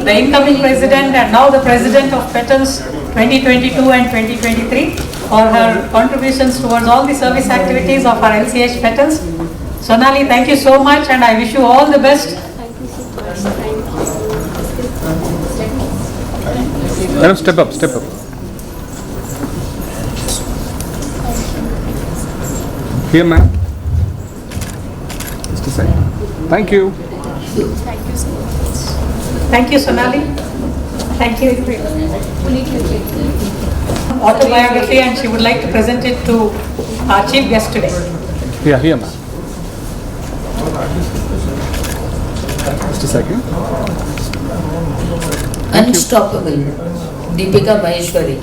the incoming president and now the president of Petals 2022 and 2023, for her contributions towards all the service activities of our LCH Petals. Sonali, thank you so much, and I wish you all the best. Madam, step up. Here, ma'am. Just a second. Thank you. Thank you so much. Thank you, Sonali. Thank you. Autobiography, and she would like to present it to our chief guest today. Yeah, here, ma'am. Just a second. Unstoppable. Deepika Maheshwari.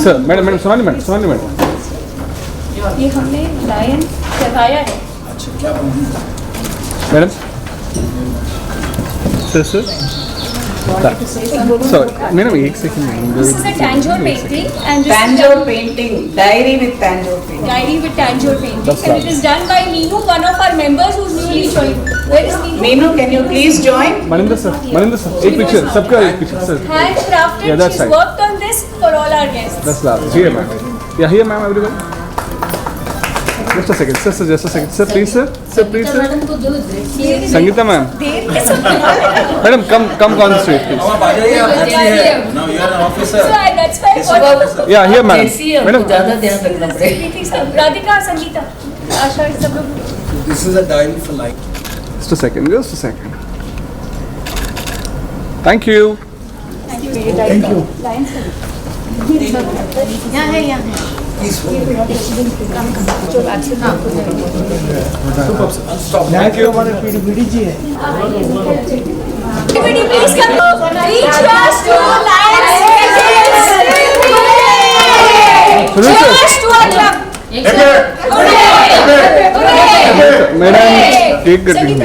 Sir, madam, Sonali madam. ये हमने lion चढ़ाया है. Madam. Sir. Sorry, madam, एक second. This is a Tanjore painting and Tanjore painting, diary with Tanjore painting. Diary with Tanjore painting, That's and it is done by Meenu, one of our members who's newly joined. Where is Meenu? Meenu, can you please join? Maninder sir, एक picture, सबका एक picture, sir. Handcrafted. Yeah, that's She's right. worked on this for all our guests. That's last. Here, ma'am. Yeah, here, ma'am, everybody. Just a second, sir, just a second. Sir, please, sir. Sangeeta, ma'am. Madam, come concentrate, please. Now you are an officer. So that's why. Yeah, here, madam. Madam. Radhika, Sangeeta, Asha, सब लोग. This is a diary for life. Just a second. Thank you. Thank you. Yeah. Thank you. Everybody please come. Reach us to Lions. Cheers to our club. Madam, cake cutting.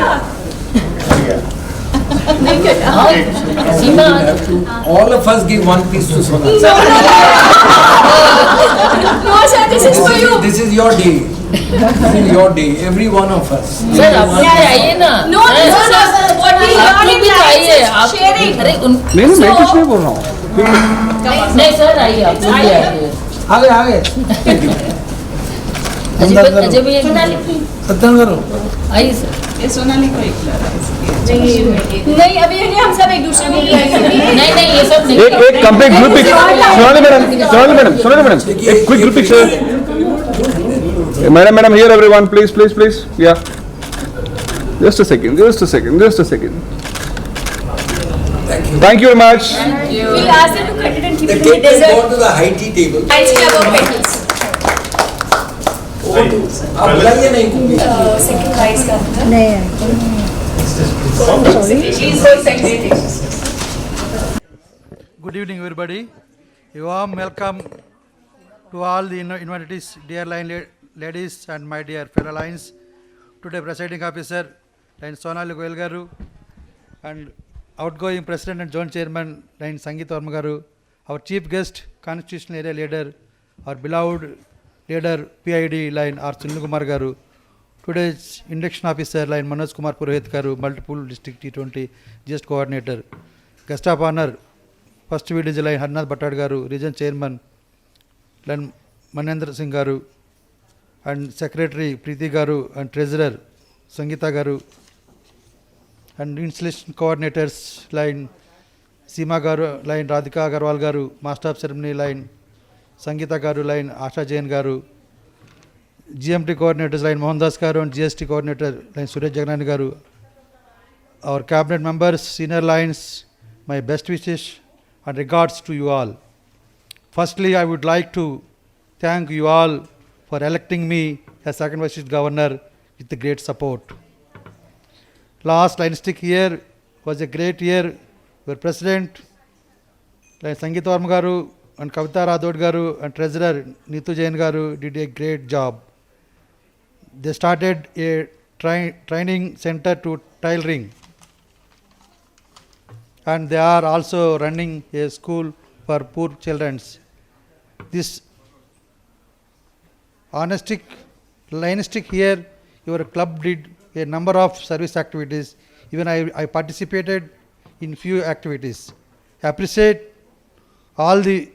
All of us give one piece to Sonali. No, sir, this is for you. This is your day. This is your day. Every one of us. Sir आप लोग भी आइए ना No, no, no, sir. What we आप learn लोग in भी तो life आइए is आप sharing. अरे नहीं मैं कुछ नहीं बोल रहा हूँ नहीं सर आइए आप लोग भी आइए आगे आगे अजय भैया सत्यान करो आइए सर ये सोनाली को एक नहीं अभी नहीं हम सब एक दूसरे को नहीं ये सब नहीं एक complete group picture Sonali madam एक quick group picture madam here everyone please yeah just a second thank you very much We'll ask them to cut it and keep The it in the cake will desert. go to the high tea table. Lights Club of Petals. आप बुलाइए नहीं कुछ Second vice governor. She's so excited. Good evening, everybody. A warm welcome to all the invitees, dear line ladies and my dear fellow lines. Today, presiding officer, Line Sonali Goyal garu, and outgoing president and joint chairman, Line Sangeeta Varma garu, our chief guest, constitutional area leader, our beloved leader, PID line R. Sunil Kumar garu, today's induction officer, line Manoj Kumar Purohit garu, multiple district T20 GS coordinator, guest of honor, first VDG line Harnath Bhattad garu, region chairman, line Manendra Singh garu, and secretary Preeti garu, and treasurer Sangeeta garu, and installation coordinators line Seema garu, line Radhika Agarwal garu, master of ceremony line Sangeeta garu, line Asha Jain garu, GMT coordinators line Mohandas garu, and GST coordinator line Suresh Jagnani garu, our cabinet members, senior lines, my best wishes and regards to you all. Firstly, I would like to thank you all for electing me as second vice governor with the great support. Last dynastic year was a great year where President like Sangeeta Varma garu and Kavita Rathod garu and Treasurer Neetu Jain garu did a great job. They started a training center to tailoring, and they are also running a school for poor children. This linestic year, your club did a number of service activities. Even I participated in few activities. I appreciate all the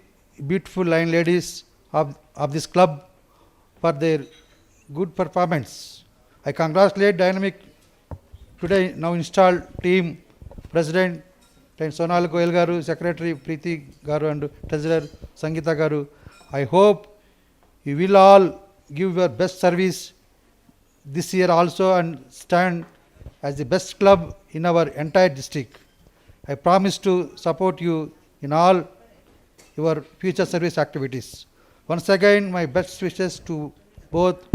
beautiful line ladies of this club for their good performance. I congratulate dynamic today now installed team, President Sonali Goyal garu, Secretary Preeti garu, and Treasurer Sangeeta garu. I hope you will all give your best service this year also and stand as the best club in our entire district. I promise to support you in all your future service activities. Once again, my best wishes to both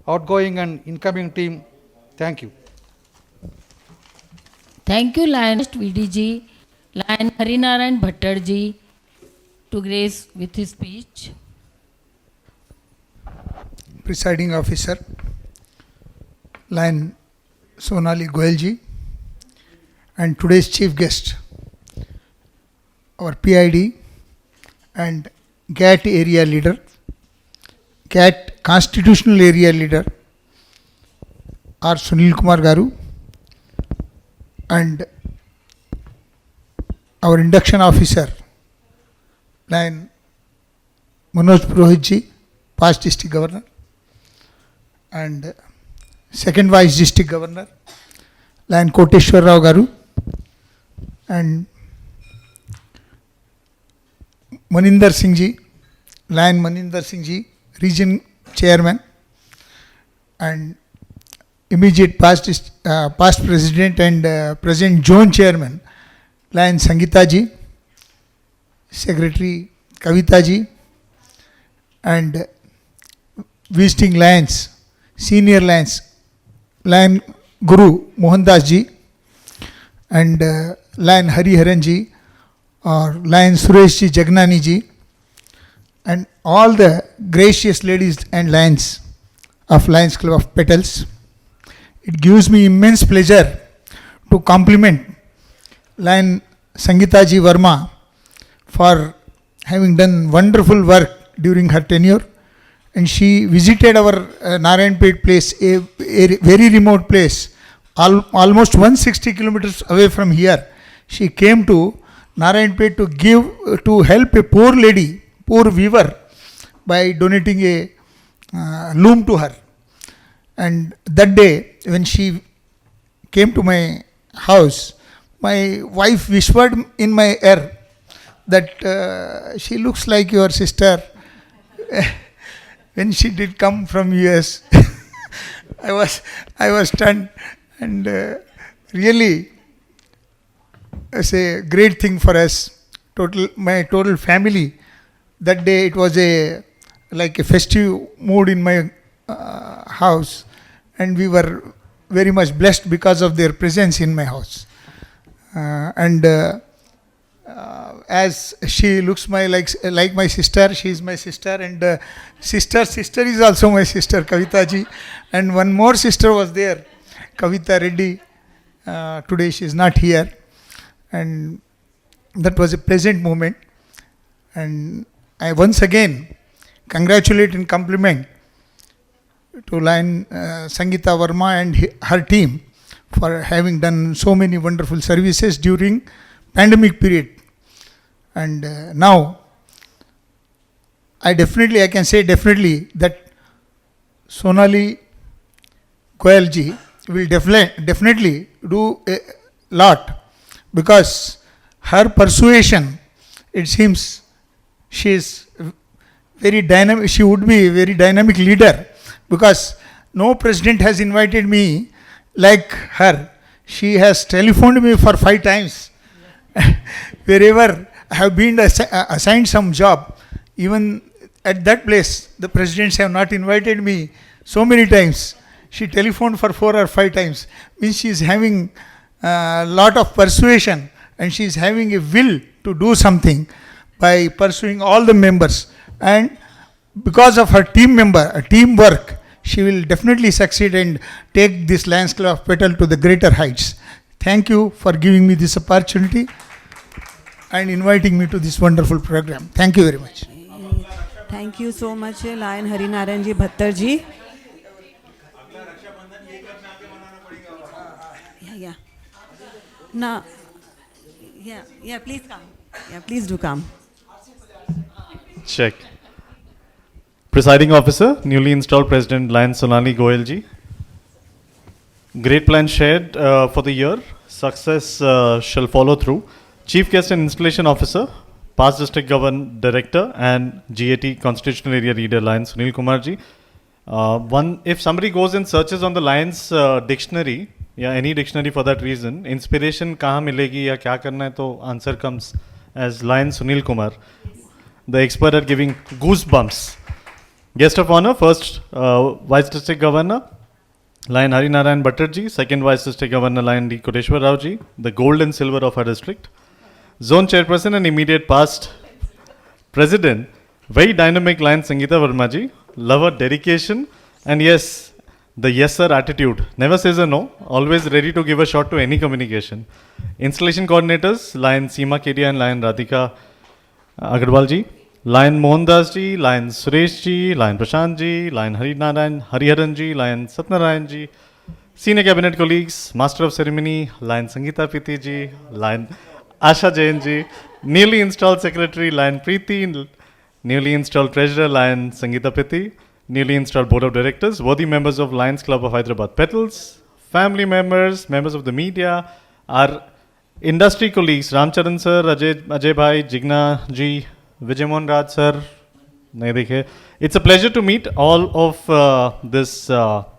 outgoing and incoming team. Thank you. Thank you, Lion VDG, Lion Harinarayan Bhattad ji, to grace with his speech. Presiding officer, Lion Sonali Goyal ji, and today's chief guest, our PID and GAT area leader, GAT constitutional area leader, R. Sunil Kumar garu, and our induction officer, Lion Manoj Purohit ji, past district governor, and second vice district governor, Lion Koteshwar Rao garu, and Maninder Singh ji, Lion Maninder Singh ji, region chairman, and immediate past president and present zone chairman, Lion Sangeeta ji, secretary Kavita ji, and visiting lions, senior lions, Lion Guru Mohandas ji, and Lion Hariharan ji, or Lion Suresh ji Jagnani ji, and all the gracious ladies and lions of Lions Club of Petals. It gives me immense pleasure to compliment Lion Sangitaji Verma for having done wonderful work during her tenure. And she visited our Narayanpet place, a very remote place, almost 160 kilometers away from here. She came to Narayanpet to help a poor lady, poor weaver, by donating a loom to her. And that day, when she came to my house, my wife whispered in my ear that she looks like your sister. When she did come from US, I was stunned, and really it's a great thing for us. My total family. That day it was like a festive mood in my house, and we were very much blessed because of their presence in my house. As she looks like my sister, she is my sister, and sister is also my sister, Kavita ji, and one more sister was there, Kavita Reddy. Today she is not here, and that was a pleasant moment. And I once again congratulate and compliment to Lion Sangita Verma and her team for having done so many wonderful services during pandemic period. And now I can say definitely that Sonali Goyal ji will definitely do a lot, because her persuasion, it seems she is very dynamic. She would be a very dynamic leader, because no president has invited me like her. She has telephoned me for 5 times. Wherever I have been assigned some job, even at that place, the presidents have not invited me so many times. She telephoned for 4 or 5 times. Means she is having a lot of persuasion, and she is having a will to do something by pursuing all the members. And because of her teamwork, she will definitely succeed and take this Lions Club of Petal to the greater heights. Thank you for giving me this opportunity and inviting me to this wonderful program. Thank you very much. Thank you so much, Lion Harinarayan ji Bhattar ji. Yeah. Now, yeah, please come. Yeah, please do come. Check. Presiding Officer, newly installed President Lion Sonali Goyal ji. Great plan shared for the year. Success shall follow through. Chief Guest and Installation Officer, past District Director and GAT Constitutional Area Leader Lion Sunil Kumar ji. If somebody goes and searches on the Lions dictionary, या any dictionary for that reason, inspiration कहाँ मिलेगी या क्या करना है, तो answer comes as Lion Sunil Kumar, the expert at giving goosebumps. Guest of honor, first Vice District Governor Lion Harinarayan Bhattar ji, second Vice District Governor Lion D. Kodeshwar Rao ji, the gold and silver of our district. Zone Chairperson and immediate past President, very dynamic Lion Sangita Verma ji, lover, dedication, and yes, the yes sir attitude. Never says a no, always ready to give a shot to any communication. Installation coordinators, Lion Seema Kedia and Lion Radhika Agarwal ji, Lion Mohandas ji, Lion Suresh ji, Lion Prashant ji, Lion Hariharan ji, Lion Satnarayan ji, senior cabinet colleagues, Master of Ceremony, Lion Sangita Piti ji, Lion Asha Jain ji, newly installed Secretary Lion Preeti, newly installed Treasurer Lion Sangita Piti, newly installed Board of Directors, worthy members of Lions Club of Hyderabad Petals, family members, members of the media, our industry colleagues, Ramcharan sir, Ajay bhai, Jigna ji, Vijay Mohan Raj sir. It's a pleasure to meet all of this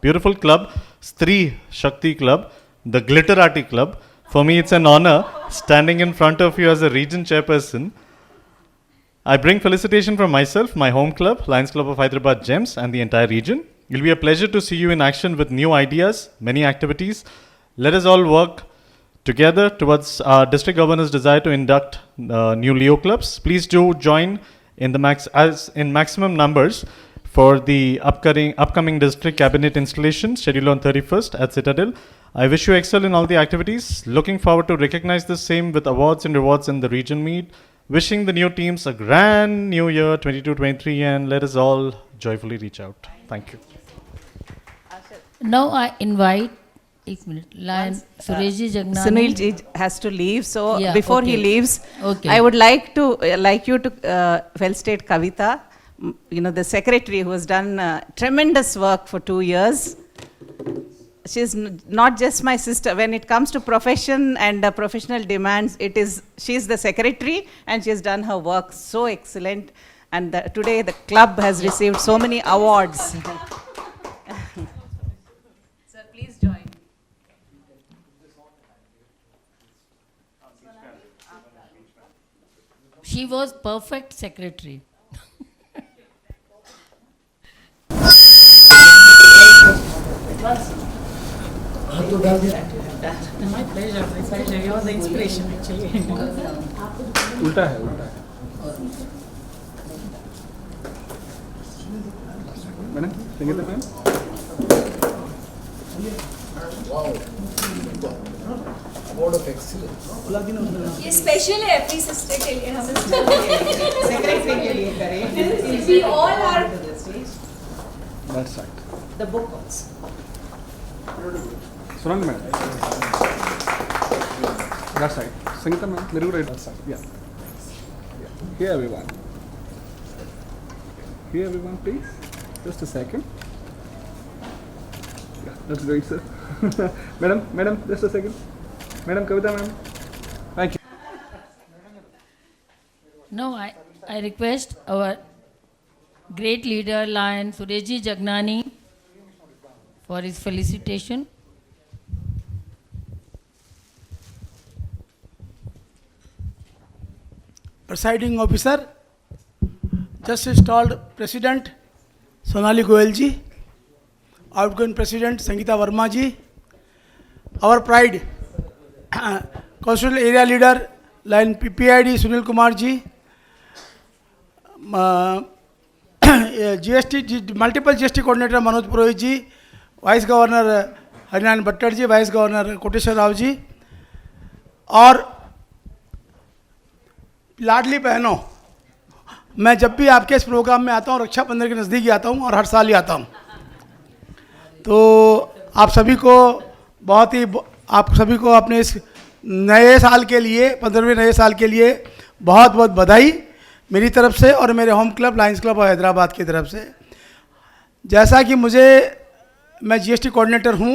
beautiful club, Stree Shakti Club, the Glitterati Club. For me, it's an honor standing in front of you as a region chairperson. I bring felicitation from myself, my home club, Lions Club of Hyderabad Gems, and the entire region. It will be a pleasure to see you in action with new ideas, many activities. Let us all work together towards our district governor's desire to induct new Leo clubs. Please do join in the maximum numbers for the upcoming district cabinet installation scheduled on 31st at Citadel. I wish you excel in all the activities. Looking forward to recognize the same with awards and rewards in the region meet. Wishing the new teams a grand new year 22-23, and let us all joyfully reach out. Thank you. Now I invite Lion Sureshji Jagnani. Sunil ji has to leave, so Yeah, before okay. he leaves, Okay. I would like you to well state Kavita, the secretary who has done tremendous work for 2 years. She's not just my sister. When it comes to profession and professional demands, she's the secretary, and she has done her work so excellent. And today the club has received so many awards. Sir, please join. She was perfect secretary. My pleasure, you're the inspiration actually. उल्टा है madam Sangeeta ma'am Award of excellence. ये special है अपनी sister के लिए हम secretary के लिए करें. We all are That's right. The book also. Sunal ma'am That's right. Sangeeta ma'am मेरे को right that side. Yeah. Here everyone. Here everyone, please. Just a second. Yeah, that's great, sir. Madam, just a second. Madam Kavita, ma'am. Thank you. Now I request our great leader Lion Sureshji Jagnani for his felicitation. Presiding officer, just installed President Sonali Goyal ji, outgoing President Sangeeta Verma ji, our pride, Constitutional Area Leader Line PPID Sunil Kumar ji, GST multiple GST coordinator Manoj Purohit ji, Vice Governor Harinarayan Bhattar ji, Vice Governor Koteshwar Rao ji, और लाडली बहनों, मैं जब भी आपके इस programme में आता हूँ, रक्षाबंधन के नज़दीक ही आता हूँ और हर साल ही आता हूँ, तो आप सभी को अपने इस नए साल के लिए 15वें नए साल के लिए बहुत बहुत बधाई मेरी तरफ से और मेरे होम क्लब लायंस क्लब और हैदराबाद की तरफ से। जैसा कि मैं जीएसटी कोऑर्डिनेटर हूँ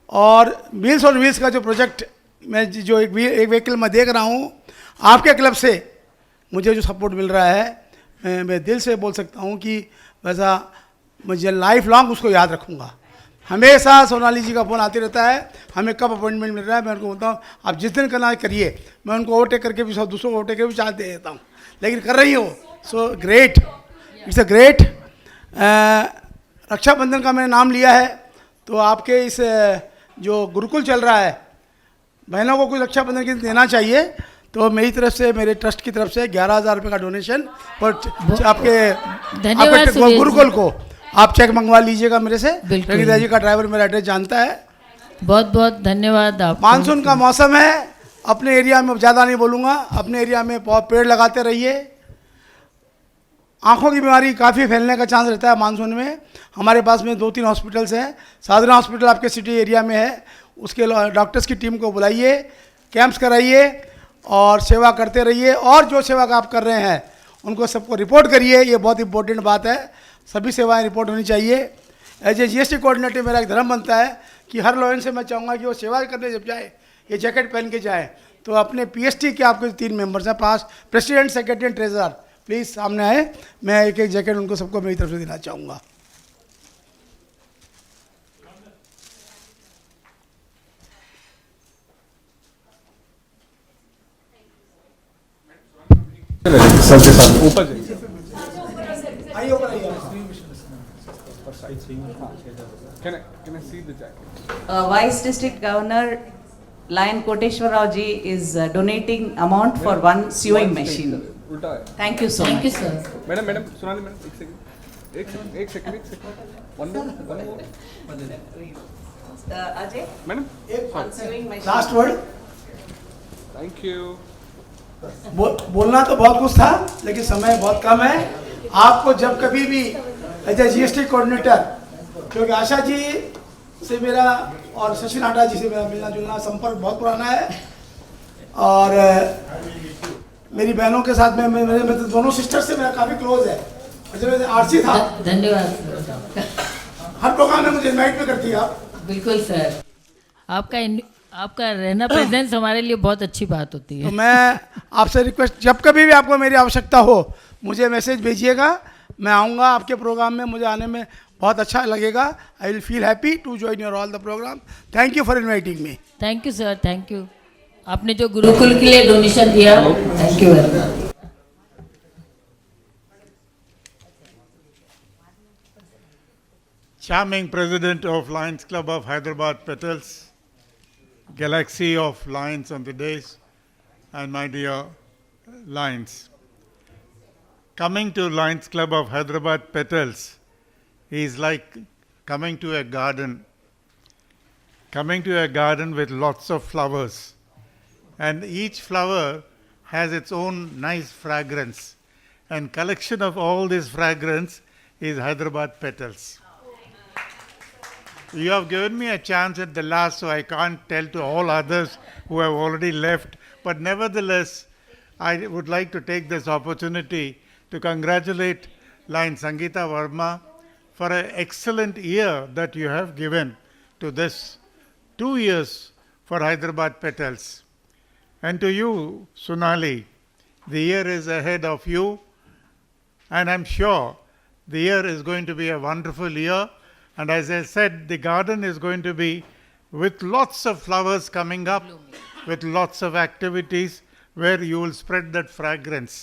और व्हील्स ऑन व्हील्स का जो प्रोजेक्ट मैं जो एक व्हीकल में देख रहा हूँ, आपके क्लब से मुझे जो सपोर्ट मिल रहा है, मैं दिल से बोल सकता हूँ कि वैसा मुझे लाइफ लॉन्ग उसको याद रखूँगा। हमेशा सोनाली जी का फ़ोन आते रहता है, हमें कब अपॉइंटमेंट मिल रहा है, मैं उनको बोलता हूँ आप जिस दिन करना करिए, मैं उनको ओवरटेक करके भी दूसरों को ओवरटेक करके भी चांस दे देता हूँ, लेकिन कर रही हो। So great, it's a great. Raksha Bandhan का मैंने नाम लिया है, तो आपके इस जो गुरुकुल चल रहा है, बहनों को कुछ रक्षाबंधन के दिन देना चाहिए, तो मेरी तरफ से, मेरे ट्रस्ट की तरफ से 11,000 रुपये का डोनेशन और आपके गुरुकुल को आप चेक मंगवा लीजिएगा मेरे से। रंगीता जी का ड्राइवर मेरा एड्रेस जानता है। बहुत बहुत धन्यवाद आपको। मानसून का मौसम है, अपने एरिया में ज़्यादा नहीं बोलूँगा, अपने एरिया में बहुत पेड़ लगाते रहिए। आँखों की बीमारी काफ़ी फैलने का चांस रहता है मानसून में। हमारे पास में 2-3 हॉस्पिटल्स हैं। साधना हॉस्पिटल आपके सिटी एरिया में है, उसके डॉक्टर्स की टीम को बुलाइए, कैंप्स कराइए और सेवा करते रहिए। और जो सेवा का आप कर रहे हैं उनको सबको रिपोर्ट करिए, ये बहुत इंपॉर्टेंट बात है, सभी सेवाएं रिपोर्ट होनी चाहिए। एज ए जीएसटी कोऑर्डिनेटर मेरा एक धर्म बनता है कि हर लॉयन से मैं चाहूँगा कि वो सेवा करने जब जाए, ये जैकेट पहन के जाए। तो अपने पीएसटी के आपके 3 मेंबर्स हैं, पास president, secretary and treasurer, please सामने आए, मैं एक जैकेट उनको सबको मेरी तरफ से देना चाहूँगा। सबके साथ ऊपर जाइए। Can I see the jacket? Vice District Governor Lion Koteshwar Rao ji is donating amount for one sewing machine. Thank you so much. Thank you, sir. Madam, Sonali madam, एक second. एक second one more Ajay, madam answering my last word. Thank you. बोलना तो बहुत कुछ था लेकिन समय बहुत कम है। आपको जब कभी भी एज ए जीएसटी कोऑर्डिनेटर, क्योंकि आशा जी से मेरा और शशि नाटा जी से मेरा मिलना जुलना संपर्क बहुत पुराना है, और मेरी बहनों के साथ में मेरे दोनों सिस्टर से मेरा काफ़ी क्लोज है। और जब आरसी था, धन्यवाद। हर प्रोग्राम में मुझे इनवाइट भी करती है आप। बिल्कुल सर, आपका रहना प्रेजेंस हमारे लिए बहुत अच्छी बात होती है। तो मैं आपसे रिक्वेस्ट, जब कभी भी आपको मेरी आवश्यकता हो मुझे मैसेज भेजिएगा, मैं आऊँगा आपके प्रोग्राम में, मुझे आने में बहुत अच्छा लगेगा। I will feel happy to join your all the programme. Thank you for inviting me. Thank you sir, thank you. आपने जो गुरुकुल के लिए डोनेशन दिया, thank you very much. Charming President of Lions Club of Hyderabad, Petals, galaxy of lions on the days, and my dear Lions. Coming to Lions Club of Hyderabad, Petals is like coming to a garden. Coming to a garden with lots of flowers. And each flower has its own nice fragrance. And collection of all this fragrance is Hyderabad Petals. You have given me a chance at the last, so I can't tell to all others who have already left. But nevertheless, I would like to take this opportunity to congratulate Lion Sangeeta Verma for an excellent year that you have given to this 2 years for Hyderabad Petals. And to you, Sonali, the year is ahead of you, and I'm sure the year is going to be a wonderful year. And as I said, the garden is going to be with lots of flowers coming up, with lots of activities where you will spread that fragrance.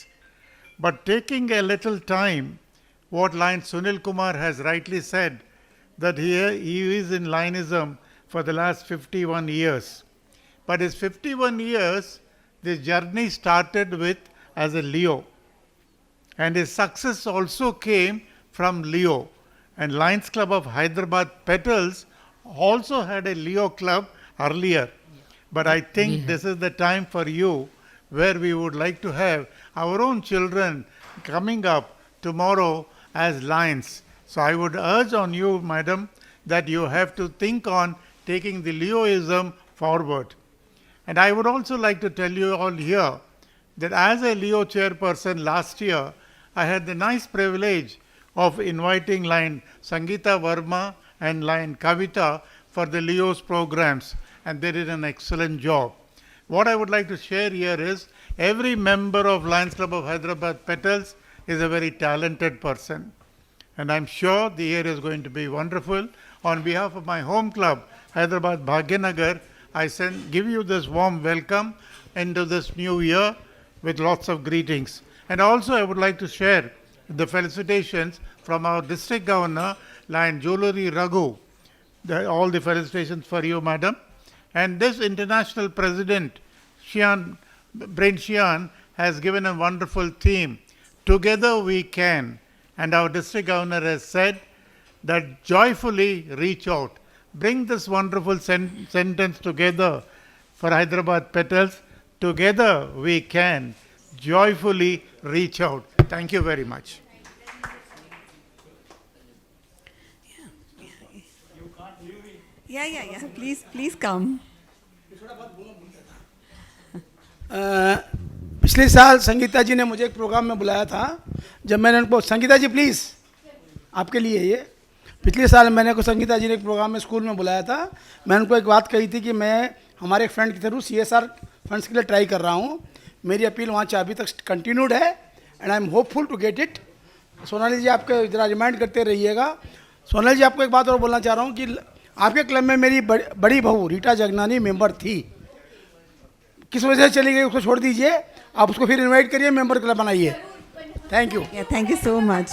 But taking a little time, what Lion Sunil Kumar has rightly said, that he is in Lionism for the last 51 years. But his 51 years, this journey started with as a Leo. And his success also came from Leo. And Lions Club of Hyderabad Petals also had a Leo club earlier. But I think this is the time for you where we would like to have our own children coming up tomorrow as lions. So I would urge on you, madam, that you have to think on taking the Leoism forward. And I would also like to tell you all here that as a Leo chairperson last year, I had the nice privilege of inviting Lion Sangeeta Verma and Lion Kavita for the Leo's programs, and they did an excellent job. What I would like to share here is every member of Lions Club of Hyderabad Petals is a very talented person, and I'm sure the year is going to be wonderful. On behalf of my home club, Hyderabad Bhagyanagar, I give you this warm welcome into this new year with lots of greetings. And also I would like to share the felicitations from our district governor, Lion Jewelry Raghu. All the felicitations for you, madam. And this international president, Brain Xian, has given a wonderful theme, Together We Can. And our district governor has said that joyfully reach out. Bring this wonderful sentence together for Hyderabad Petals. Together we can joyfully reach out. Thank you very much. Yeah. Please come. पिछले साल संगीता जी ने मुझे एक programme में बुलाया था, जब मैंने उनको, संगीता जी प्लीज़ आपके लिए ये, पिछले साल मैंने को संगीता जी ने एक प्रोग्राम में स्कूल में बुलाया था। मैंने उनको एक बात कही थी कि मैं हमारे एक फ्रेंड के थ्रू CSR फंड्स के लिए ट्राई कर रहा हूँ। मेरी अपील वहाँ अभी तक कंटिन्यूड है and I am hopeful to get it. Sonali ji आपके जरा रिमाइंड करते रहिएगा। सोनाली जी, आपको एक बात और बोलना चाह रहा हूँ कि आपके क्लब में मेरी बड़ी बहू रीटा जगनानी मेंबर थी, किस वजह से चली गई उसको छोड़ दीजिए, आप उसको फिर इनवाइट करिए, मेंबर क्लब बनाइए। Thank you. Thank you so much.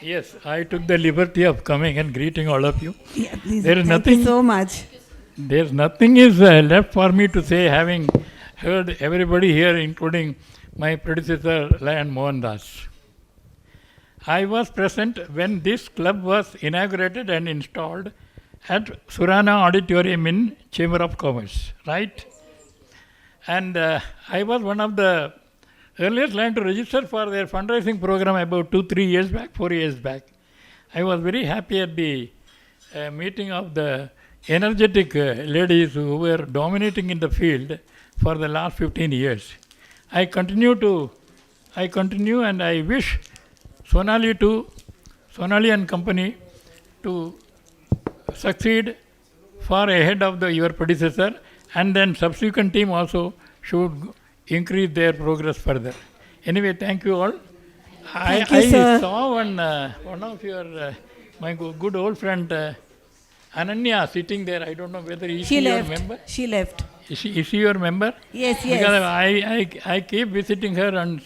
Yes, I took the liberty of coming and greeting all of you. Yeah, please. There is Thank nothing you so much. There's nothing is left for me to say, having heard everybody here, including my predecessor, Lion Mohan Das. I was present when this club was inaugurated and installed at Surana Auditorium in Chamber of Commerce, right? And I was one of the earliest Lion to register for their fundraising program about 2-3 years back, 4 years back. I was very happy at the meeting of the energetic ladies who were dominating in the field for the last 15 years. I continue and I wish Sonali and company to succeed far ahead of your predecessor, and then subsequent team also should increase their progress further. Anyway, thank you all. I saw one of your, my good old friend Ananya sitting there. I don't know whether she your member. She left. Is she your member? Yes. Because I keep visiting her on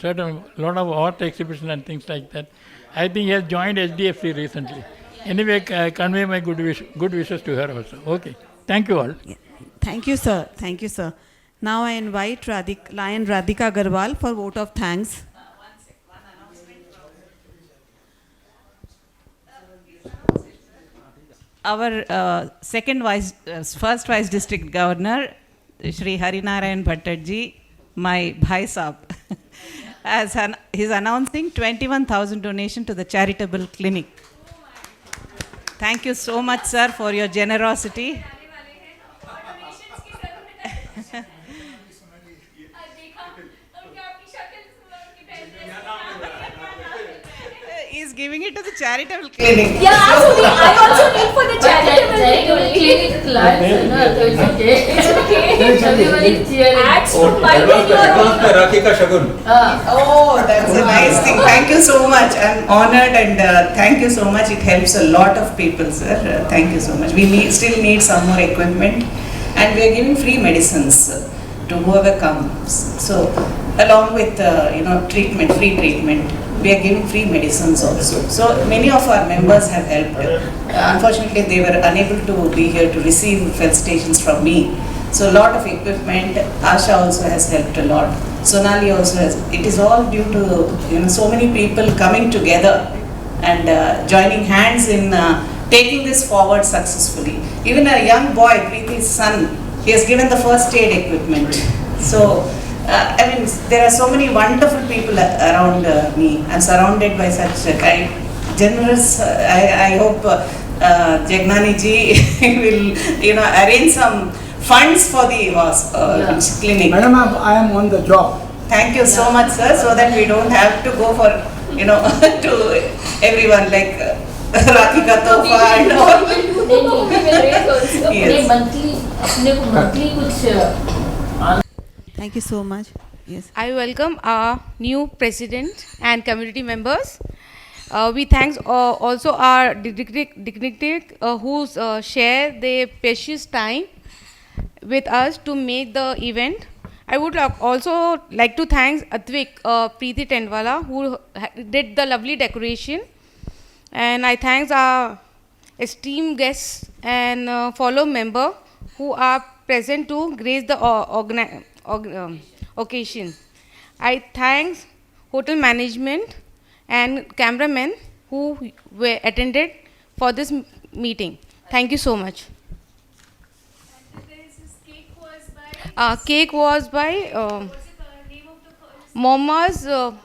lot of art exhibition and things like that. I think he has joined HDFC recently. Anyway, convey my good wishes to her also. Okay. Thank you all. Yeah. Thank you, sir. Now I invite Lion Radhika Agarwal for vote of thanks. Our first vice district governor, Shri Harinarayan Bhattarji, my Bhai Saab, he's announcing 21,000 donation to the charitable clinic. Thank you so much, sir, for your generosity. He's giving it to the charitable clinic. Yeah, I also need for the charitable clinic. It's okay. Everybody cheering. Adds to my Oh, that's a nice thing. Thank you so much. I'm honored and thank you so much. It helps a lot of people, sir. Thank you so much. We still need some more equipment, and we are giving free medicines to whoever comes. So, along with free treatment, we are giving free medicines also. So many of our members have helped. Unfortunately, they were unable to be here to receive felicitations from me. So a lot of equipment. Asha also has helped a lot. Sonali also has. It is all due to so many people coming together and joining hands in taking this forward successfully. Even a young boy, Preeti's son, he has given the first aid equipment. So. There are so many wonderful people around me. I'm surrounded by such generous. I hope Jagnani ji will, arrange some funds for the clinic. Madam, I am on the job. Thank you so much, sir. So that we don't have to go for, to everyone like Rakhi ka tofa and all. We will raise also. Yes. monthly Thank you so much. Yes. I welcome our new president and community members. We thank also our dignitaries who share their precious time with us to make the event. I would also like to thank Atvik Preeti Tendwala who did the lovely decoration, and I thank our esteemed guests and fellow member who are present to grace the occasion. I thank hotel management and cameramen who were attended for this meeting. Thank you so much. Cake was by Moname.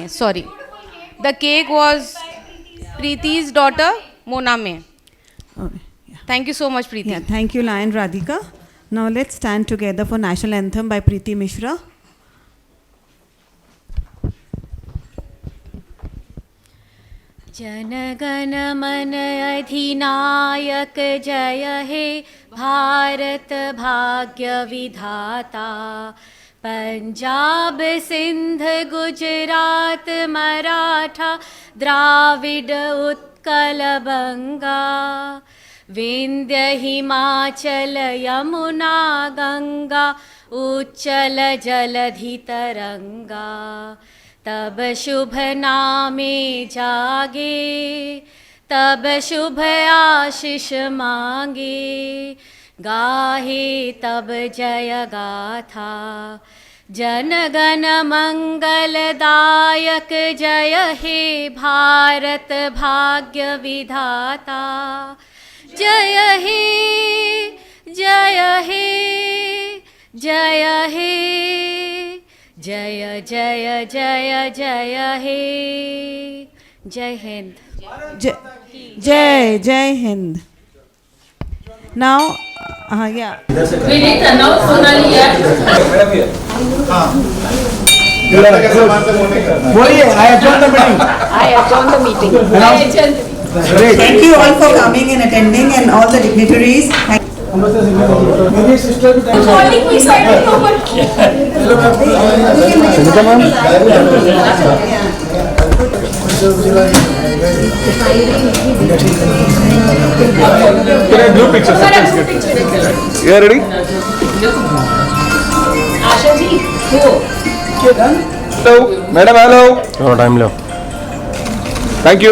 Sorry, the cake was Preeti's daughter Moname. Thank you so much, Preeti. Yeah, thank you, Lion Radhika. Now let's stand together for National Anthem by Preeti Mishra. जनगण मन अधिनायक जय हे भारत भाग्य विधाता पंजाब सिंध गुजरात मराठा द्राविड उत्कल बंगा विंध्य हिमाचल यमुना गंगा उच्चल जलधि तरंगा तब शुभ नामे जागे तब शुभ आशीष मांगे गाहे तब जय गाथा जनगण मंगलदायक जय हे भारत भाग्य विधाता जय हे जय हे जय हे जय जय जय जय हे जय Hind Jai Hind. Now, yeah. We didn't announce Sonali yet. बोलिए, I adjourn the meeting. I adjourn the meeting. Thank you all for coming and attending and all the dignitaries. मेरी सिस्टर भी Calling me, so I don't know what. Sangeeta ma'am Blue picture. You are ready? Asha ji, go. Hello, madam. Hello. No time left. Thank you.